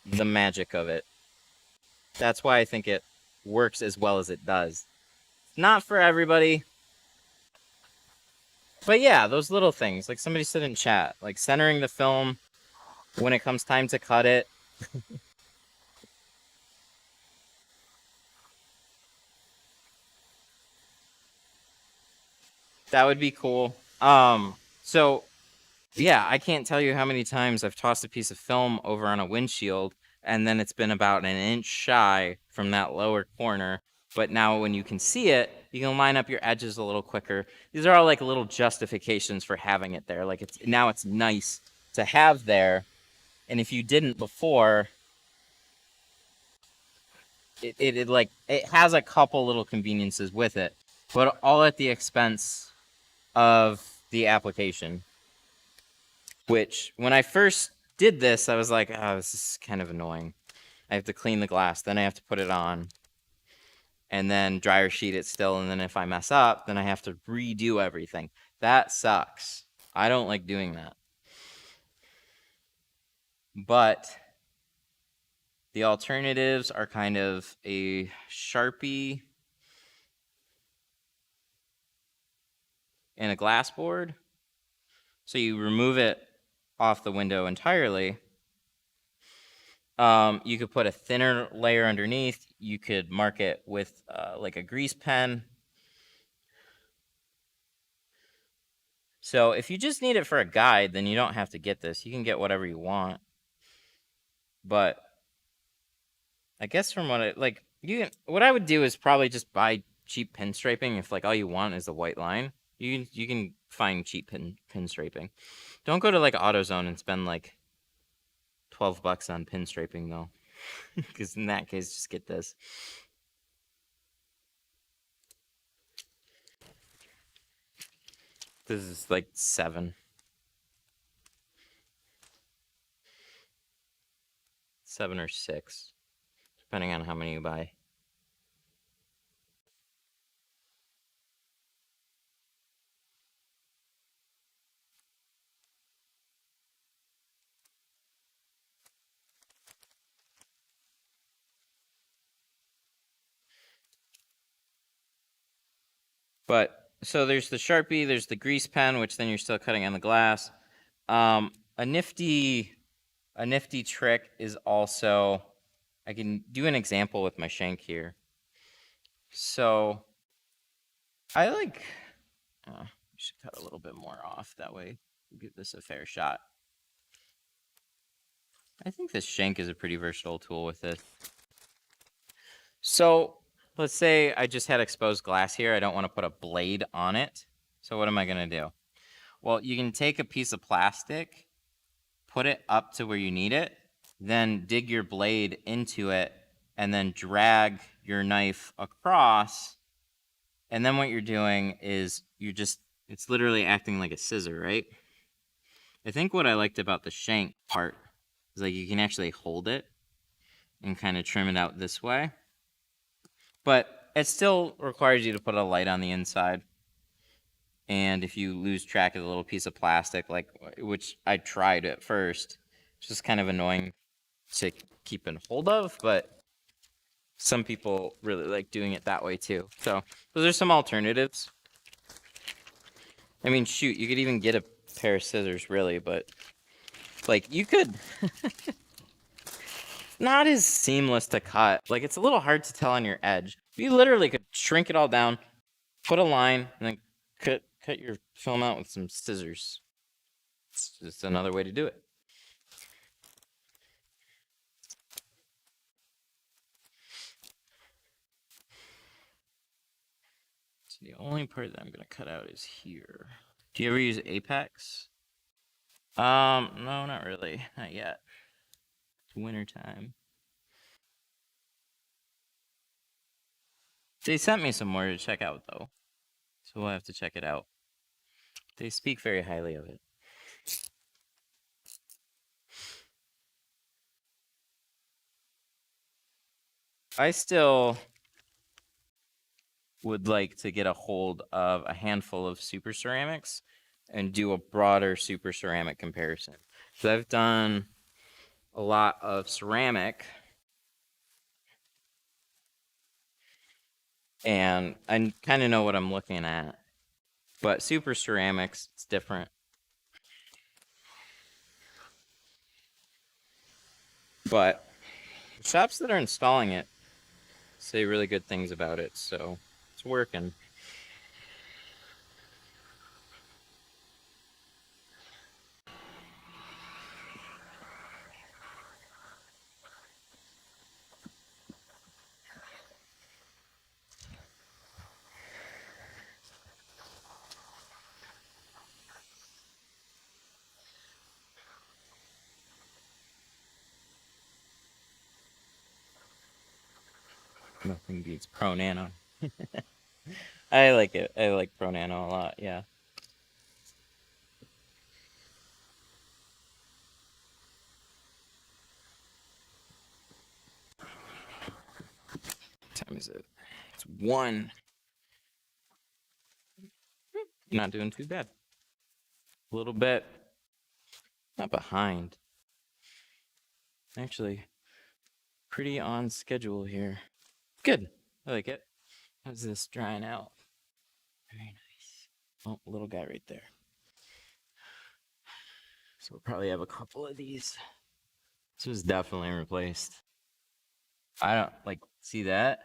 the magic of it. That's why I think it works as well as it does. Not for everybody. But yeah, those little things, like somebody said in chat, like centering the film when it comes time to cut it. That would be cool. So yeah, I can't tell you how many times I've tossed a piece of film over on a windshield, and then it's been about an inch shy from that lower corner. But now when you can see it, you can line up your edges a little quicker. These are all like little justifications for having it there. Like, now it's nice to have there. And if you didn't before, it has a couple little conveniences with it, but all at the expense of the application. Which, when I first did this, I was like, oh, this is kind of annoying. I have to clean the glass, then I have to put it on, and then dryer sheet it still, and then if I mess up, then I have to redo everything. That sucks. I don't like doing that. But the alternatives are kind of a Sharpie and a glass board. So you remove it off the window entirely. You could put a thinner layer underneath. You could mark it with like a grease pen. So if you just need it for a guide, then you don't have to get this. You can get whatever you want. But I guess from what what I would do is probably just buy cheap pinstriping if like all you want is a white line. You can find cheap pinstriping. Don't go to like AutoZone and spend like $12 on pinstriping though, because in that case, just get this. This is like 7 or 6, depending on how many you buy. But so there's the Sharpie, there's the grease pen, which then you're still cutting on the glass. A nifty trick is also, I can do an example with my shank here. So I like, we should cut a little bit more off, that way we'll give this a fair shot. I think this shank is a pretty versatile tool with this. So let's say I just had exposed glass here. I don't want to put a blade on it. So what am I going to do? Well, you can take a piece of plastic, put it up to where you need it, then dig your blade into it, and then drag your knife across. And then what you're doing is it's literally acting like a scissor, right? I think what I liked about the shank part is like you can actually hold it and kind of trim it out this way. But it still requires you to put a light on the inside. And if you lose track of the little piece of plastic, like which I tried at first, it's just kind of annoying to keep in hold of, but some people really like doing it that way too. So those are some alternatives. I mean, shoot, you could even get a pair of scissors really, but like you could, not as seamless to cut. Like it's a little hard to tell on your edge. You literally could shrink it all down, put a line, and then cut your film out with some scissors. It's just another way to do it. So the only part that I'm gonna cut out is here. Do you ever use Apex? No, not really. Not yet. It's winter time. They sent me some more to check out though, so we'll have to check it out. They speak very highly of it. I still would like to get a hold of a handful of super ceramics and do a broader super ceramic comparison. So I've done a lot of ceramic, and I kind of know what I'm looking at. But super ceramics, it's different. But shops that are installing it say really good things about it, so it's working. Nothing beats Pro Nano. I like it. I like Pro Nano a lot, yeah. time is it? It's 1. Not doing too bad. A little bit. Not behind. Actually, pretty on schedule here. Good. I like it. How's this drying out? Very nice. Oh, little guy right there. So we'll probably have a couple of these. This was definitely replaced. I don't like see that.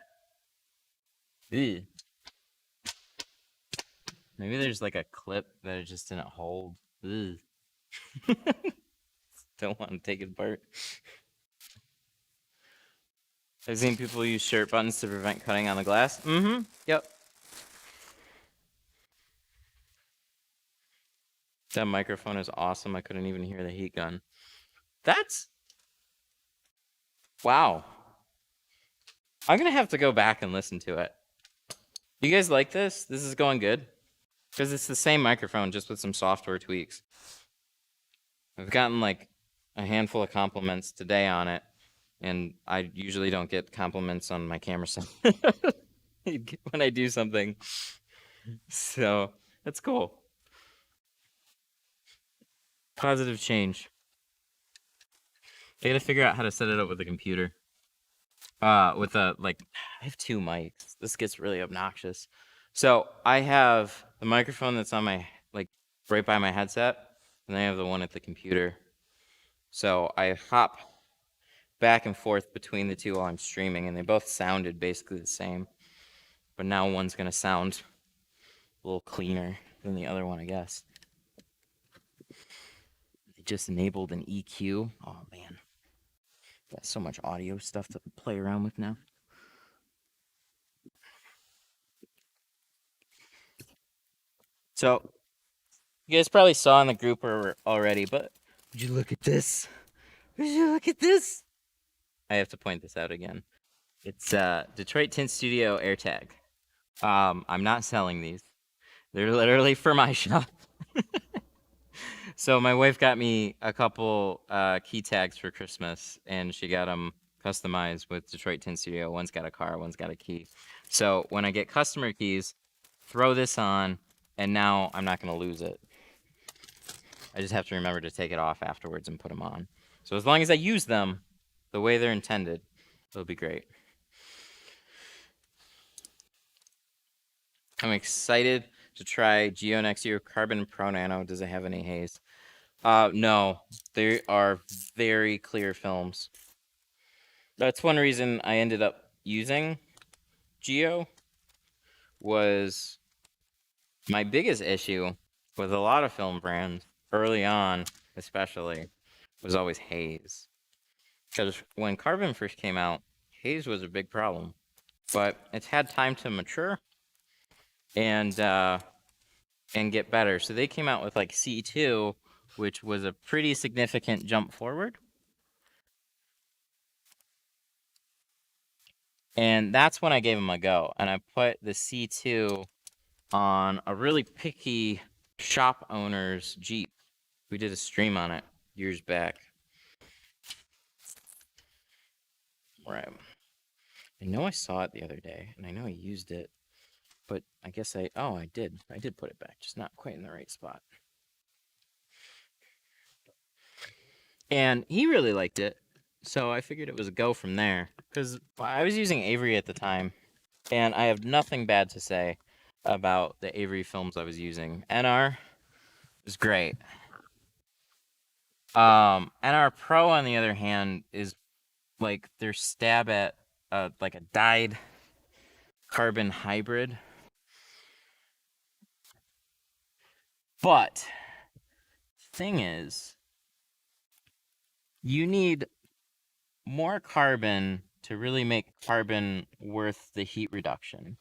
Ew. Maybe there's like a clip that it just didn't hold. Ugh. Don't want to take it apart. I've seen people use shirt buttons to prevent cutting on the glass. Mm-hmm. Yep. That microphone is awesome. I couldn't even hear the heat gun. That's... Wow. I'm going to have to go back and listen to it. You guys like this? This is going good? Because it's the same microphone, just with some software tweaks. I've gotten like a handful of compliments today on it, and I usually don't get compliments on my camera set when I do something. So that's cool. Positive change. I gotta figure out how to set it up with the computer. With a, like, I have 2 mics. This gets really obnoxious. So I have the microphone that's on my, like, right by my headset, and then I have the one at the computer. So I hop back and forth between the 2 while I'm streaming, and they both sounded basically the same. But now one's gonna sound a little cleaner than the other one, I guess. They just enabled an EQ. Oh man. Got so much audio stuff to play around with now. So, you guys probably saw in the group already, but would you look at this? Would you look at this? I have to point this out again. It's Detroit Tint Studio AirTag. I'm not selling these. They're literally for my shop. So my wife got me a couple key tags for Christmas, and she got them customized with Detroit Tint Studio. One's got a car, one's got a key. So when I get customer keys, throw this on, and now I'm not going to lose it. I just have to remember to take it off afterwards and put them on. So as long as I use them the way they're intended, it'll be great. I'm excited to try Geo next year. Carbon Pro Nano. Does it have any haze? No, they are very clear films. That's one reason I ended up using Geo. Was my biggest issue with a lot of film brands early on, especially, was always haze. Because when Carbon first came out, haze was a big problem. But it's had time to mature and get better. So they came out with like C2, which was a pretty significant jump forward. And that's when I gave them a go. And I put the C2 on a really picky shop owner's Jeep. We did a stream on it years back. Right. I know I saw it the other day, and I know I used it, but I guess I did. I did put it back, just not quite in the right spot. And he really liked it, so I figured it was a go from there. Because I was using Avery at the time, and I have nothing bad to say about the Avery films I was using. NR is great. NR Pro, on the other hand, is like their stab at like a dyed carbon hybrid. But the thing is, you need more carbon to really make carbon worth the heat reduction.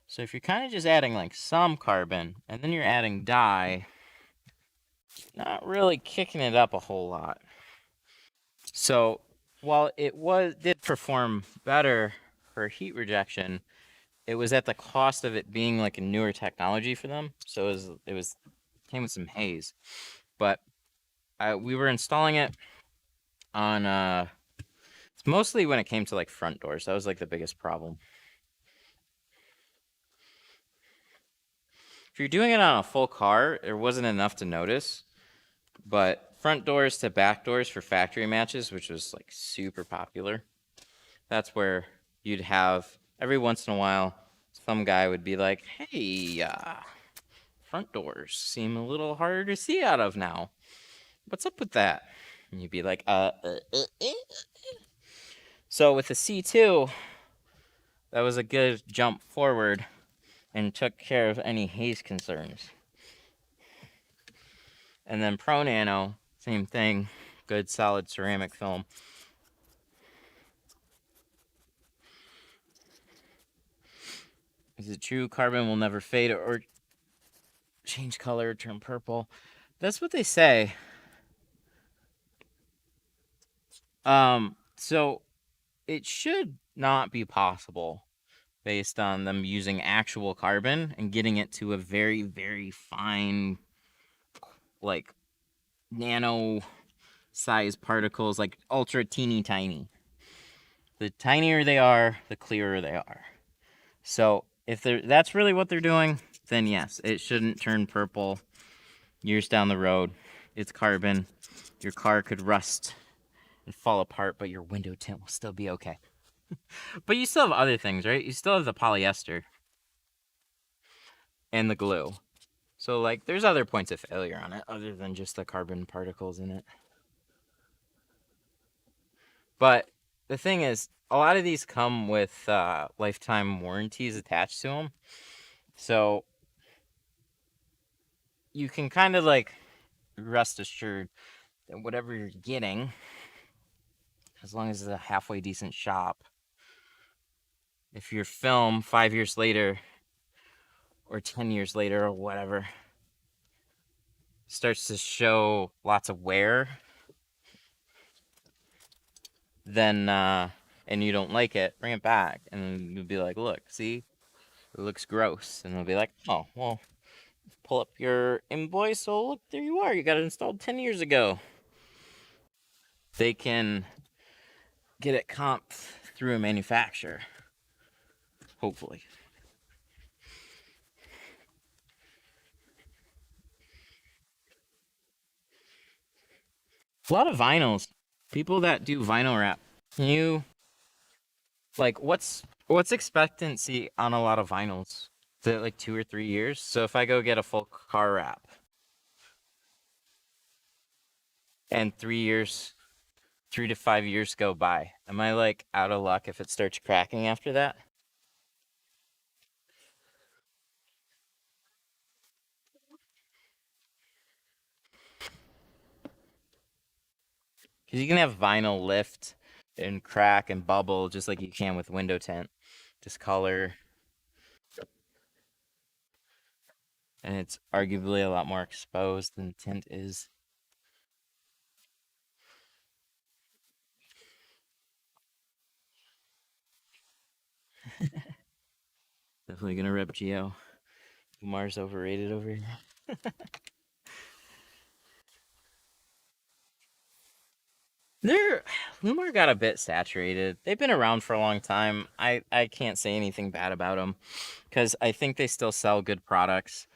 So if you're kind of just adding like some carbon and then you're adding dye, not really kicking it up a whole lot. So while it did perform better for heat rejection, it was at the cost of it being like a newer technology for them. So it came with some haze. But we were installing it on it's mostly when it came to like front doors. That was like the biggest problem. If you're doing it on a full car, there wasn't enough to notice. But front doors to back doors for factory matches, which was like super popular, that's where you'd have every once in a while some guy would be like, hey, front doors seem a little harder to see out of now. What's up with that? And you'd be like, So with the C2, that was a good jump forward and took care of any haze concerns. And then Pro Nano, same thing, good solid ceramic film. Is it true carbon will never fade or change color, turn purple? That's what they say. So it should not be possible based on them using actual carbon and getting it to a very, very fine, like nano size particles, like ultra teeny tiny. The tinier they are, the clearer they are. So if that's really what they're doing, then yes, it shouldn't turn purple years down the road. It's carbon. Your car could rust and fall apart, but your window tint will still be okay. But you still have other things, right? You still have the polyester and the glue. So, like, there's other points of failure on it other than just the carbon particles in it. But the thing is, a lot of these come with lifetime warranties attached to them. So you can kind of like rest assured that whatever you're getting, as long as it's a halfway decent shop, if your film 5 years later or 10 years later or whatever starts to show lots of wear, then and you don't like it, bring it back and you'll be like, look, see, it looks gross. And they'll be like, oh, well, pull up your invoice. Oh, look, there you are. You got it installed 10 years ago. They can get it comped through a manufacturer, hopefully. A lot of vinyls. People that do vinyl wrap. Can you, like, what's expectancy on a lot of vinyls? Is it like 2 or 3 years? So if I go get a full car wrap and 3 years, 3 to 5 years go by, am I like out of luck if it starts cracking after that? Because you can have vinyl lift and crack and bubble just like you can with window tint, discolor, and it's arguably a lot more exposed than tint is. Definitely gonna rep Geo. Umar's overrated over here. They're Lumar got a bit saturated. They've been around for a long time. I can't say anything bad about them because I think they still sell good products.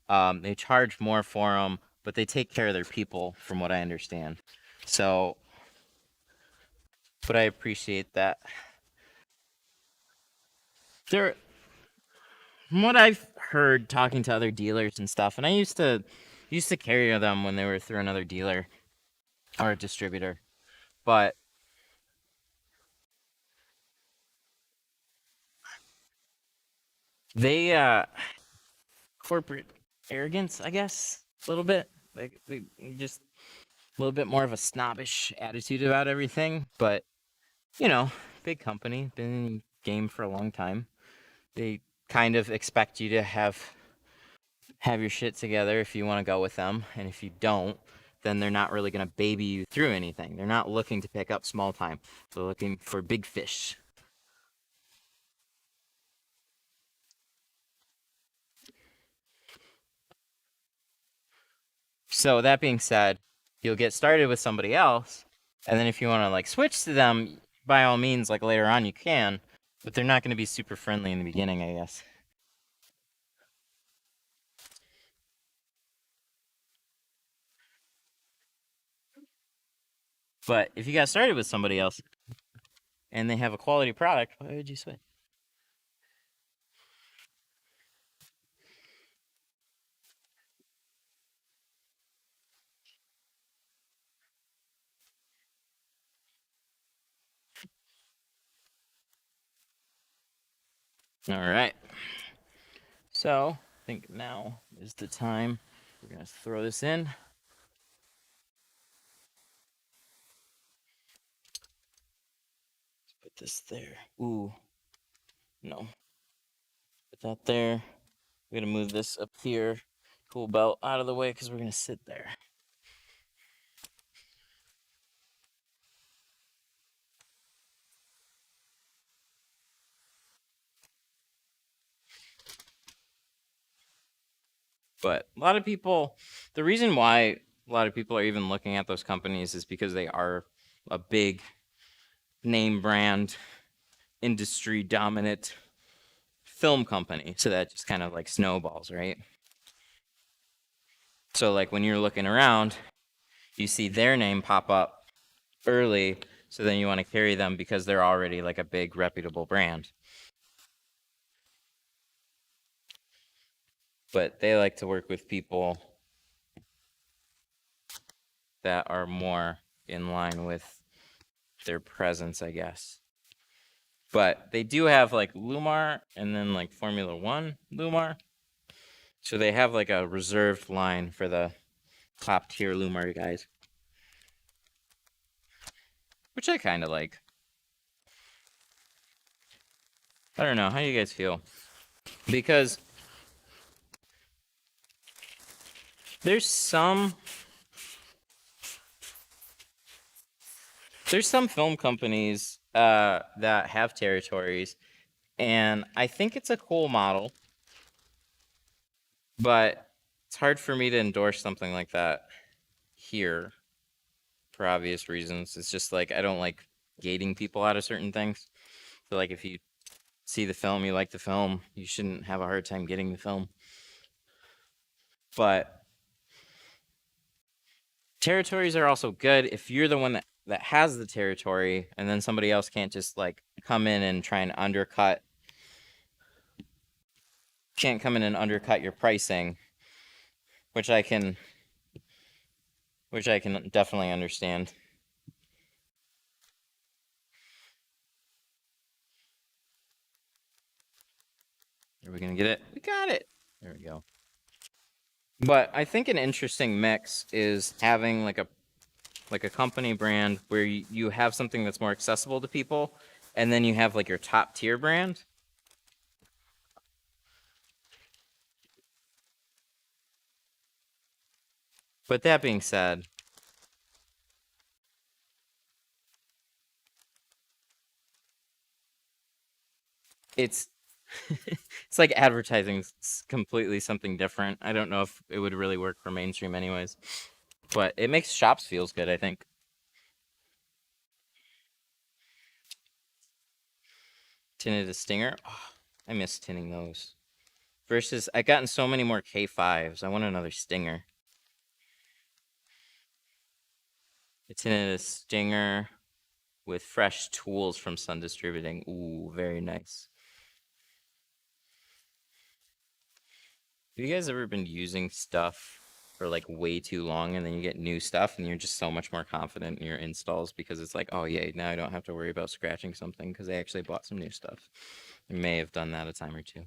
They charge more for them, but they take care of their people, from what I understand. So, but I appreciate that. They're, from what I've heard talking to other dealers and stuff, and I used to carry them when they were through another dealer or a distributor, but they corporate arrogance, I guess, a little bit. Like they just a little bit more of a snobbish attitude about everything. But you know, big company, been in the game for a long time. They kind of expect you to have your shit together if you want to go with them, and if you don't, then they're not really gonna baby you through anything. They're not looking to pick up small time. They're looking for big fish. So that being said, you'll get started with somebody else, and then if you want to like switch to them, by all means, like later on you can, but they're not going to be super friendly in the beginning, I guess. But if you got started with somebody else and they have a quality product, why would you switch? All right. So I think now is the time. We're going to throw this in. Put this there. Ooh. No. Put that there. We're going to move this up here. Tool belt out of the way because we're going to sit there. But a lot of people, the reason why a lot of people are even looking at those companies is because they are a big name brand, industry dominant film company. So that just kind of like snowballs, right? So like when you're looking around, you see their name pop up early. So then you want to carry them because they're already like a big reputable brand. But they like to work with people that are more in line with their presence, I guess. But they do have like Lumar and then like Formula One Lumar. So they have like a reserved line for the top tier Lumar guys, which I kind of like. I don't know. How do you guys feel? Because there's some film companies that have territories, and I think it's a cool model, but it's hard for me to endorse something like that here for obvious reasons. It's just like I don't like gating people out of certain things. So like if you see the film, you like the film, you shouldn't have a hard time getting the film. But territories are also good if you're the one that has the territory, and then somebody else can't just like come in and try and undercut. Can't come in and undercut your pricing, which I can definitely understand. Are we gonna get it? We got it. There we go. But I think an interesting mix is having like a company brand where you have something that's more accessible to people, and then you have like your top tier brand. But that being said, it's it's like advertising completely something different. I don't know if it would really work for mainstream anyways, but it makes shops feels good, I think. Tinted a Stinger. Oh, I miss tinning those. Versus, I've gotten so many more K5s. I want another Stinger. I tinted a Stinger with fresh tools from Sun Distributing. Ooh, very nice. Have you guys ever been using stuff for like way too long and then you get new stuff and you're just so much more confident in your installs because it's like, oh yay, now I don't have to worry about scratching something because I actually bought some new stuff. I may have done that a time or two.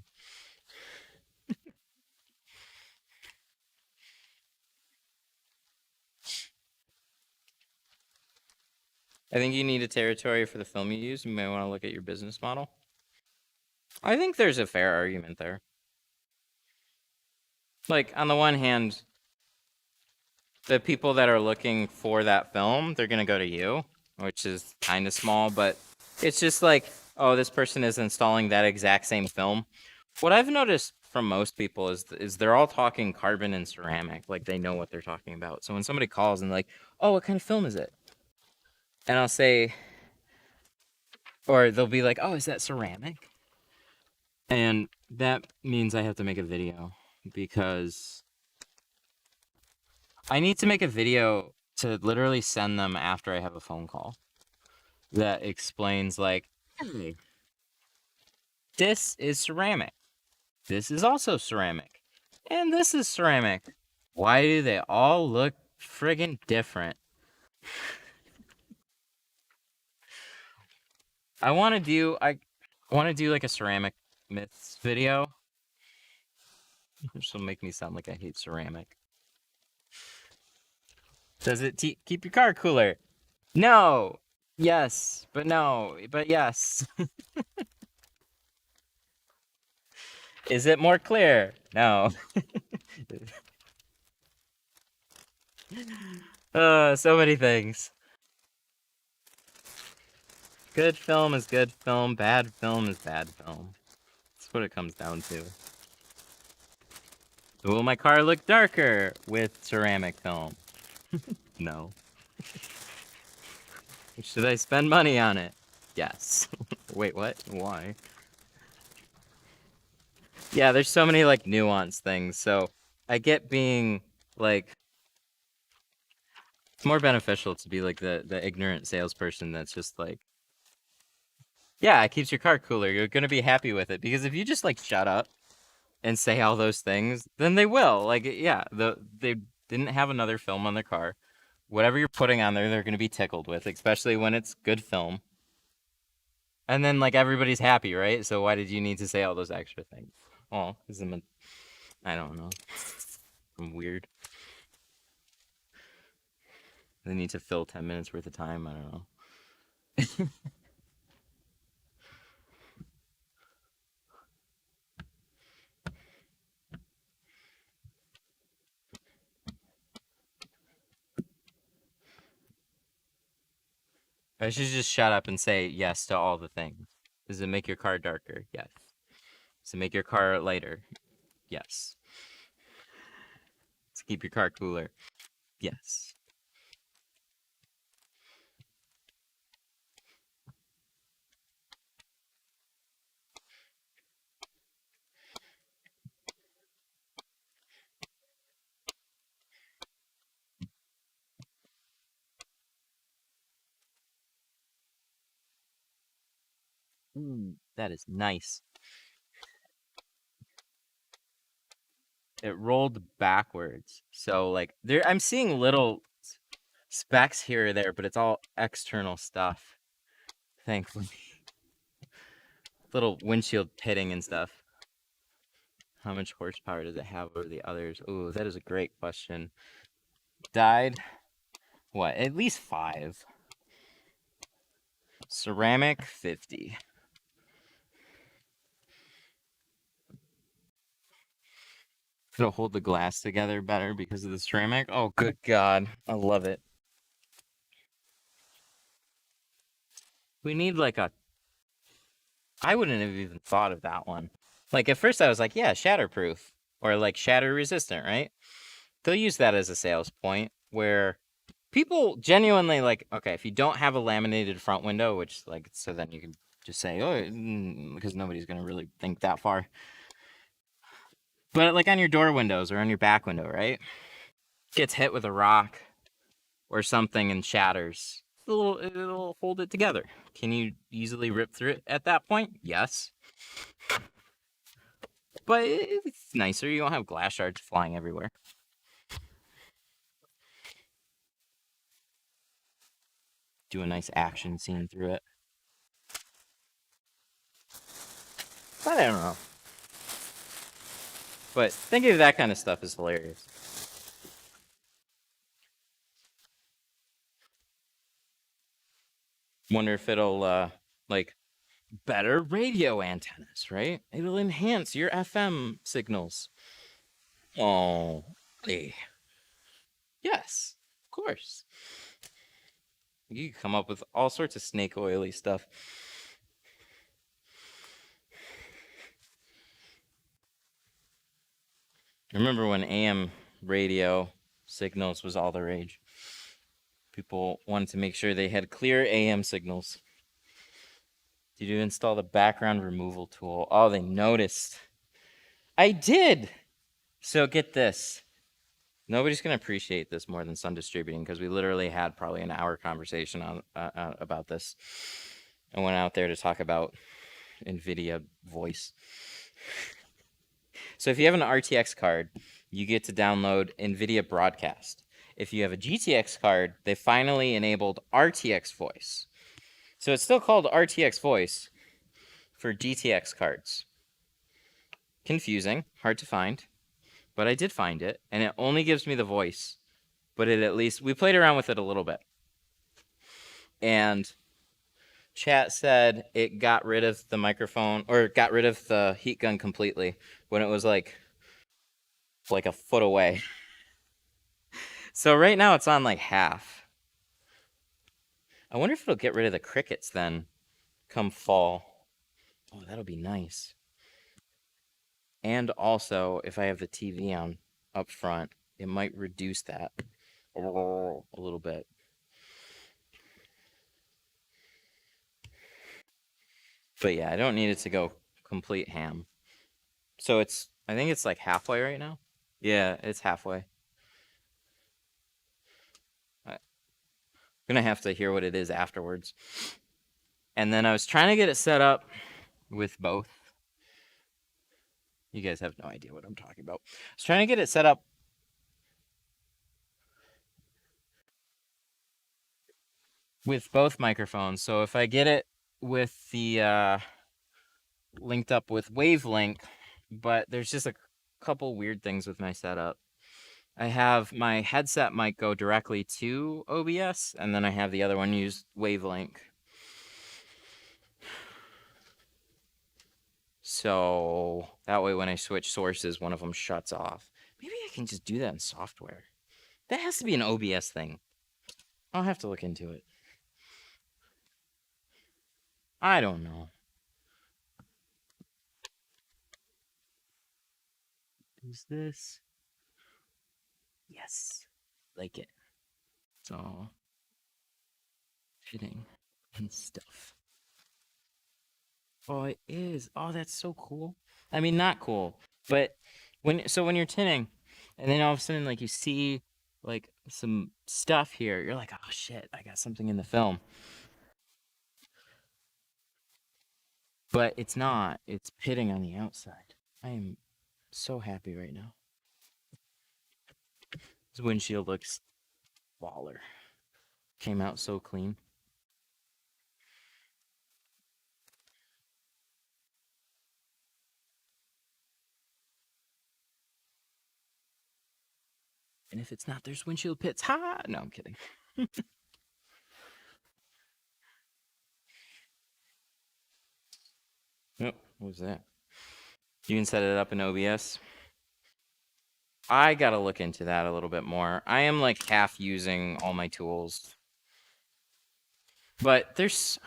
I think you need a territory for the film you use. You may want to look at your business model. I think there's a fair argument there. Like, on the one hand, the people that are looking for that film, they're going to go to you, which is kind of small, but it's just like, oh, this person is installing that exact same film. What I've noticed from most people is they're all talking carbon and ceramic, like they know what they're talking about. So when somebody calls and like, oh, what kind of film is it? And I'll say, or they'll be like, oh, is that ceramic? And that means I have to make a video because I need to make a video to literally send them after I have a phone call that explains like, hey, this is ceramic. This is also ceramic. And this is ceramic. Why do they all look friggin' different? I want to do like a ceramic myths video. Which will make me sound like I hate ceramic. Does it keep your car cooler? No. Yes, but no, but yes. Is it more clear? No. So many things. Good film is good film, bad film is bad film. That's what it comes down to. Will my car look darker with ceramic film? No. Should I spend money on it? Yes. Wait, what? Why? Yeah, there's so many like nuanced things. So I get being like, it's more beneficial to be like the ignorant salesperson that's just like, yeah, it keeps your car cooler. You're gonna be happy with it. Because if you just like shut up and say all those things, then they will. Like, yeah, they didn't have another film on their car. Whatever you're putting on there, they're gonna be tickled with, especially when it's good film. And then like everybody's happy, right? So why did you need to say all those extra things? Oh, I don't know. I'm weird. They need to fill 10 minutes worth of time. I don't know. I should just shut up and say yes to all the things. Does it make your car darker? Yes. Does it make your car lighter? Yes. To keep your car cooler? Yes. That is nice. It rolled backwards. So like I'm seeing little specks here or there, but it's all external stuff. Thankfully. Little windshield pitting and stuff. How much horsepower does it have over the others? Ooh, that is a great question. Died, what, at least 5. Ceramic, 50. It'll hold the glass together better because of the ceramic. Oh, good God. I love it. We need like I wouldn't have even thought of that one. Like at first I was like, yeah, shatterproof or like shatter resistant, right? They'll use that as a sales point where people genuinely like, okay, if you don't have a laminated front window, which like, so then you can just say, oh, because nobody's going to really think that far. But like on your door windows or on your back window, right? Gets hit with a rock or something and shatters. It'll hold it together. Can you easily rip through it at that point? Yes. But it's nicer. You don't have glass shards flying everywhere. Do a nice action scene through it. I don't know. But thinking of that kind of stuff is hilarious. Wonder if it'll, like, better radio antennas, right? It'll enhance your FM signals. Oh, hey. Yes, of course. You can come up with all sorts of snake oily stuff. Remember when AM radio signals was all the rage? People wanted to make sure they had clear AM signals. Did you install the background removal tool? Oh, they noticed. I did. So get this. Nobody's going to appreciate this more than Sun Distributing because we literally had probably an hour conversation on about this. I went out there to talk about NVIDIA voice. So if you have an RTX card, you get to download NVIDIA Broadcast. If you have a GTX card, they finally enabled RTX voice. So it's still called RTX voice for GTX cards. Confusing, hard to find, but I did find it, and it only gives me the voice, but it at least, we played around with it a little bit. And chat said it got rid of the microphone, or got rid of the heat gun completely when it was like a foot away. So right now it's on like half. I wonder if it'll get rid of the crickets then come fall. Oh, that'll be nice. And also, if I have the TV on up front, it might reduce that a little bit. But yeah, I don't need it to go complete ham. So I think it's like halfway right now. Yeah, it's halfway. I'm gonna have to hear what it is afterwards. And then I was trying to get it set up with both. You guys have no idea what I'm talking about. I was trying to get it set up with both microphones. So if I get it with the linked up with Wavelink, but there's just a couple weird things with my setup. I have my headset mic go directly to OBS, and then I have the other one use Wavelink. So that way when I switch sources, one of them shuts off. Maybe I can just do that in software. That has to be an OBS thing. I'll have to look into it. I don't know. Is this? Yes. Like it. So fitting and stuff. Oh, it is. Oh, that's so cool. I mean, not cool, but when you're tinting, and then all of a sudden, like you see, like some stuff here, you're like, oh shit, I got something in the film. But it's not. It's pitting on the outside. I am so happy right now. This windshield looks baller. Came out so clean. And if it's not, there's windshield pits. Ha! No, I'm kidding. Yep, what was that? You can set it up in OBS. I gotta look into that a little bit more. I am like half using all my tools. But there's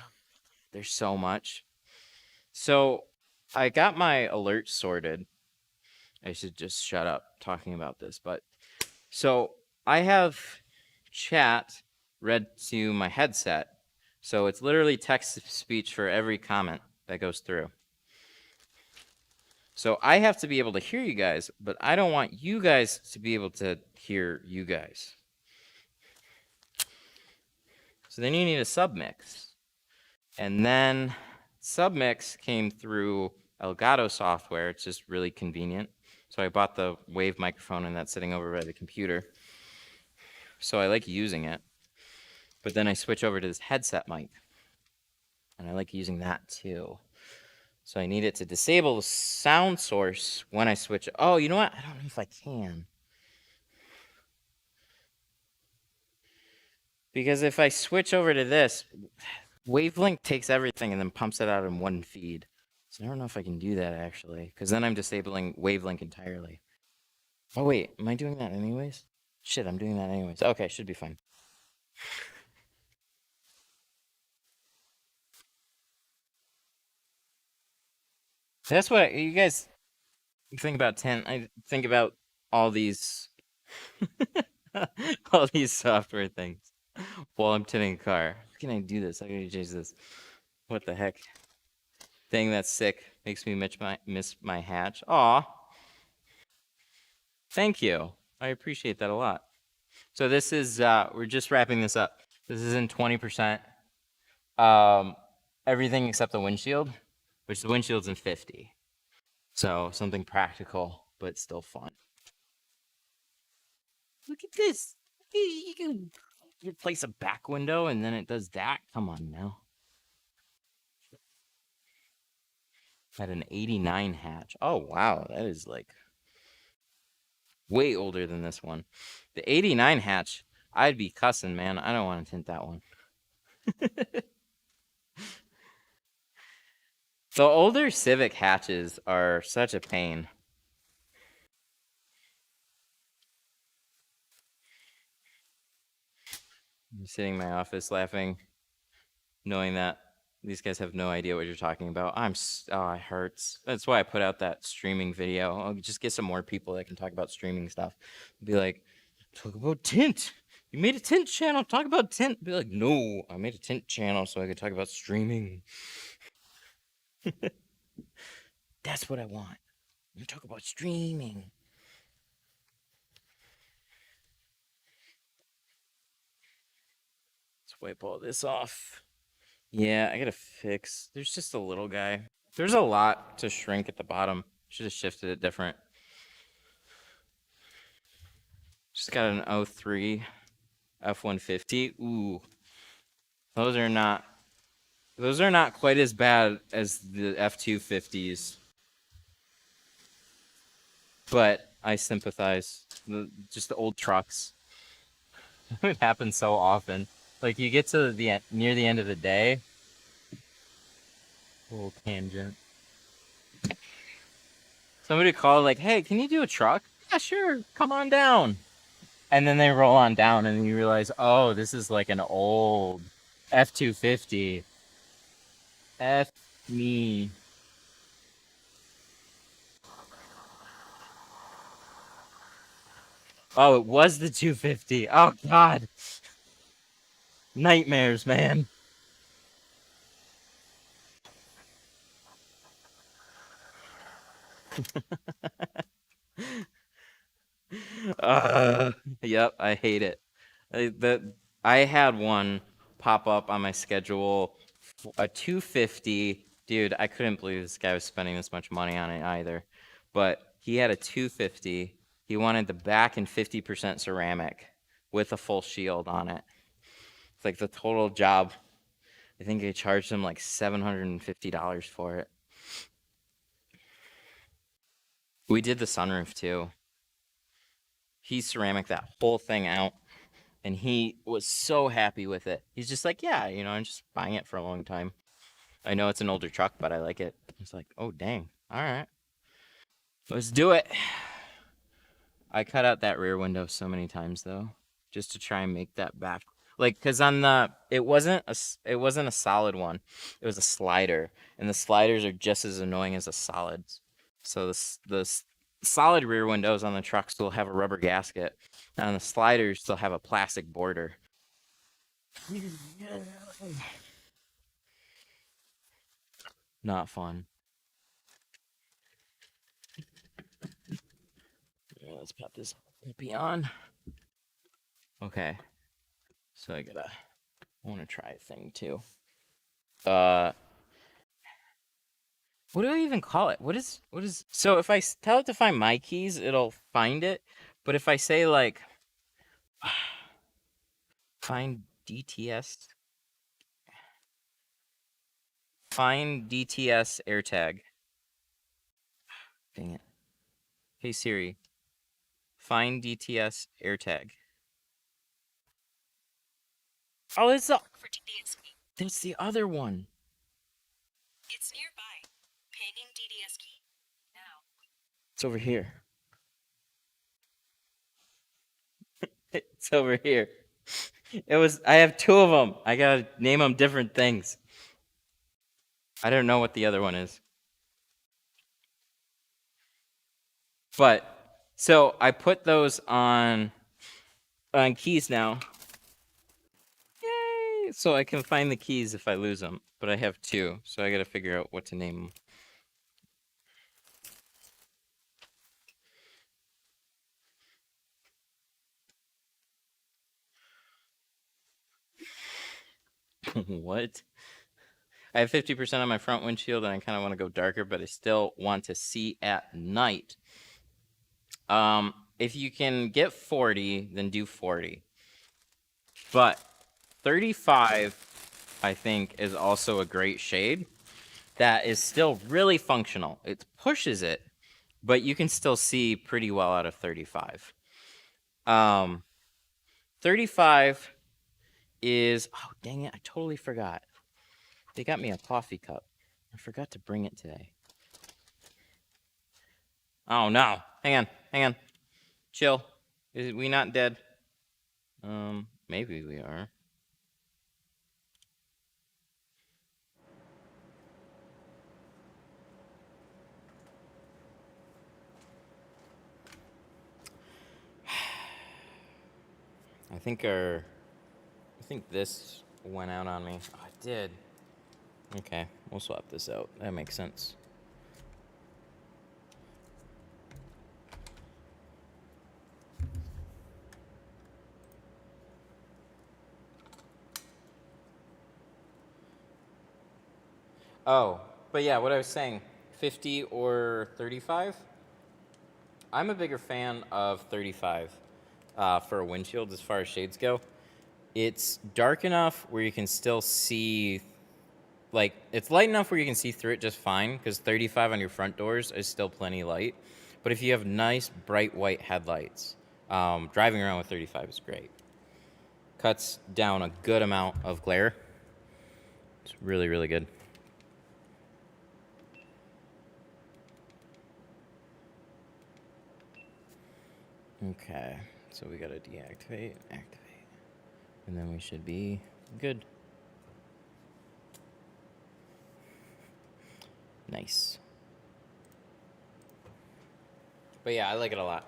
so much. So I got my alerts sorted. I should just shut up talking about this, but so I have chat read to my headset. So it's literally text to speech for every comment that goes through. So I have to be able to hear you guys, but I don't want you guys to be able to hear you guys. So then you need a submix. And then submix came through Elgato software. It's just really convenient. So I bought the Wave microphone and that's sitting over by the computer. So I like using it. But then I switch over to this headset mic. And I like using that too. So I need it to disable the sound source when I switch. Oh, you know what? I don't know if I can. Because if I switch over to this, Wavelink takes everything and then pumps it out in one feed. So I don't know if I can do that actually, because then I'm disabling Wavelink entirely. Oh wait, am I doing that anyways? Shit, I'm doing that anyways. Okay, should be fine. That's what you guys think about Tint. I think about all these all these software things while I'm tinting a car. How can I do this? How can I change this? What the heck? Thing that's sick makes me miss my hatch. Aw. Thank you. I appreciate that a lot. So this is we're just wrapping this up. This is in 20%. Everything except the windshield, which the windshield's in 50. So something practical but still fun. Look at this. You can replace a back window and then it does that. Come on now. Had an 89 hatch. Oh wow, that is like way older than this one. The 89 hatch, I'd be cussing, man. I don't want to tint that one. The older Civic hatches are such a pain. I'm sitting in my office laughing, knowing that these guys have no idea what you're talking about. Oh, it hurts. That's why I put out that streaming video. I'll just get some more people that can talk about streaming stuff. Be like, talk about tint. You made a tint channel. Talk about tint. Be like, no, I made a tint channel so I could talk about streaming. That's what I want. You talk about streaming. Let's wipe all this off. Yeah, I gotta fix. There's just a little guy. There's a lot to shrink at the bottom. Should have shifted it different. Just got an 03 F-150. Ooh. Those are not quite as bad as the F-250s. But I sympathize. Just the old trucks. It happens so often. Like you get to the near the end of the day. Little tangent. Somebody called like, "Hey, can you do a truck?" "Yeah, sure. Come on down." And then they roll on down, and you realize, oh, this is like an old F-250. F me. Oh, it was the 250. Oh God. Nightmares, man. Yep, I hate it. I had one pop up on my schedule, a 250. Dude, I couldn't believe this guy was spending this much money on it either. But he had a 250. He wanted the back and 50% ceramic with a full shield on it. It's like the total job. I think I charged him like $750 for it. We did the sunroof too. He ceramic that whole thing out, and he was so happy with it. He's just like, yeah, I'm just buying it for a long time. I know it's an older truck, but I like it. It's like, oh, dang. All right. Let's do it. I cut out that rear window so many times, though, just to try and make that back. Like, because on it wasn't a solid one. It was a slider, and the sliders are just as annoying as the solids. So the solid rear windows on the truck still have a rubber gasket, and on the sliders still have a plastic border. Not fun. Yeah, let's pop this puppy on. Okay. So I want to try a thing too. What do I even call it? What is, so if I tell it to find my keys, it'll find it. But if I say like, find DTS AirTag. Dang it. Hey Siri, find DTS AirTag. Oh, it's for DDS key. That's the other one. It's nearby. Pinging DDS key. Now. It's over here. It's over here. I have two of them. I gotta name them different things. I don't know what the other one is. But, so I put those on keys now. Yay! So I can find the keys if I lose them. But I have two, so I gotta figure out what to name them. What? I have 50% on my front windshield, and I kind of want to go darker, but I still want to see at night. If you can get 40, then do 40. But 35, I think, is also a great shade that is still really functional. It pushes it, but you can still see pretty well out of 35. 35 is, oh, dang it, I totally forgot. They got me a coffee cup. I forgot to bring it today. Oh, no. Hang on. Chill. Is we not dead? Maybe we are. I think this went out on me. Oh, it did. Okay, we'll swap this out. That makes sense. Oh, but yeah, what I was saying, 50 or 35? I'm a bigger fan of 35 for a windshield as far as shades go. It's dark enough where you can still see, like, it's light enough where you can see through it just fine, because 35 on your front doors is still plenty light. But if you have nice, bright white headlights, driving around with 35 is great. Cuts down a good amount of glare. It's really, really good. Okay, so we gotta deactivate, activate, and then we should be good. Nice. But yeah, I like it a lot.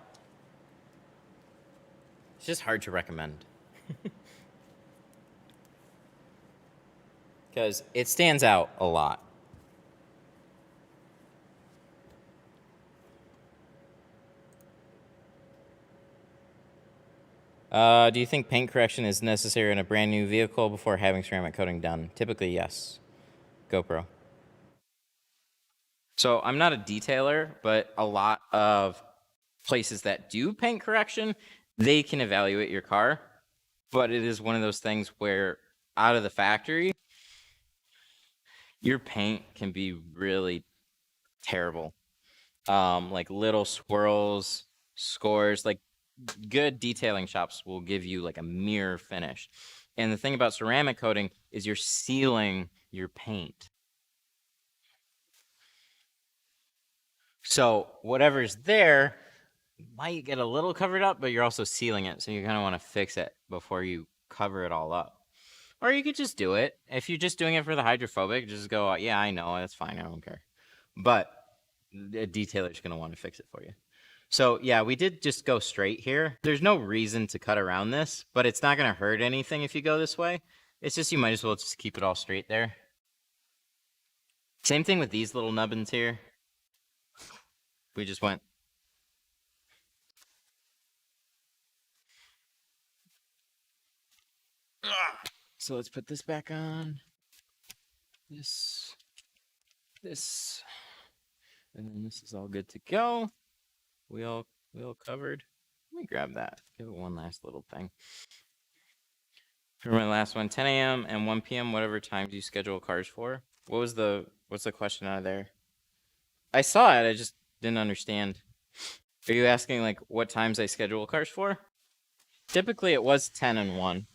It's just hard to recommend. Because it stands out a lot. Do you think paint correction is necessary in a brand new vehicle before having ceramic coating done? Typically, yes. GoPro. So I'm not a detailer, but a lot of places that do paint correction, they can evaluate your car. But it is one of those things where out of the factory, your paint can be really terrible. Like little swirls, scores, like good detailing shops will give you like a mirror finish. And the thing about ceramic coating is you're sealing your paint. So whatever's there might get a little covered up, but you're also sealing it. So you kind of want to fix it before you cover it all up. Or you could just do it. If you're just doing it for the hydrophobic, just go, yeah, I know, that's fine, I don't care. But a detailer's going to want to fix it for you. So yeah, we did just go straight here. There's no reason to cut around this, but it's not going to hurt anything if you go this way. It's just you might as well just keep it all straight there. Same thing with these little nubbins here. We just went. So let's put this back on. This. And then this is all good to go. We all covered. Let me grab that. Give it one last little thing. For my last one, 10 a.m. and 1 p.m., whatever times you schedule cars for. What's the question out of there? I saw it, I just didn't understand. Are you asking like what times I schedule cars for? Typically it was 10 and 1.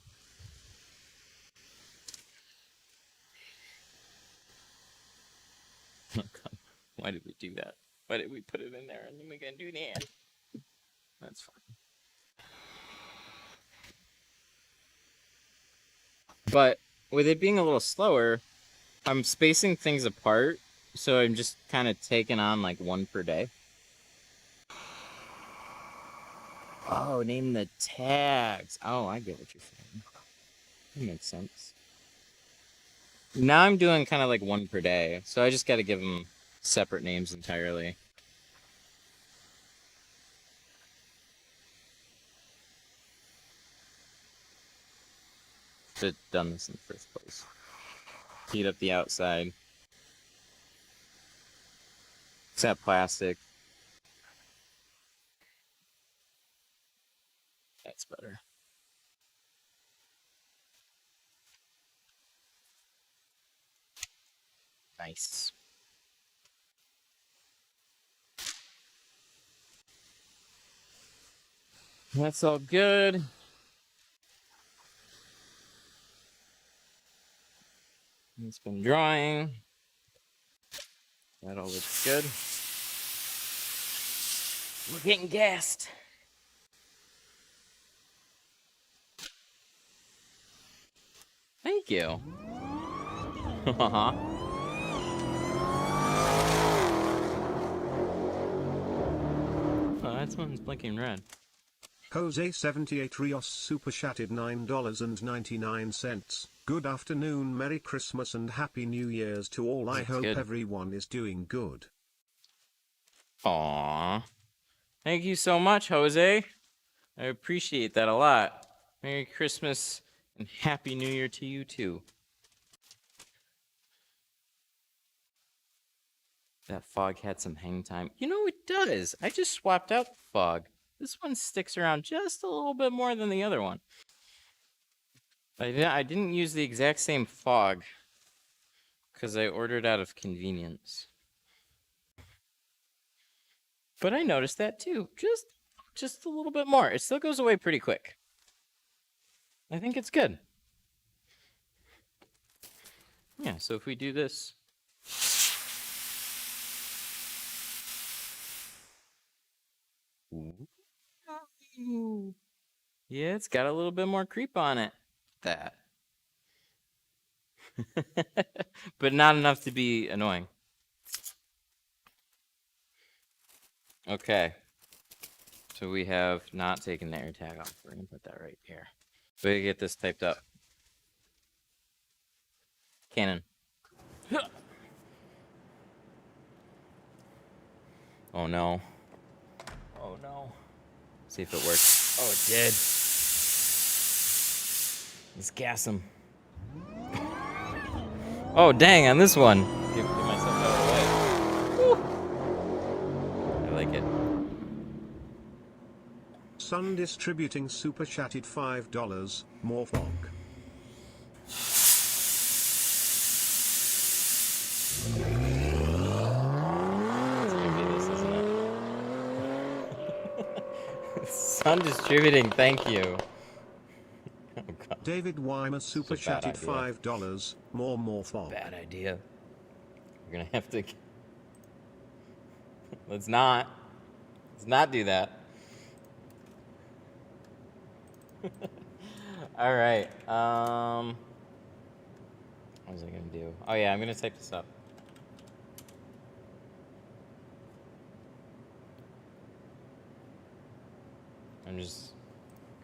Why did we do that? Why did we put it in there and then we can do that? That's fine. But with it being a little slower, I'm spacing things apart, so I'm just kind of taking on like one per day. Oh, name the tags. Oh, I get what you're saying. That makes sense. Now I'm doing kind of like one per day, so I just got to give them separate names entirely. have done this in the first place. Heat up the outside. Except plastic. That's better. Nice. That's all good. It's been drying. That all looks good. We're getting gassed. Thank you. Oh, that one's blinking red. Jose78 Rios super chatted $9.99. Good afternoon, Merry Christmas and Happy New Year's to all. I hope good. everyone is doing good. Aww. Thank you so much, Jose. I appreciate that a lot. Merry Christmas and Happy New Year to you too. That fog had some hang time. You know, it does. I just swapped out the fog. This one sticks around just a little bit more than the other one. I didn't use the exact same fog because I ordered out of convenience. But I noticed that too. Just a little bit more. It still goes away pretty quick. I think it's good. Yeah, so if we do this. Ooh. Yeah, it's got a little bit more creep on it. That. But not enough to be annoying. Okay. So we have not taken the air tag off. We're going to put that right here. We gotta get this typed up. Canon. Oh no. Oh no. See if it works. Oh, it did. Let's gas him. Oh, dang, on this one. Get myself out of the way. Woo. I like it. Sun Distributing super chatted $5. More fog. It's gonna be this, isn't it? Sun Distributing, thank you. Oh, God. David Weimer super chatted idea. $5. More fog. Bad idea. We're gonna have to. Let's not do that. All right. What was I gonna do? Oh yeah, I'm gonna type this up. I'm just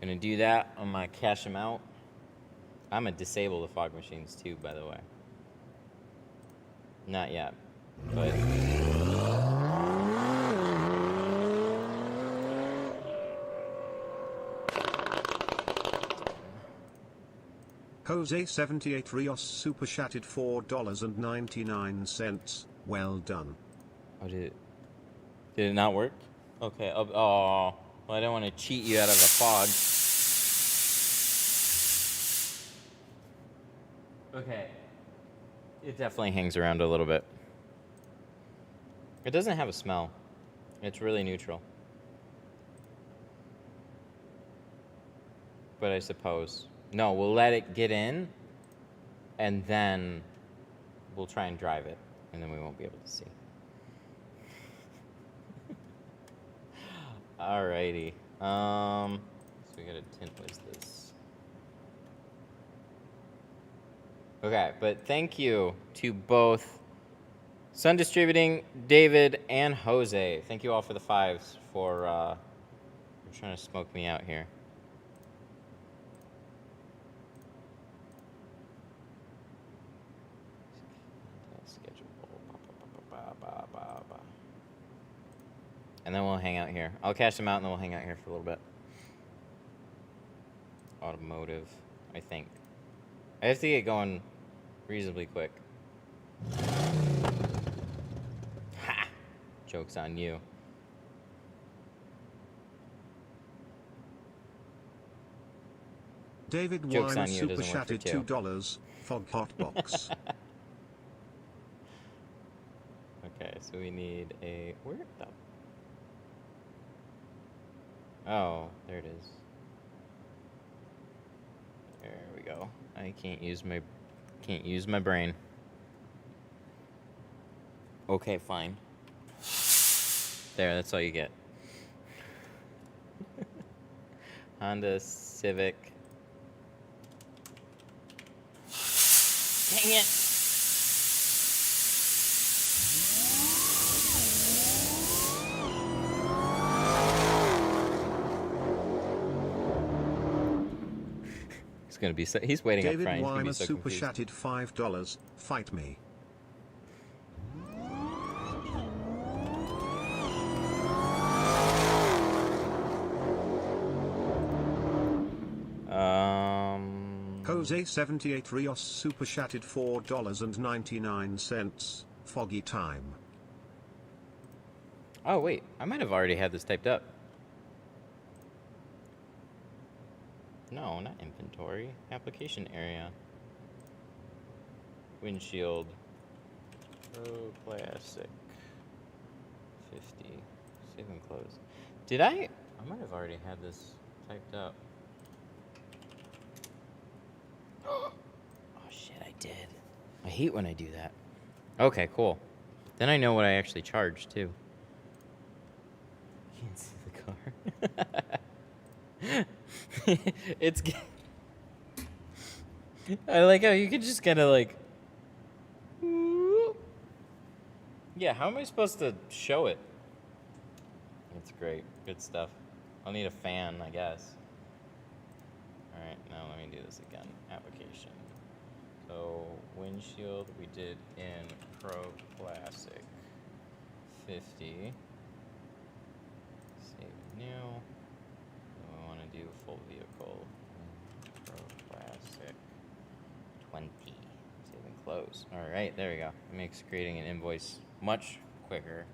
gonna do that on my cash them out. I'm gonna disable the fog machines too, by the way. Not yet, but. Jose78 Rios super chatted $4.99. Well done. Oh, did it not work? Okay. Oh, well, I don't want to cheat you out of a fog. Okay. It definitely hangs around a little bit. It doesn't have a smell. It's really neutral. But I suppose. No, we'll let it get in, and then we'll try and drive it, and then we won't be able to see. Alrighty. So we gotta tint was this. Okay, but thank you to both Sun Distributing, David, and Jose. Thank you all for the fives for trying to smoke me out here. And then we'll hang out here. I'll cash them out and then we'll hang out here for a little bit. Automotive, I think. I have to get going reasonably quick. Ha! Joke's on you. David Joke's Weimer on you, it super doesn't work for chatted two. $2. Fog hotbox. Okay, so we need a... Where the... Oh, there it is. There we go. I can't use my brain. Okay, fine. There, that's all you get. Honda Civic. Dang it! He's gonna be so, he's waiting up David front. He's gonna be Weimer so super confused. chatted $5. Fight me. Jose78 Rios super chatted $4.99. Foggy time. Oh wait, I might have already had this typed up. No, not inventory. Application area. Windshield. Pro Classic. 50. Save and close. Did I might have already had this typed up. Oh shit, I did. I hate when I do that. Okay, cool. Then I know what I actually charge too. You can't see the car. It's. I like how you can just kind of like. Yeah, how am I supposed to show it? It's great. Good stuff. I'll need a fan, I guess. Alright, now let me do this again. Application. So, windshield we did in Pro Classic 50. Save new. Then we want to do full vehicle. Pro Classic 20. Save and close. Alright, there we go. It makes creating an invoice much quicker.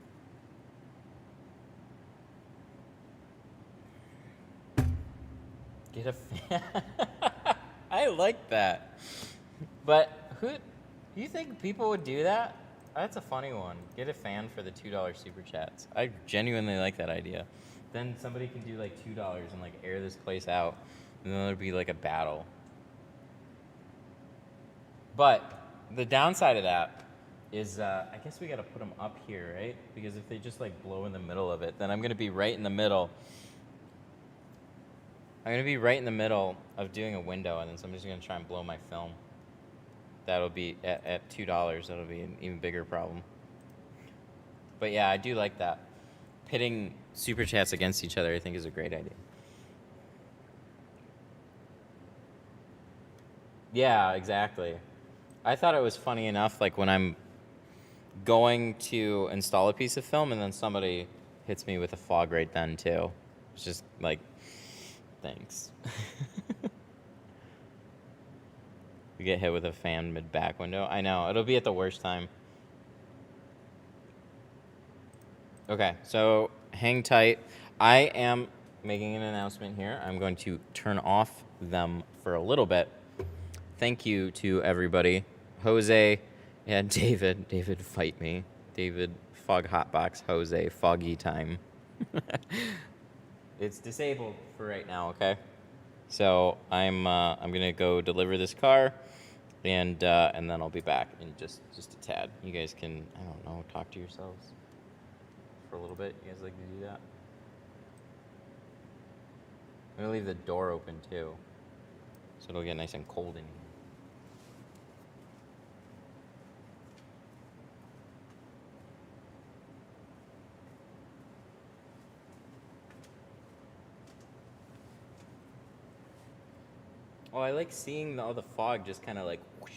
Get a fan. I like that. But you think people would do that? That's a funny one. Get a fan for the $2 super chats. I genuinely like that idea. Then somebody can do like $2 and like air this place out, and then there'd be like a battle. But the downside of that is I guess we got to put them up here, right? Because if they just like blow in the middle of it, then I'm gonna be right in the middle. I'm gonna be right in the middle of doing a window, and then somebody's gonna try and blow my film. That'll be at $2. That'll be an even bigger problem. But yeah, I do like that. Pitting super chats against each other, I think, is a great idea. Yeah, exactly. I thought it was funny enough, like when I'm going to install a piece of film, and then somebody hits me with a fog right then too. It's just like, thanks. We get hit with a fan mid-back window. I know, it'll be at the worst time. Okay, so hang tight. I am making an announcement here. I'm going to turn off them for a little bit. Thank you to everybody. Jose and David. David, fight me. David, Fog Hotbox. Jose, Foggy Time. It's disabled for right now, okay? So I'm gonna go deliver this car, and then I'll be back in just a tad. You guys can, I don't know, talk to yourselves for a little bit. You guys like to do that? I'm gonna leave the door open too, so it'll get nice and cold in here. Oh, I like seeing all the fog just kind of like whoosh.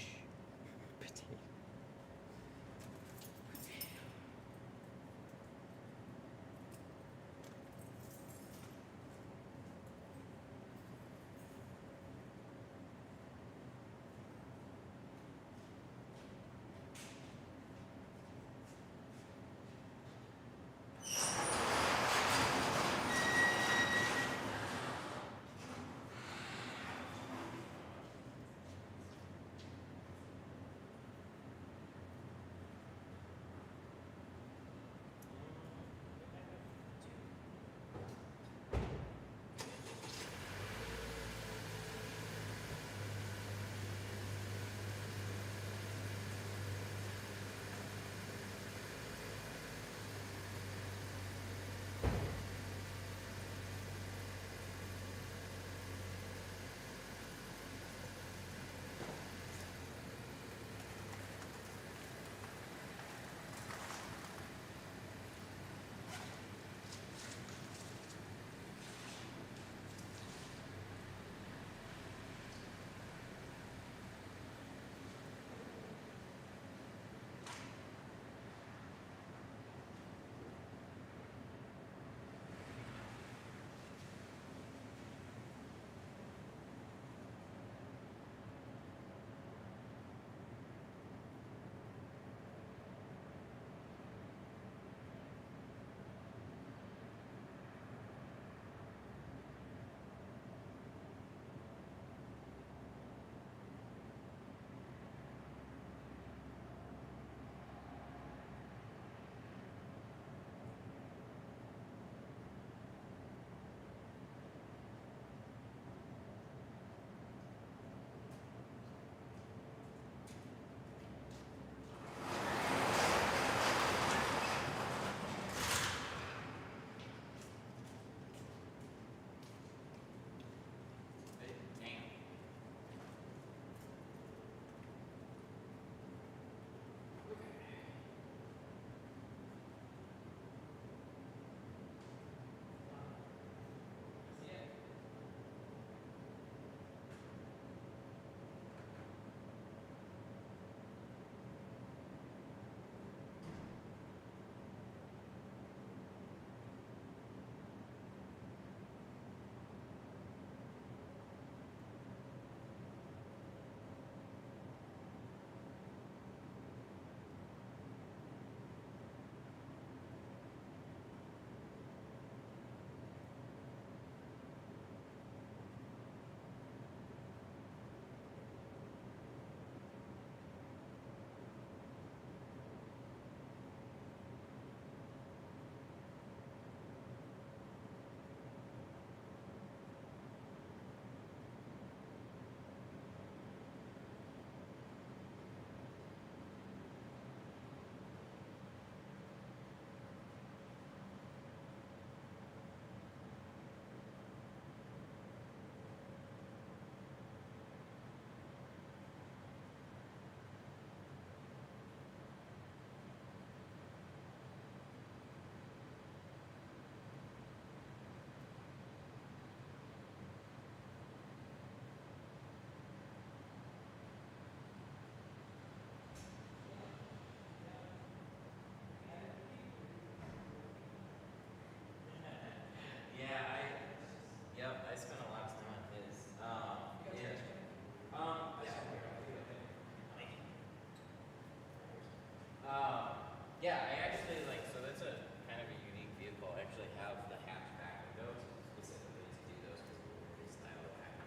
Yeah, I actually like, so that's a kind of a unique vehicle. I actually have the hatchback windows specifically to do those because we style it back.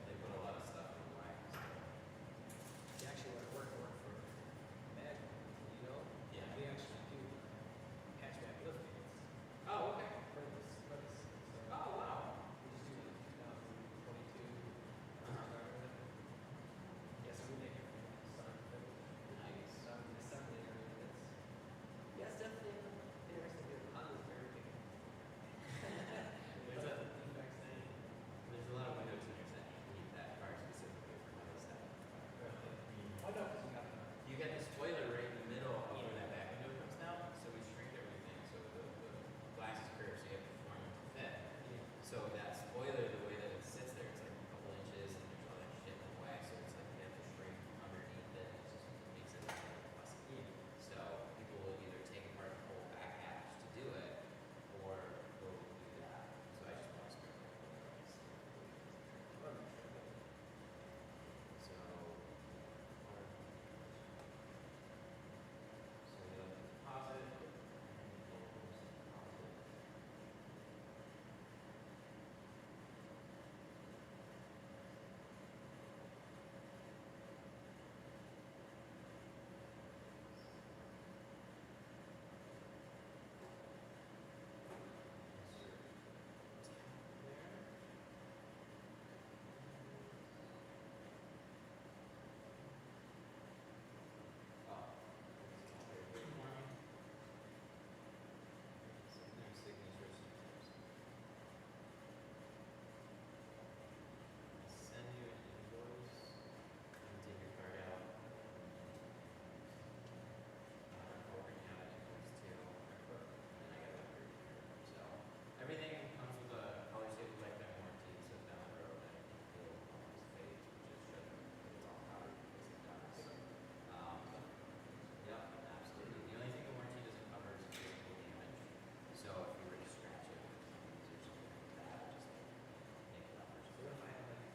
They put a lot of stuff in the wax. You actually work for Mag, you know? Yeah. We actually do hatchback lift kits. Oh, okay. For this. Oh, wow. We just do like 2022. Yeah, so we make it from start to finish. Nice. Assembly area. Yeah, it's definitely interesting. Honda's very big. There's a, defects thing. there's a lot of window tuners that need that car specifically for metal stuff. Oh no, because we got the. You get the spoiler right in the middle of where that back window comes down, so we shrink everything so the glass is curved, so you have to form it to fit. So that spoiler, the way that it sits there, it's like a couple inches and there's all that shit in the way, so it's like you have to shrink underneath it. It just makes it fussy. So people will either take apart the whole back hatch to do it, or they'll do that. So I just want to screw it. So, so we have the deposit. Send you an invoice. You take your card out. I'll bring you out an invoice too. And I got it here. So everything comes with a color stable lifetime warranty. So down the road, I think you'll almost fade, which is good. It's all covered because it does. Yep, absolutely. The only thing the warranty doesn't cover is physical damage. So if you were to scratch it or something like that, just make it up or So something. what if I had like,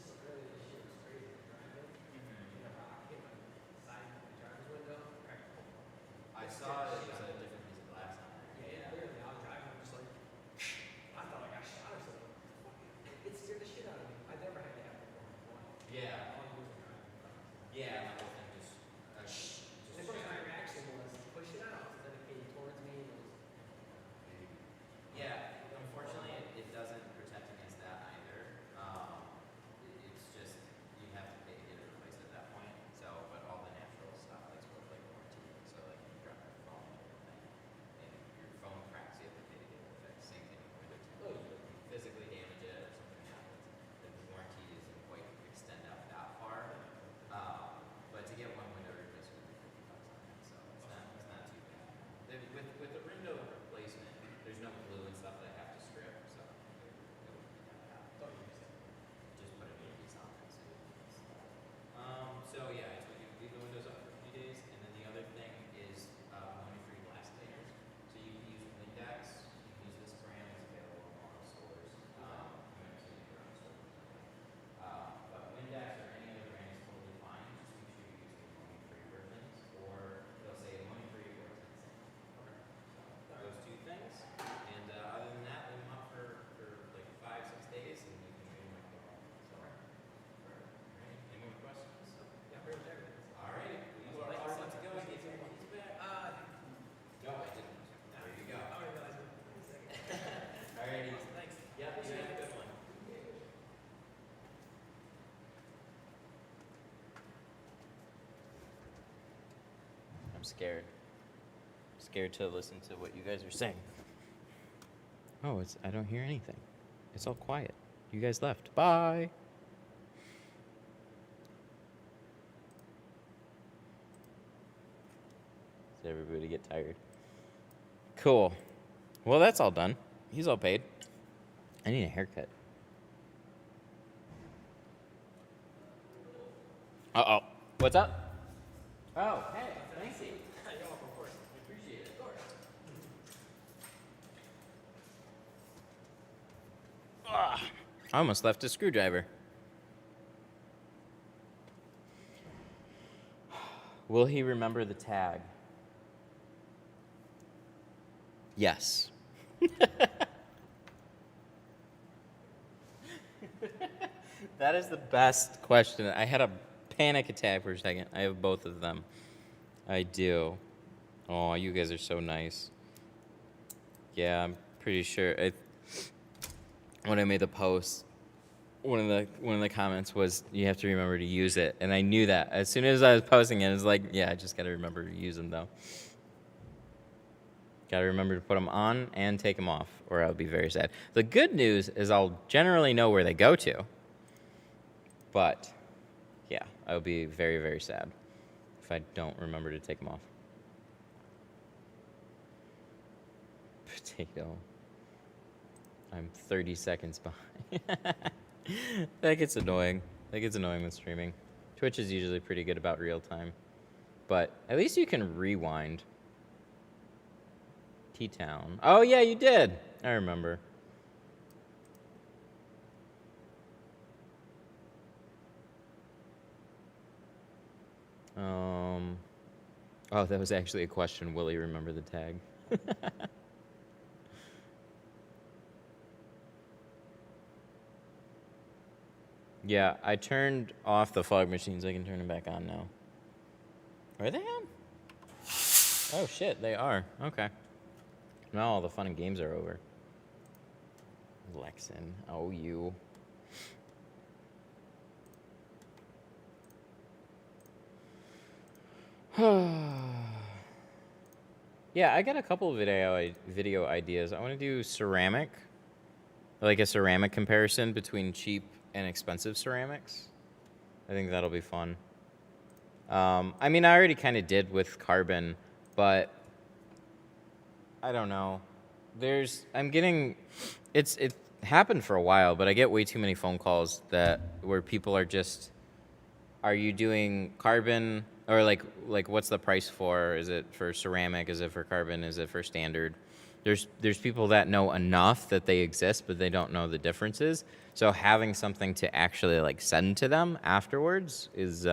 just earlier this year was crazy driving. And a rock hit my side of the driver's window, cracked the whole. I saw it was a different piece of glass on there. Yeah, literally, I was driving, I'm just like, I thought I got shot or something. It scared the shit out of me. I never had to have it before. Yeah. All I was driving. Yeah, the whole thing just. The first my reaction was to push it out instead of came towards me. It was, Yeah, unfortunately, it doesn't protect against that either. It's just you have to pay to get it replaced at that point. So, but all the natural stuff like sort of like warranty. So, like if you drop your phone or anything, and your phone cracks, you have to pay to get it fixed. Same thing with window tint. If you physically damage it or something happens, the warranty doesn't quite extend out that far. But to get one window replaced would be $50 on it, so it's not too bad. With the window replacement, there's no glue and stuff that I have to strip, so it wouldn't be that bad. don't use it. Just put a new piece on it. So yeah, I told you leave the windows up for a few days, and then the other thing is ammonia-free glass cleaners. So you can use Windex, you can use this brand, it's available in all the stores. You might have seen it around stores. But Windex or any other brand is totally fine. Just make sure you use the ammonia-free versions, or they'll say ammonia-free or it's insane. So those two things. And other than that, leave them up for like 5-6 days, and you can treat them like a So, any more questions? Yeah, pretty much everything. All right, you are all set to go. Get your keys back. No, I didn't. There you go. I realized it. All righty. Thanks. Yep, you have a good one. I'm scared. Scared to listen to what you guys are saying. Oh, I don't hear anything. It's all quiet. You guys left. Bye. Did everybody get tired? Cool. Well, that's all done. He's all paid. I need a haircut. Uh-oh. What's up? Oh, hey, thank you. You're welcome, of course. I appreciate it. Of course. I almost left a screwdriver. Will he remember the tag? Yes. That is the best question. I had a panic attack for a second. I have both of them. I do. Oh, you guys are so nice. Yeah, I'm pretty sure. When I made the post, one of the comments was you have to remember to use it, and I knew that as soon as I was posting it. It was like, yeah, I just got to remember to use them though. Got to remember to put them on and take them off, or I'll be very sad. The good news is I'll generally know where they go to. But, yeah, I'll be very, very sad if I don't remember to take them off. Potato. I'm 30 seconds behind. That gets annoying. That gets annoying with streaming. Twitch is usually pretty good about real time. But at least you can rewind. T-Town. Oh, yeah, you did. I remember. Oh, that was actually a question. Will he remember the tag? Yeah, I turned off the fog machines. I can turn them back on now. Are they on? Oh, shit, they are. Okay. Now all the fun and games are over. Lexin. Oh, you. Yeah, I got a couple of video ideas. I want to do ceramic, like a ceramic comparison between cheap and expensive ceramics. I think that'll be fun. I mean, I already kind of did with carbon, but I don't know. It happened for a while, but I get way too many phone calls where people are just, are you doing carbon? Or like what's the price for? Is it for ceramic? Is it for carbon? Is it for standard? There's people that know enough that they exist, but they don't know the differences. So having something to actually like send to them afterwards is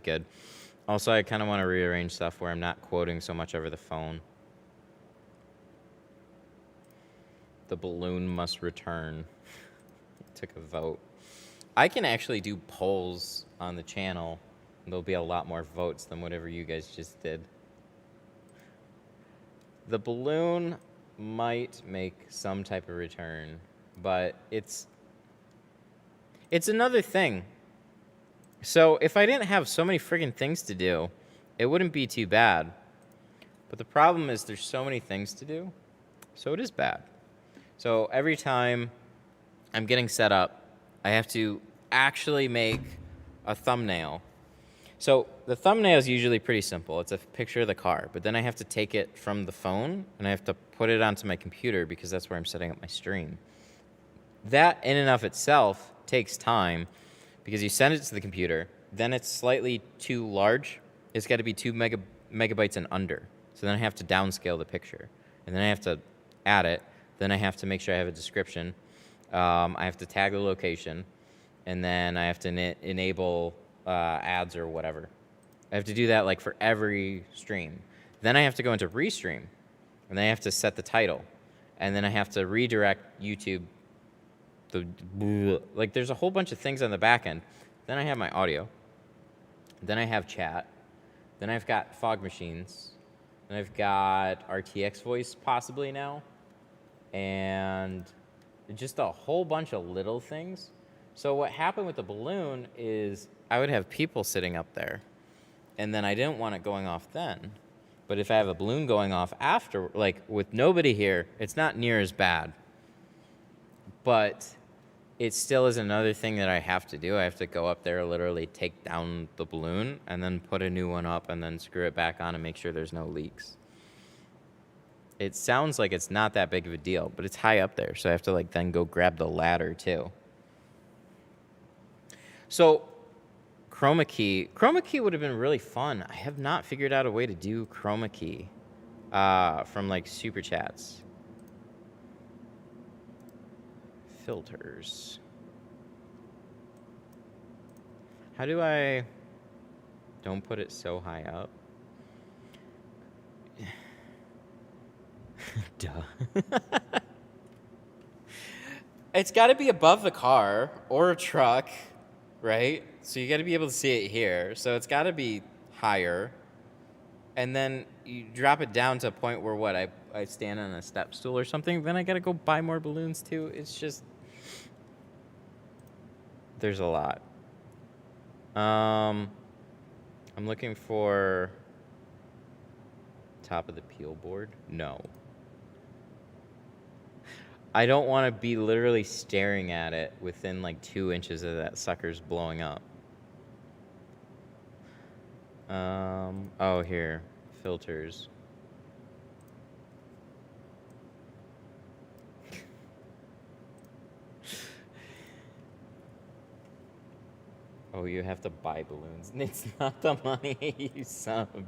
good. Also, I kind of want to rearrange stuff where I'm not quoting so much over the phone. The balloon must return. Took a vote. I can actually do polls on the channel. There'll be a lot more votes than whatever you guys just did. The balloon might make some type of return, but it's another thing. So if I didn't have so many friggin' things to do, it wouldn't be too bad. But the problem is there's so many things to do, so it is bad. So every time I'm getting set up, I have to actually make a thumbnail. So the thumbnail is usually pretty simple. It's a picture of the car, but then I have to take it from the phone and I have to put it onto my computer because that's where I'm setting up my stream. That in and of itself takes time because you send it to the computer, then it's slightly too large. It's got to be 2 megabytes and under. So then I have to downscale the picture, and then I have to add it. Then I have to make sure I have a description. I have to tag the location, and then I have to enable ads or whatever. I have to do that like for every stream. Then I have to go into Restream, and then I have to set the title, and then I have to redirect YouTube. Like there's a whole bunch of things on the back end. Then I have my audio. Then I have chat. Then I've got fog machines. Then I've got RTX voice possibly now, and just a whole bunch of little things. So what happened with the balloon is I would have people sitting up there, and then I didn't want it going off then. But if I have a balloon going off after, like with nobody here, it's not near as bad. But it still is another thing that I have to do. I have to go up there, literally take down the balloon, and then put a new one up, and then screw it back on and make sure there's no leaks. It sounds like it's not that big of a deal, but it's high up there, so I have to like then go grab the ladder too. So chroma key would have been really fun. I have not figured out a way to do chroma key from like super chats. Filters. How do I don't put it so high up? Duh. It's got to be above the car or a truck, right? So you got to be able to see it here. So it's got to be higher. And then you drop it down to a point where what? I stand on a step stool or something. Then I got to go buy more balloons too. It's just... There's a lot. I'm looking for top of the peel board. No. I don't want to be literally staring at it within like 2 inches of that sucker's blowing up. Oh, here. Filters. Oh, you have to buy balloons. It's not the money, you son of a...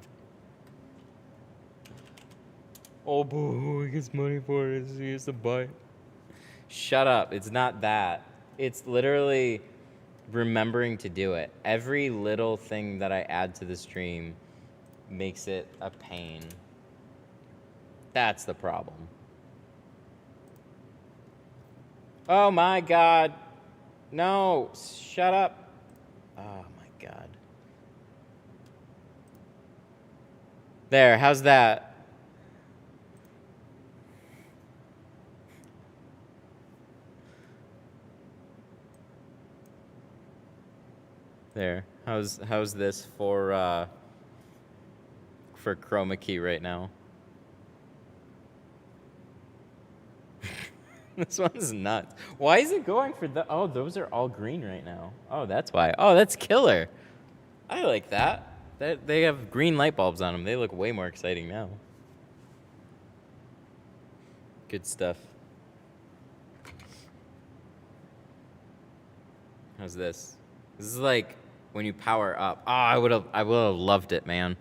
Oh, boo, he gets money for it. He has to buy it. Shut up. It's not that. It's literally remembering to do it. Every little thing that I add to the stream makes it a pain. That's the problem. Oh my God. No, shut up. Oh my God. There, how's that? There. How's this for chroma key right now? This one's nuts. Why is it going for the... Oh, those are all green right now. Oh, that's why. Oh, that's killer. I like that. They have green light bulbs on them. They look way more exciting now. Good stuff. How's this? This is like when you power up. Oh, I would have loved it, man.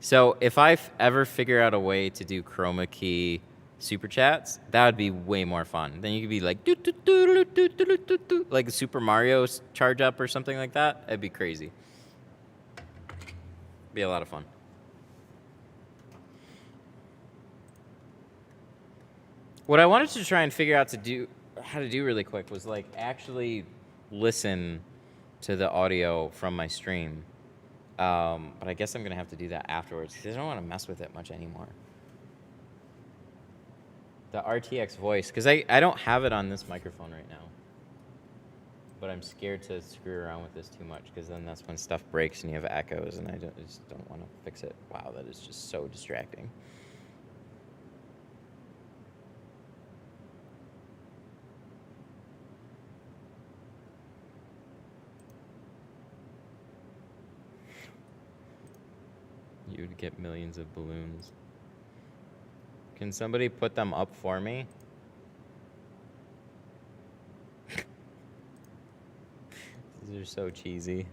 So if I ever figure out a way to do chroma key super chats, that would be way more fun. Then you could be like like a Super Mario charge up or something like that. It'd be crazy. Be a lot of fun. What I wanted to try and figure out how to do really quick was like actually listen to the audio from my stream. But I guess I'm gonna have to do that afterwards because I don't want to mess with it much anymore. The RTX voice, because I don't have it on this microphone right now. But I'm scared to screw around with this too much because then that's when stuff breaks and you have echoes and I just don't want to fix it. Wow, that is just so distracting. You'd get millions of balloons. Can somebody put them up for me? These are so cheesy.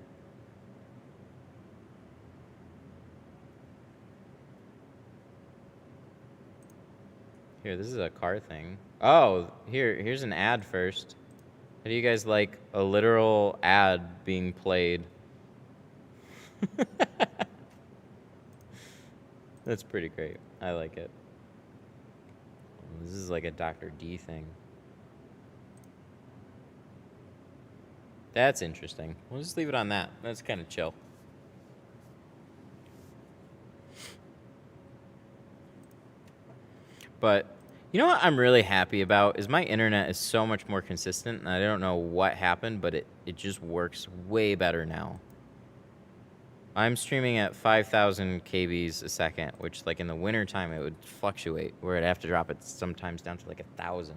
Here, this is a car thing. Oh, here's an ad first. How do you guys like a literal ad being played? That's pretty great. I like it. This is like a Dr. D thing. That's interesting. We'll just leave it on that. That's kind of chill. But you know what I'm really happy about is my internet is so much more consistent, and I don't know what happened, but it just works way better now. I'm streaming at 5,000 kbs a second, which like in the winter time it would fluctuate, where I'd have to drop it sometimes down to like 1,000.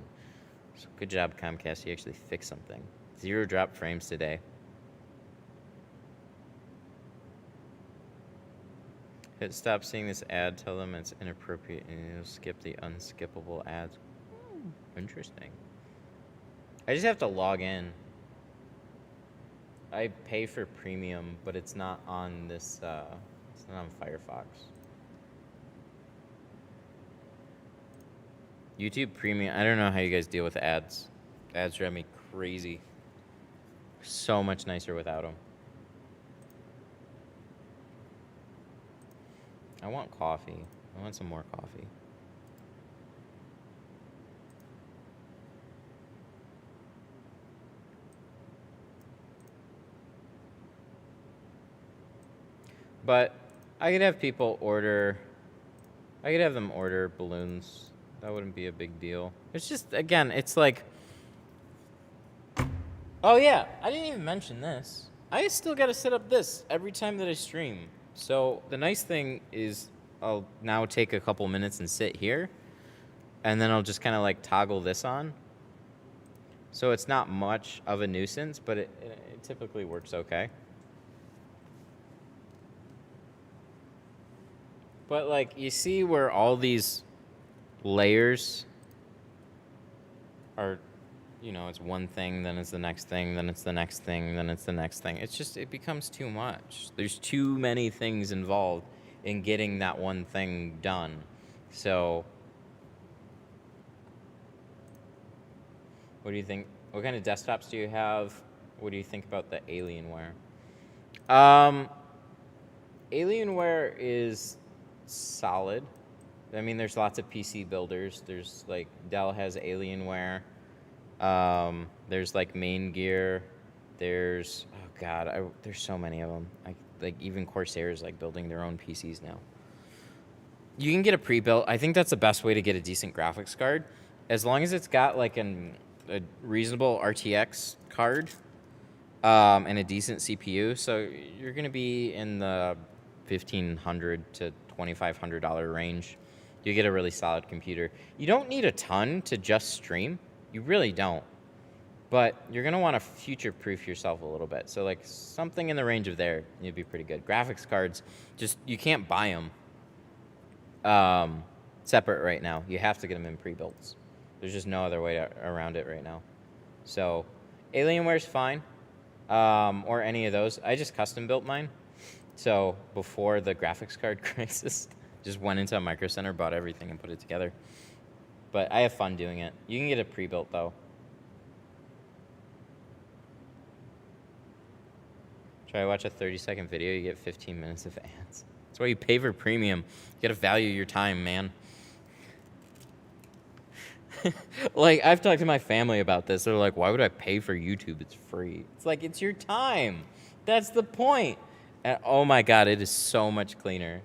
So good job, Comcast. You actually fixed something. 0 drop frames today. Hit stop seeing this ad, tell them it's inappropriate, and you'll skip the unskippable ads. Interesting. I just have to log in. I pay for premium, but it's not on this, it's not on Firefox. YouTube Premium, I don't know how you guys deal with ads. Ads drive me crazy. So much nicer without them. I want coffee. I want some more coffee. But I could have people order. I could have them order balloons. That wouldn't be a big deal. It's just, again, it's like. Oh yeah, I didn't even mention this. I still got to set up this every time that I stream. So the nice thing is, I'll now take a couple minutes and sit here, and then I'll just kind of like toggle this on. So it's not much of a nuisance, but it typically works okay. But like, you see where all these layers are, you know, it's one thing, then it's the next thing, then it's the next thing, then it's the next thing. It's just, it becomes too much. There's too many things involved in getting that one thing done. So, what do you think? What kind of desktops do you have? What do you think about the Alienware? Alienware is solid. I mean, there's lots of PC builders. There's like Dell has Alienware. There's like Main Gear. There's there's so many of them. Like even Corsair is like building their own PCs now. You can get a pre-built. I think that's the best way to get a decent graphics card, as long as it's got like a reasonable RTX card and a decent CPU. So you're gonna be in the $1,500 to $2,500 range. You get a really solid computer. You don't need a ton to just stream. You really don't. But you're going to want to future-proof yourself a little bit. So, like, something in the range of there, you'd be pretty good. Graphics cards, just, you can't buy them separate right now. You have to get them in pre-builts. There's just no other way around it right now. So, Alienware's fine. Or any of those. I just custom-built mine. So, before the graphics card crisis, just went into a Micro Center, bought everything, and put it together. But I have fun doing it. You can get it pre-built, though. Try to watch a 30-second video, you get 15 minutes of ads. That's why you pay for premium. You gotta value your time, man. Like, I've talked to my family about this. They're like, why would I pay for YouTube? It's free. It's like, it's your time. That's the point. And oh my God, it is so much cleaner.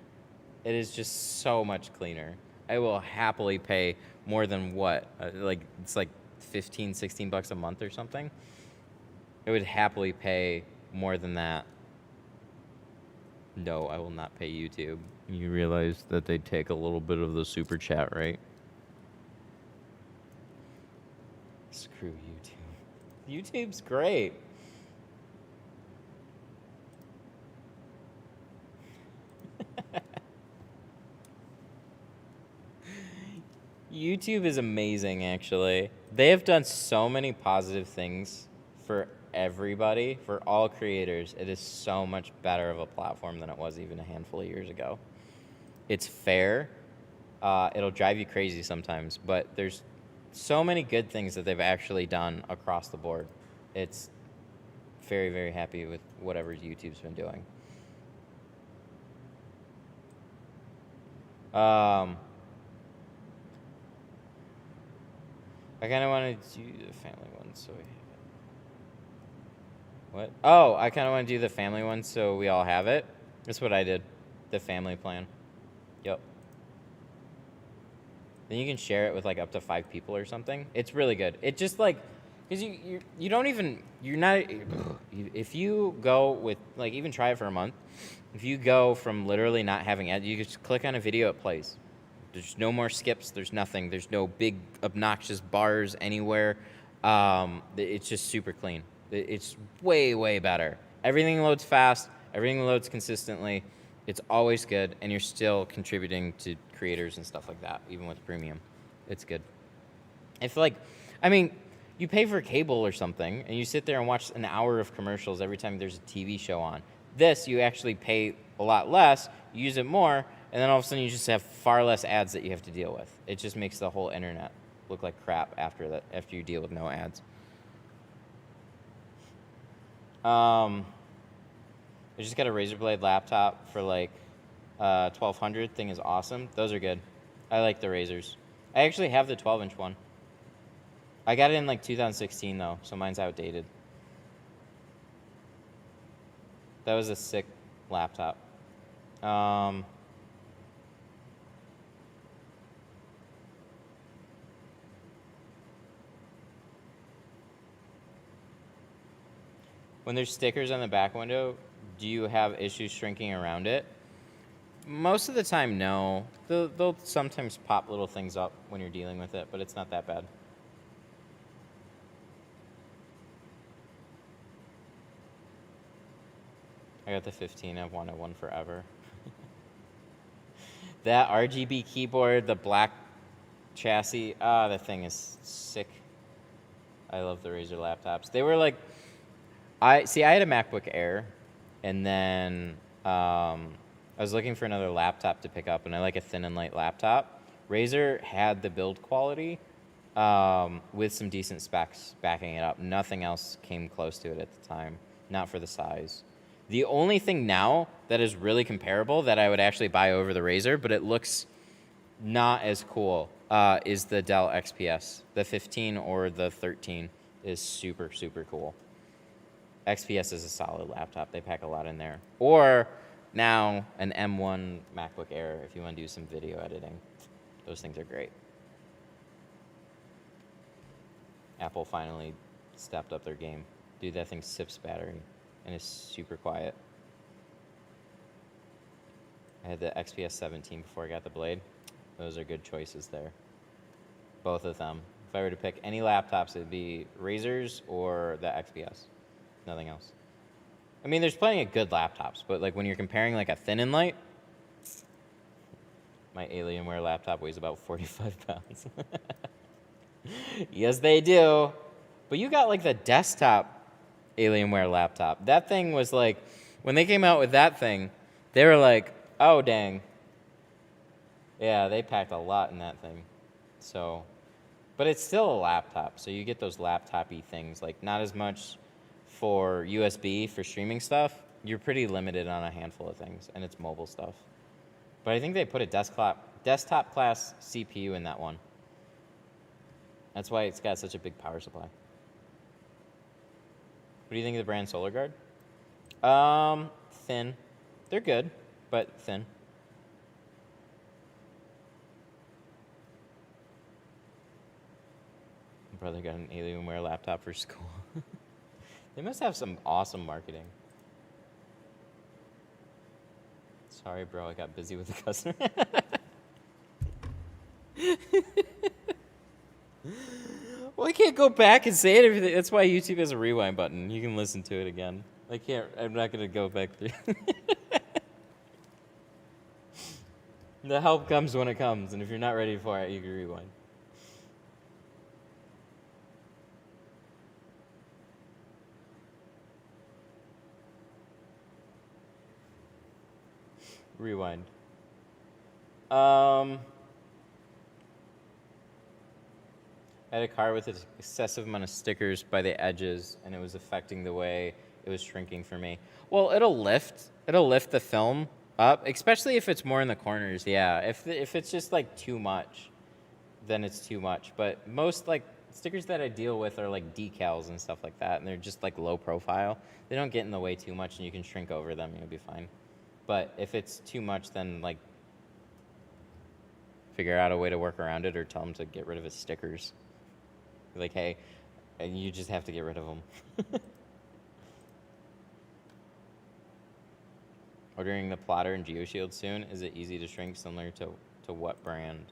It is just so much cleaner. I will happily pay more than what? It's like 15, 16 bucks a month or something. I would happily pay more than that. No, I will not pay YouTube. You realize that they take a little bit of the super chat, right? Screw YouTube. YouTube's great. YouTube is amazing, actually. They have done so many positive things for everybody, for all creators. It is so much better of a platform than it was even a handful of years ago. It's fair. It'll drive you crazy sometimes, but there's so many good things that they've actually done across the board. It's very, very happy with whatever YouTube's been doing. I kind of want to do the family one, so we have it. What? Oh, I kind of want to do the family one, so we all have it. That's what I did. The family plan. Yep. Then you can share it with like up to 5 people or something. It's really good. It just like, because you don't even, you're not, if you go with, like, even try it for a month. If you go from literally not having ads, you just click on a video, it plays. There's no more skips. There's nothing. There's no big obnoxious bars anywhere. It's just super clean. It's way, way better. Everything loads fast. Everything loads consistently. It's always good, and you're still contributing to creators and stuff like that, even with premium. It's good. If like, I mean, you pay for cable or something, and you sit there and watch an hour of commercials every time there's a TV show on. This, you actually pay a lot less, you use it more, and then all of a sudden you just have far less ads that you have to deal with. It just makes the whole internet look like crap after you deal with no ads. I just got a Razer Blade laptop for like $1,200. Thing is awesome. Those are good. I like the Razers. I actually have the 12-inch one. I got it in like 2016 though, so mine's outdated. That was a sick laptop. When there's stickers on the back window, do you have issues shrinking around it? Most of the time, no. They'll sometimes pop little things up when you're dealing with it, but it's not that bad. I got the 15. I've wanted one forever. That RGB keyboard, the black chassis, that thing is sick. I love the Razer laptops. They were like, I had a MacBook Air, and then I was looking for another laptop to pick up, and I like a thin and light laptop. Razer had the build quality with some decent specs backing it up. Nothing else came close to it at the time, not for the size. The only thing now that is really comparable that I would actually buy over the Razer, but it looks not as cool, is the Dell XPS. The 15 or the 13 is super, super cool. XPS is a solid laptop. They pack a lot in there. Or now an M1 MacBook Air if you want to do some video editing. Those things are great. Apple finally stepped up their game. Dude, that thing sips battery and is super quiet. I had the XPS 17 before I got the Blade. Those are good choices there. Both of them. If I were to pick any laptops, it'd be Razer's or the XPS. Nothing else. I mean, there's plenty of good laptops, but like when you're comparing like a thin and light, my Alienware laptop weighs about 45 pounds. Yes, they do. But you got like the desktop Alienware laptop. That thing was like, when they came out with that thing, they were like, oh, dang. Yeah, they packed a lot in that thing. So, but it's still a laptop, so you get those laptop-y things, like not as much for USB for streaming stuff. You're pretty limited on a handful of things, and it's mobile stuff. But I think they put a desktop class CPU in that one. That's why it's got such a big power supply. What do you think of the brand Solar Guard? Thin. They're good, but thin. My brother got an Alienware laptop for school. They must have some awesome marketing. Sorry, bro, I got busy with the customer. Well, I can't go back and say it. That's why YouTube has a rewind button. You can listen to it again. I'm not going to go back through. The help comes when it comes, and if you're not ready for it, you can rewind. Rewind. I had a car with an excessive amount of stickers by the edges, and it was affecting the way it was shrinking for me. Well, it'll lift the film up, especially if it's more in the corners. Yeah, if it's just like too much, then it's too much. But most like stickers that I deal with are like decals and stuff like that, and they're just like low profile. They don't get in the way too much, and you can shrink over them. You'll be fine. But if it's too much, then like figure out a way to work around it, or tell them to get rid of his stickers. Like, hey, and you just have to get rid of them. Ordering the plotter and GeoShield soon. Is it easy to shrink, similar to what brand?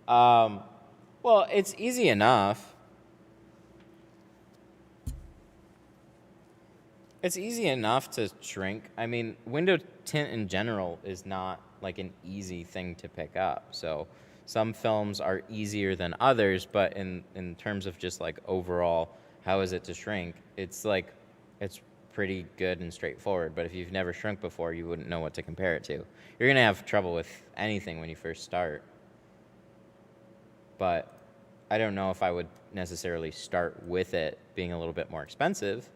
Well, it's easy enough. It's easy enough to shrink. I mean, window tint in general is not like an easy thing to pick up. So some films are easier than others, but in terms of just like overall, how is it to shrink? It's pretty good and straightforward. But if you've never shrunk before, you wouldn't know what to compare it to. You're gonna have trouble with anything when you first start. But I don't know if I would necessarily start with it being a little bit more expensive.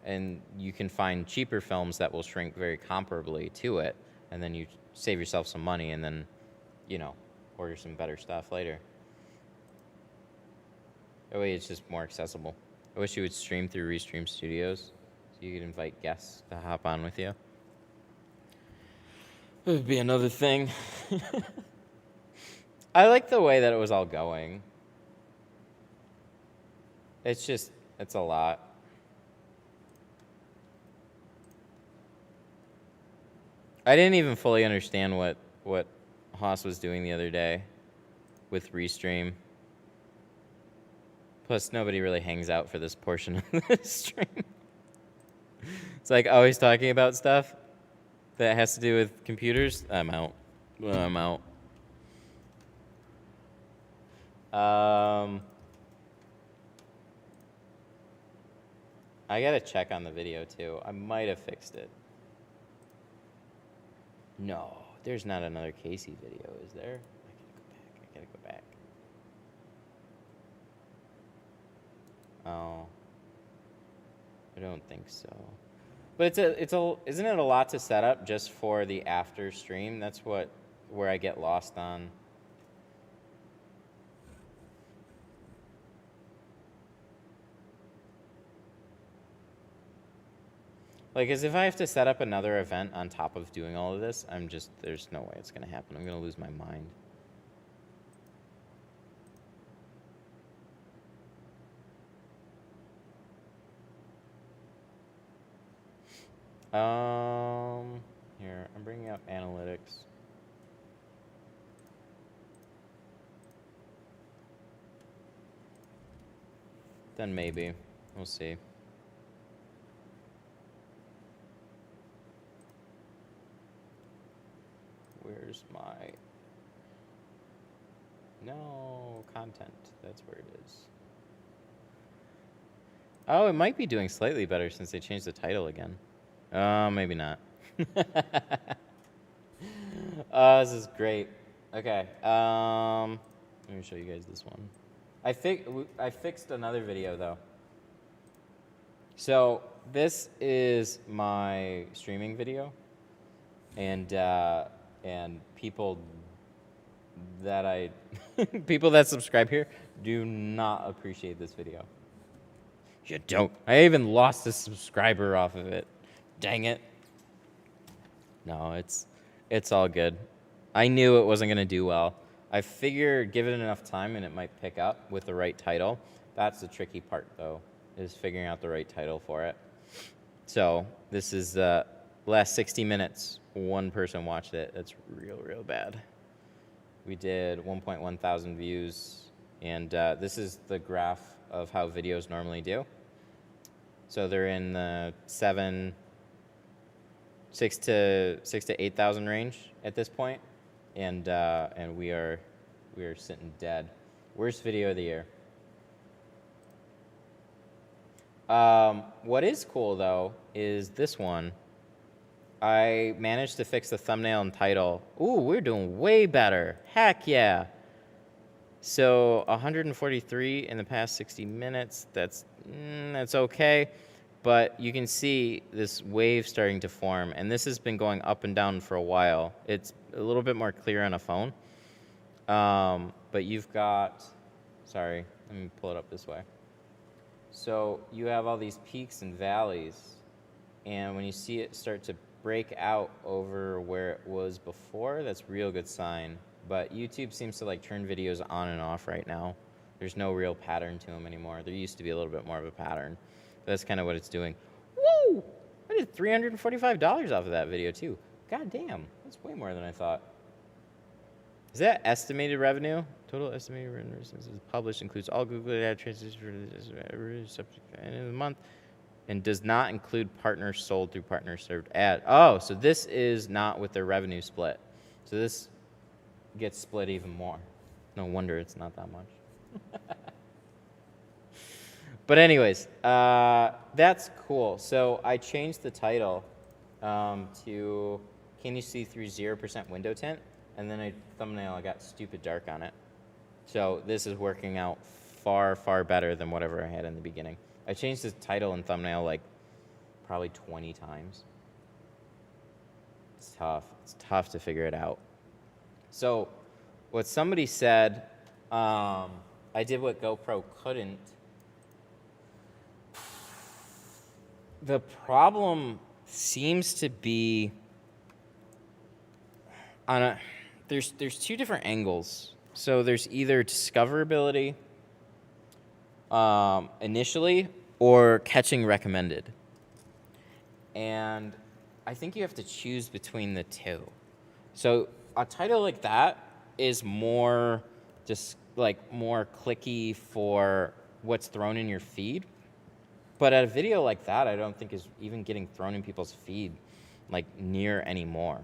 And you can find cheaper films that will shrink very comparably to it, and then you save yourself some money, and then, order some better stuff later. That way it's just more accessible. I wish you would stream through Restream Studios, so you could invite guests to hop on with you. It would be another thing. I like the way that it was all going. It's just, it's a lot. I didn't even fully understand what Haas was doing the other day with Restream. Plus, nobody really hangs out for this portion of the stream. It's like always talking about stuff that has to do with computers. I'm out. I'm out. I gotta check on the video too. I might have fixed it. No, there's not another Casey video, is there? I gotta go back. Oh, I don't think so. But isn't it a lot to set up just for the after stream? That's where I get lost on. Like, as if I have to set up another event on top of doing all of this, there's no way it's gonna happen. I'm gonna lose my mind. Here, I'm bringing up analytics. Then maybe, we'll see. Where's my... No, content. That's where it is. Oh, it might be doing slightly better since they changed the title again. Maybe not. Oh, this is great. Okay. Let me show you guys this one. I fixed another video, though. So, this is my streaming video. And people that people that subscribe here do not appreciate this video. You don't. I even lost a subscriber off of it. Dang it. No, it's all good. I knew it wasn't gonna do well. I figured give it enough time and it might pick up with the right title. That's the tricky part, though, is figuring out the right title for it. So this is last 60 minutes. One person watched it. That's real bad. We did 1.1 thousand views, and this is the graph of how videos normally do. So they're in the 6 to 8,000 range at this point, and we are sitting dead. Worst video of the year. What is cool though is this one. I managed to fix the thumbnail and title. Ooh, we're doing way better. Heck yeah. So 143 in the past 60 minutes. That's okay. But you can see this wave starting to form, and this has been going up and down for a while. It's a little bit more clear on a phone. But you've got, sorry, let me pull it up this way. So you have all these peaks and valleys, and when you see it start to break out over where it was before, that's a real good sign. But YouTube seems to like turn videos on and off right now. There's no real pattern to them anymore. There used to be a little bit more of a pattern. That's kind of what it's doing. Woo! I did $345 off of that video too. God damn, that's way more than I thought. Is that estimated revenue? Total estimated revenue since it's published includes all Google ad transactions for every subject end of the month, and does not include partners sold through partner served ad. Oh, so this is not with their revenue split. So this gets split even more. No wonder it's not that much. But anyways, that's cool. So I changed the title to Can You See Through 0% Window Tint? And then a thumbnail, I got stupid dark on it. So this is working out far better than whatever I had in the beginning. I changed the title and thumbnail like probably 20 times. It's tough. It's tough to figure it out. So what somebody said, I did what GoPro couldn't. The problem seems to be there's two different angles. So there's either discoverability initially or catching recommended. And I think you have to choose between the two. So a title like that is more just like more clicky for what's thrown in your feed. But a video like that, I don't think is even getting thrown in people's feed like near anymore.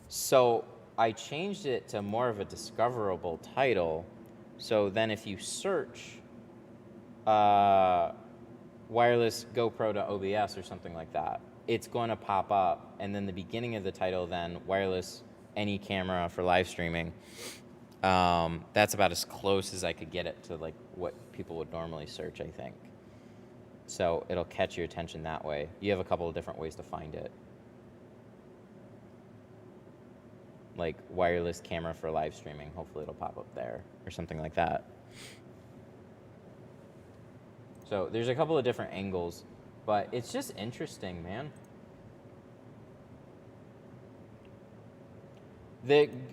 So I changed it to more of a discoverable title. So then if you search wireless GoPro to OBS or something like that, it's going to pop up. And then the beginning of the title then, wireless any camera for live streaming. That's about as close as I could get it to like what people would normally search, I think. So it'll catch your attention that way. You have a couple of different ways to find it. Like wireless camera for live streaming. Hopefully it'll pop up there or something like that. So there's a couple of different angles, but it's just interesting, man.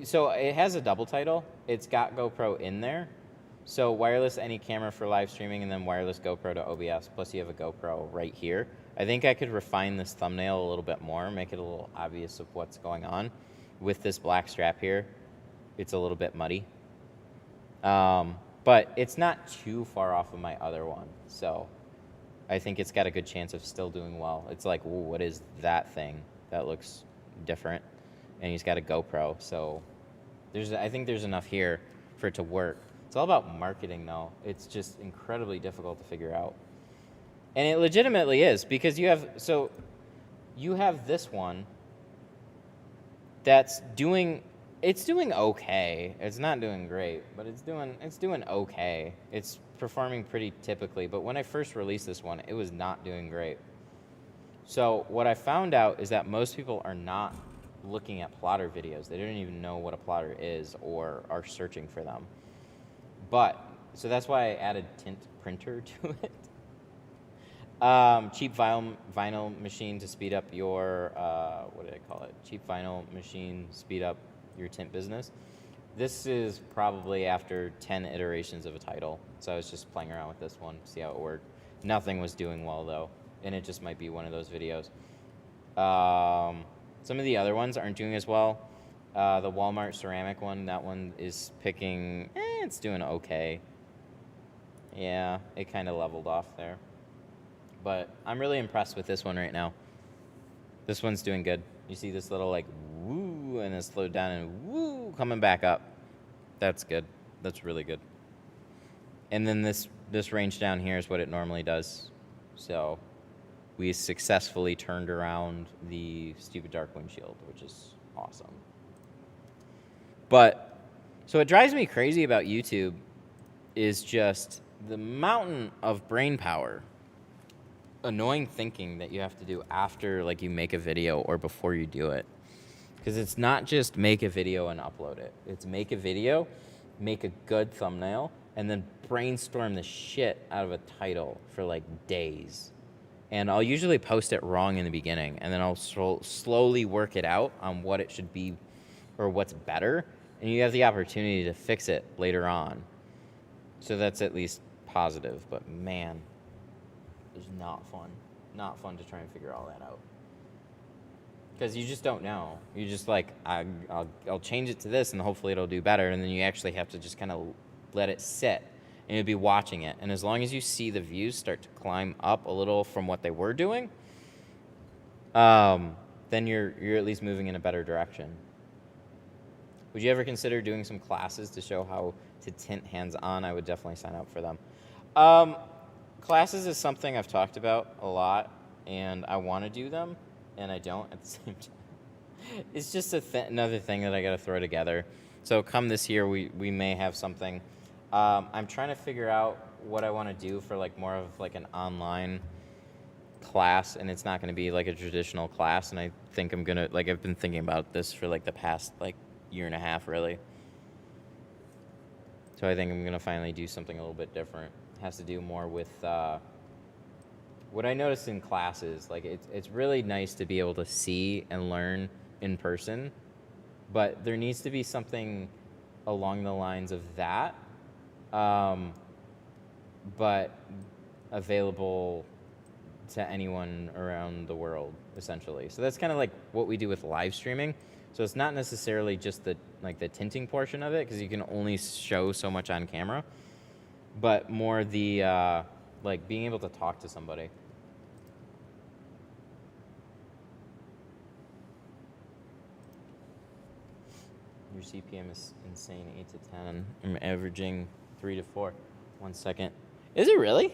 So it has a double title. It's got GoPro in there. So wireless any camera for live streaming and then wireless GoPro to OBS. Plus you have a GoPro right here. I think I could refine this thumbnail a little bit more, make it a little obvious of what's going on. With this black strap here, it's a little bit muddy. But it's not too far off of my other one. So I think it's got a good chance of still doing well. It's like, ooh, what is that thing? That looks different. And he's got a GoPro. So I think there's enough here for it to work. It's all about marketing, though. It's just incredibly difficult to figure out. And it legitimately is, because you have this one that's doing okay. It's not doing great, but it's doing okay. It's performing pretty typically, but when I first released this one, it was not doing great. So what I found out is that most people are not looking at plotter videos. They don't even know what a plotter is or are searching for them. So that's why I added Tint printer to it. Cheap vinyl machine to speed up your, what did I call it? Cheap vinyl machine, speed up your tint business. This is probably after 10 iterations of a title. So I was just playing around with this one, see how it worked. Nothing was doing well though, and it just might be one of those videos. Some of the other ones aren't doing as well. The Walmart ceramic one, that one is picking, it's doing okay. Yeah, it kind of leveled off there. But I'm really impressed with this one right now. This one's doing good. You see this little like woo, and it slowed down and woo, coming back up. That's good. That's really good. And then this range down here is what it normally does. So we successfully turned around the stupid dark windshield, which is awesome. But so what drives me crazy about YouTube is just the mountain of brain power, annoying thinking that you have to do after like you make a video or before you do it. Because it's not just make a video and upload it. It's make a video, make a good thumbnail, and then brainstorm the shit out of a title for like days. And I'll usually post it wrong in the beginning, and then I'll slowly work it out on what it should be or what's better, and you have the opportunity to fix it later on. So that's at least positive, but man, it's not fun. Not fun to try and figure all that out. Because you just don't know. You just like, I'll change it to this and hopefully it'll do better, and then you actually have to just kind of let it sit. And you'll be watching it. And as long as you see the views start to climb up a little from what they were doing, then you're at least moving in a better direction. Would you ever consider doing some classes to show how to tint hands-on? I would definitely sign up for them. Classes is something I've talked about a lot, and I want to do them, and I don't at the same time. It's just another thing that I got to throw together. So come this year, we may have something. I'm trying to figure out what I want to do for like more of like an online class, and it's not going to be like a traditional class. And I think I'm gonna I've been thinking about this for like the past like year and a half, really. So I think I'm gonna finally do something a little bit different. It has to do more with what I noticed in classes. Like it's really nice to be able to see and learn in person, but there needs to be something along the lines of that, but available to anyone around the world, essentially. So that's kind of like what we do with live streaming. So it's not necessarily just the tinting portion of it, because you can only show so much on camera, but more the like being able to talk to somebody. Your CPM is insane, 8 to 10. I'm averaging 3 to 4. 1 second. Is it really?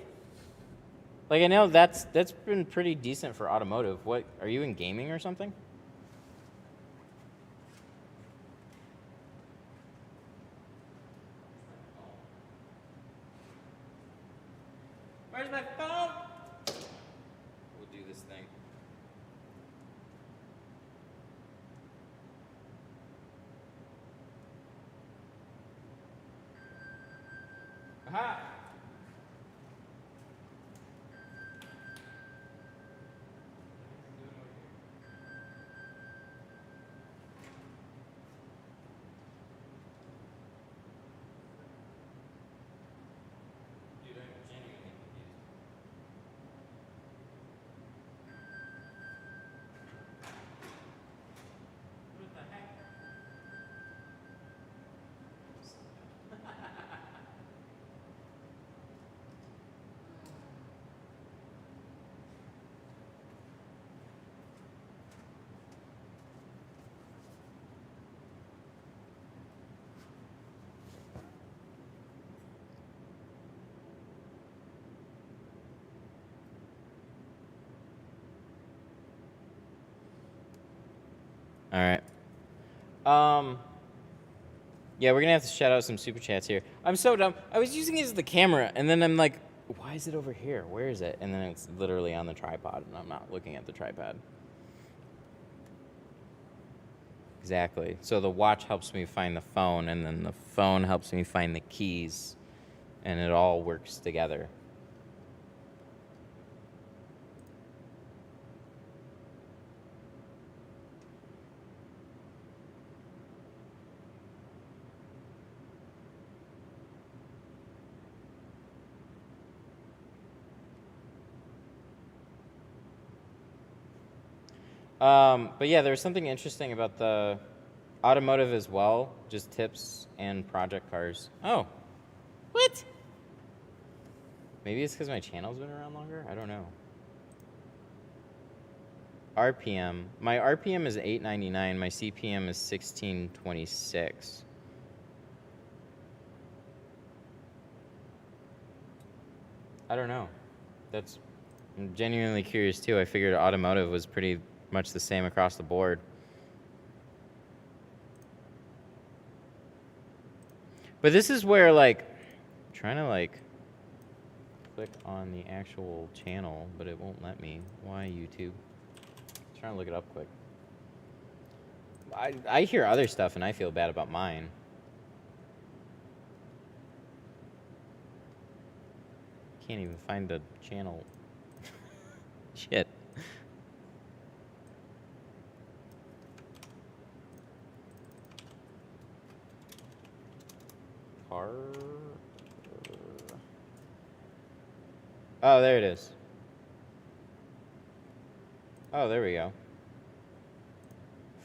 Like, I know that's been pretty decent for automotive. What, are you in gaming or something? Where's my phone? We'll do this thing. Aha! Dude, I'm genuinely confused. What the heck? All right. Yeah, we're gonna have to shout out some super chats here. I'm so dumb. I was using it as the camera, and then I'm like, why is it over here? Where is it? And then it's literally on the tripod, and I'm not looking at the tripod. Exactly. So the watch helps me find the phone, and then the phone helps me find the keys, and it all works together. But yeah, there's something interesting about the automotive as well, just tips and project cars. Oh, what? Maybe it's because my channel's been around longer? I don't know. RPM. My RPM is 899. My CPM is 1626. I don't know. I'm genuinely curious too. I figured automotive was pretty much the same across the board. But this is where, like, I'm trying to, like, click on the actual channel, but it won't let me. Why, YouTube? I'm trying to look it up quick. I hear other stuff, and I feel bad about mine. Can't even find the channel. Shit. Oh, there it is. Oh, there we go.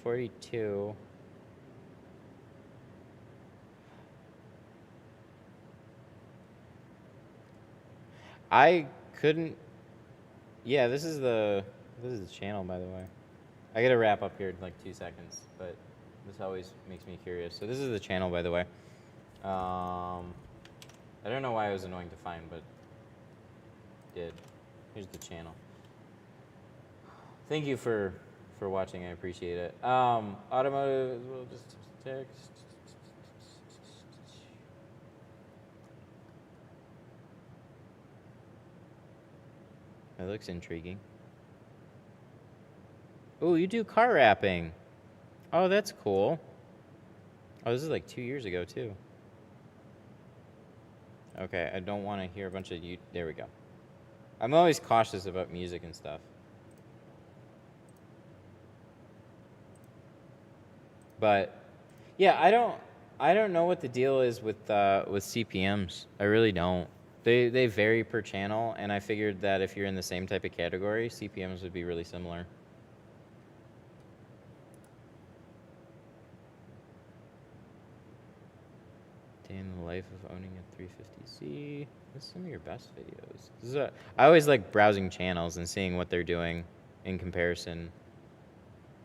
42. I couldn't. Yeah, this is the channel, by the way. I gotta wrap up here in like 2 seconds, but this always makes me curious. So this is the channel, by the way. I don't know why it was annoying to find, but did. Here's the channel. Thank you for watching. I appreciate it. Automotive as well, just text. That looks intriguing. Oh, you do car wrapping. Oh, that's cool. Oh, this is like 2 years ago, too. Okay, I don't want to hear a bunch of you. There we go. I'm always cautious about music and stuff. But yeah, I don't know what the deal is with CPMs. I really don't. They vary per channel, and I figured that if you're in the same type of category, CPMs would be really similar. Day in the life of owning a 350Z. This is some of your best videos. I always like browsing channels and seeing what they're doing in comparison.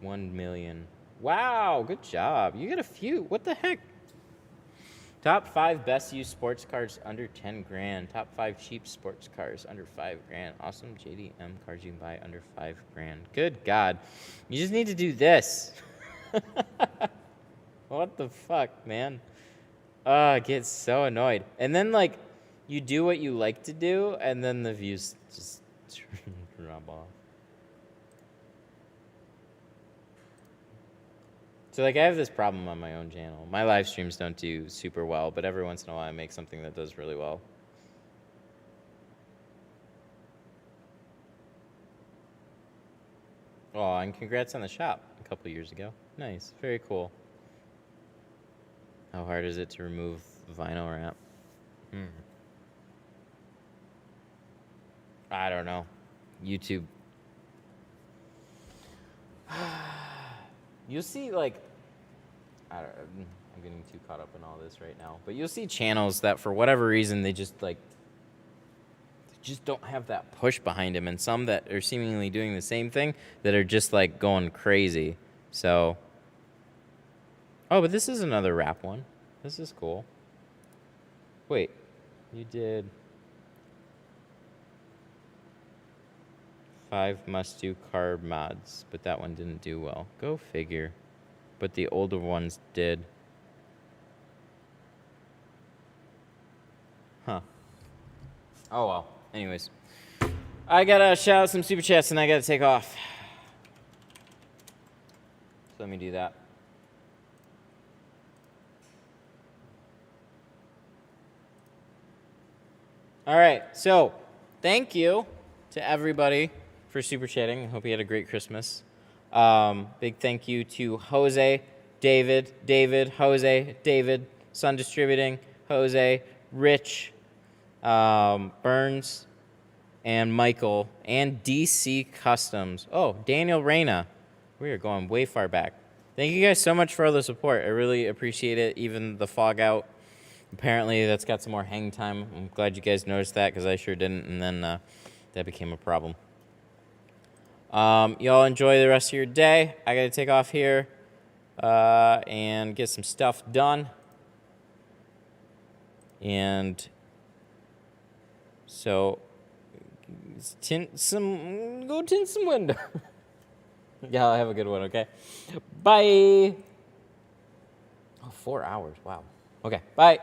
1 million. Wow, good job. You got a few. What the heck? Top 5 best used sports cars under 10 grand. Top 5 cheap sports cars under 5 grand. Awesome JDM cars you can buy under 5 grand. Good God. You just need to do this. What the fuck, man? Oh, I get so annoyed. And then, like, you do what you like to do, and then the views just drop off. So, like, I have this problem on my own channel. My live streams don't do super well, but every once in a while I make something that does really well. Oh, and congrats on the shop a couple years ago. Nice. Very cool. How hard is it to remove vinyl wrap? I don't know. YouTube. You'll see, like, I'm getting too caught up in all this right now. But you'll see channels that, for whatever reason, they just don't have that push behind them. And some that are seemingly doing the same thing that are just, like, going crazy. So, oh, but this is another wrap one. This is cool. Wait, you did 5 must-do carb mods, but that one didn't do well. Go figure. But the older ones did. Huh. Oh, well. Anyways. I gotta shout out some super chats, and I gotta take off. So let me do that. All right, so thank you to everybody for super chatting. I hope you had a great Christmas. Big thank you to Jose, David, Jose, David, Sun Distributing, Jose, Rich, Burns, and Michael, and DC Customs. Oh, Daniel Reyna. We are going way far back. Thank you guys so much for all the support. I really appreciate it. Even the fog out. Apparently, that's got some more hang time. I'm glad you guys noticed that, because I sure didn't, and then that became a problem. Y'all enjoy the rest of your day. I got to take off here and get some stuff done. And so, go tint some window. Y'all have a good one, okay? Bye. Oh, 4 hours. Wow. Okay, bye.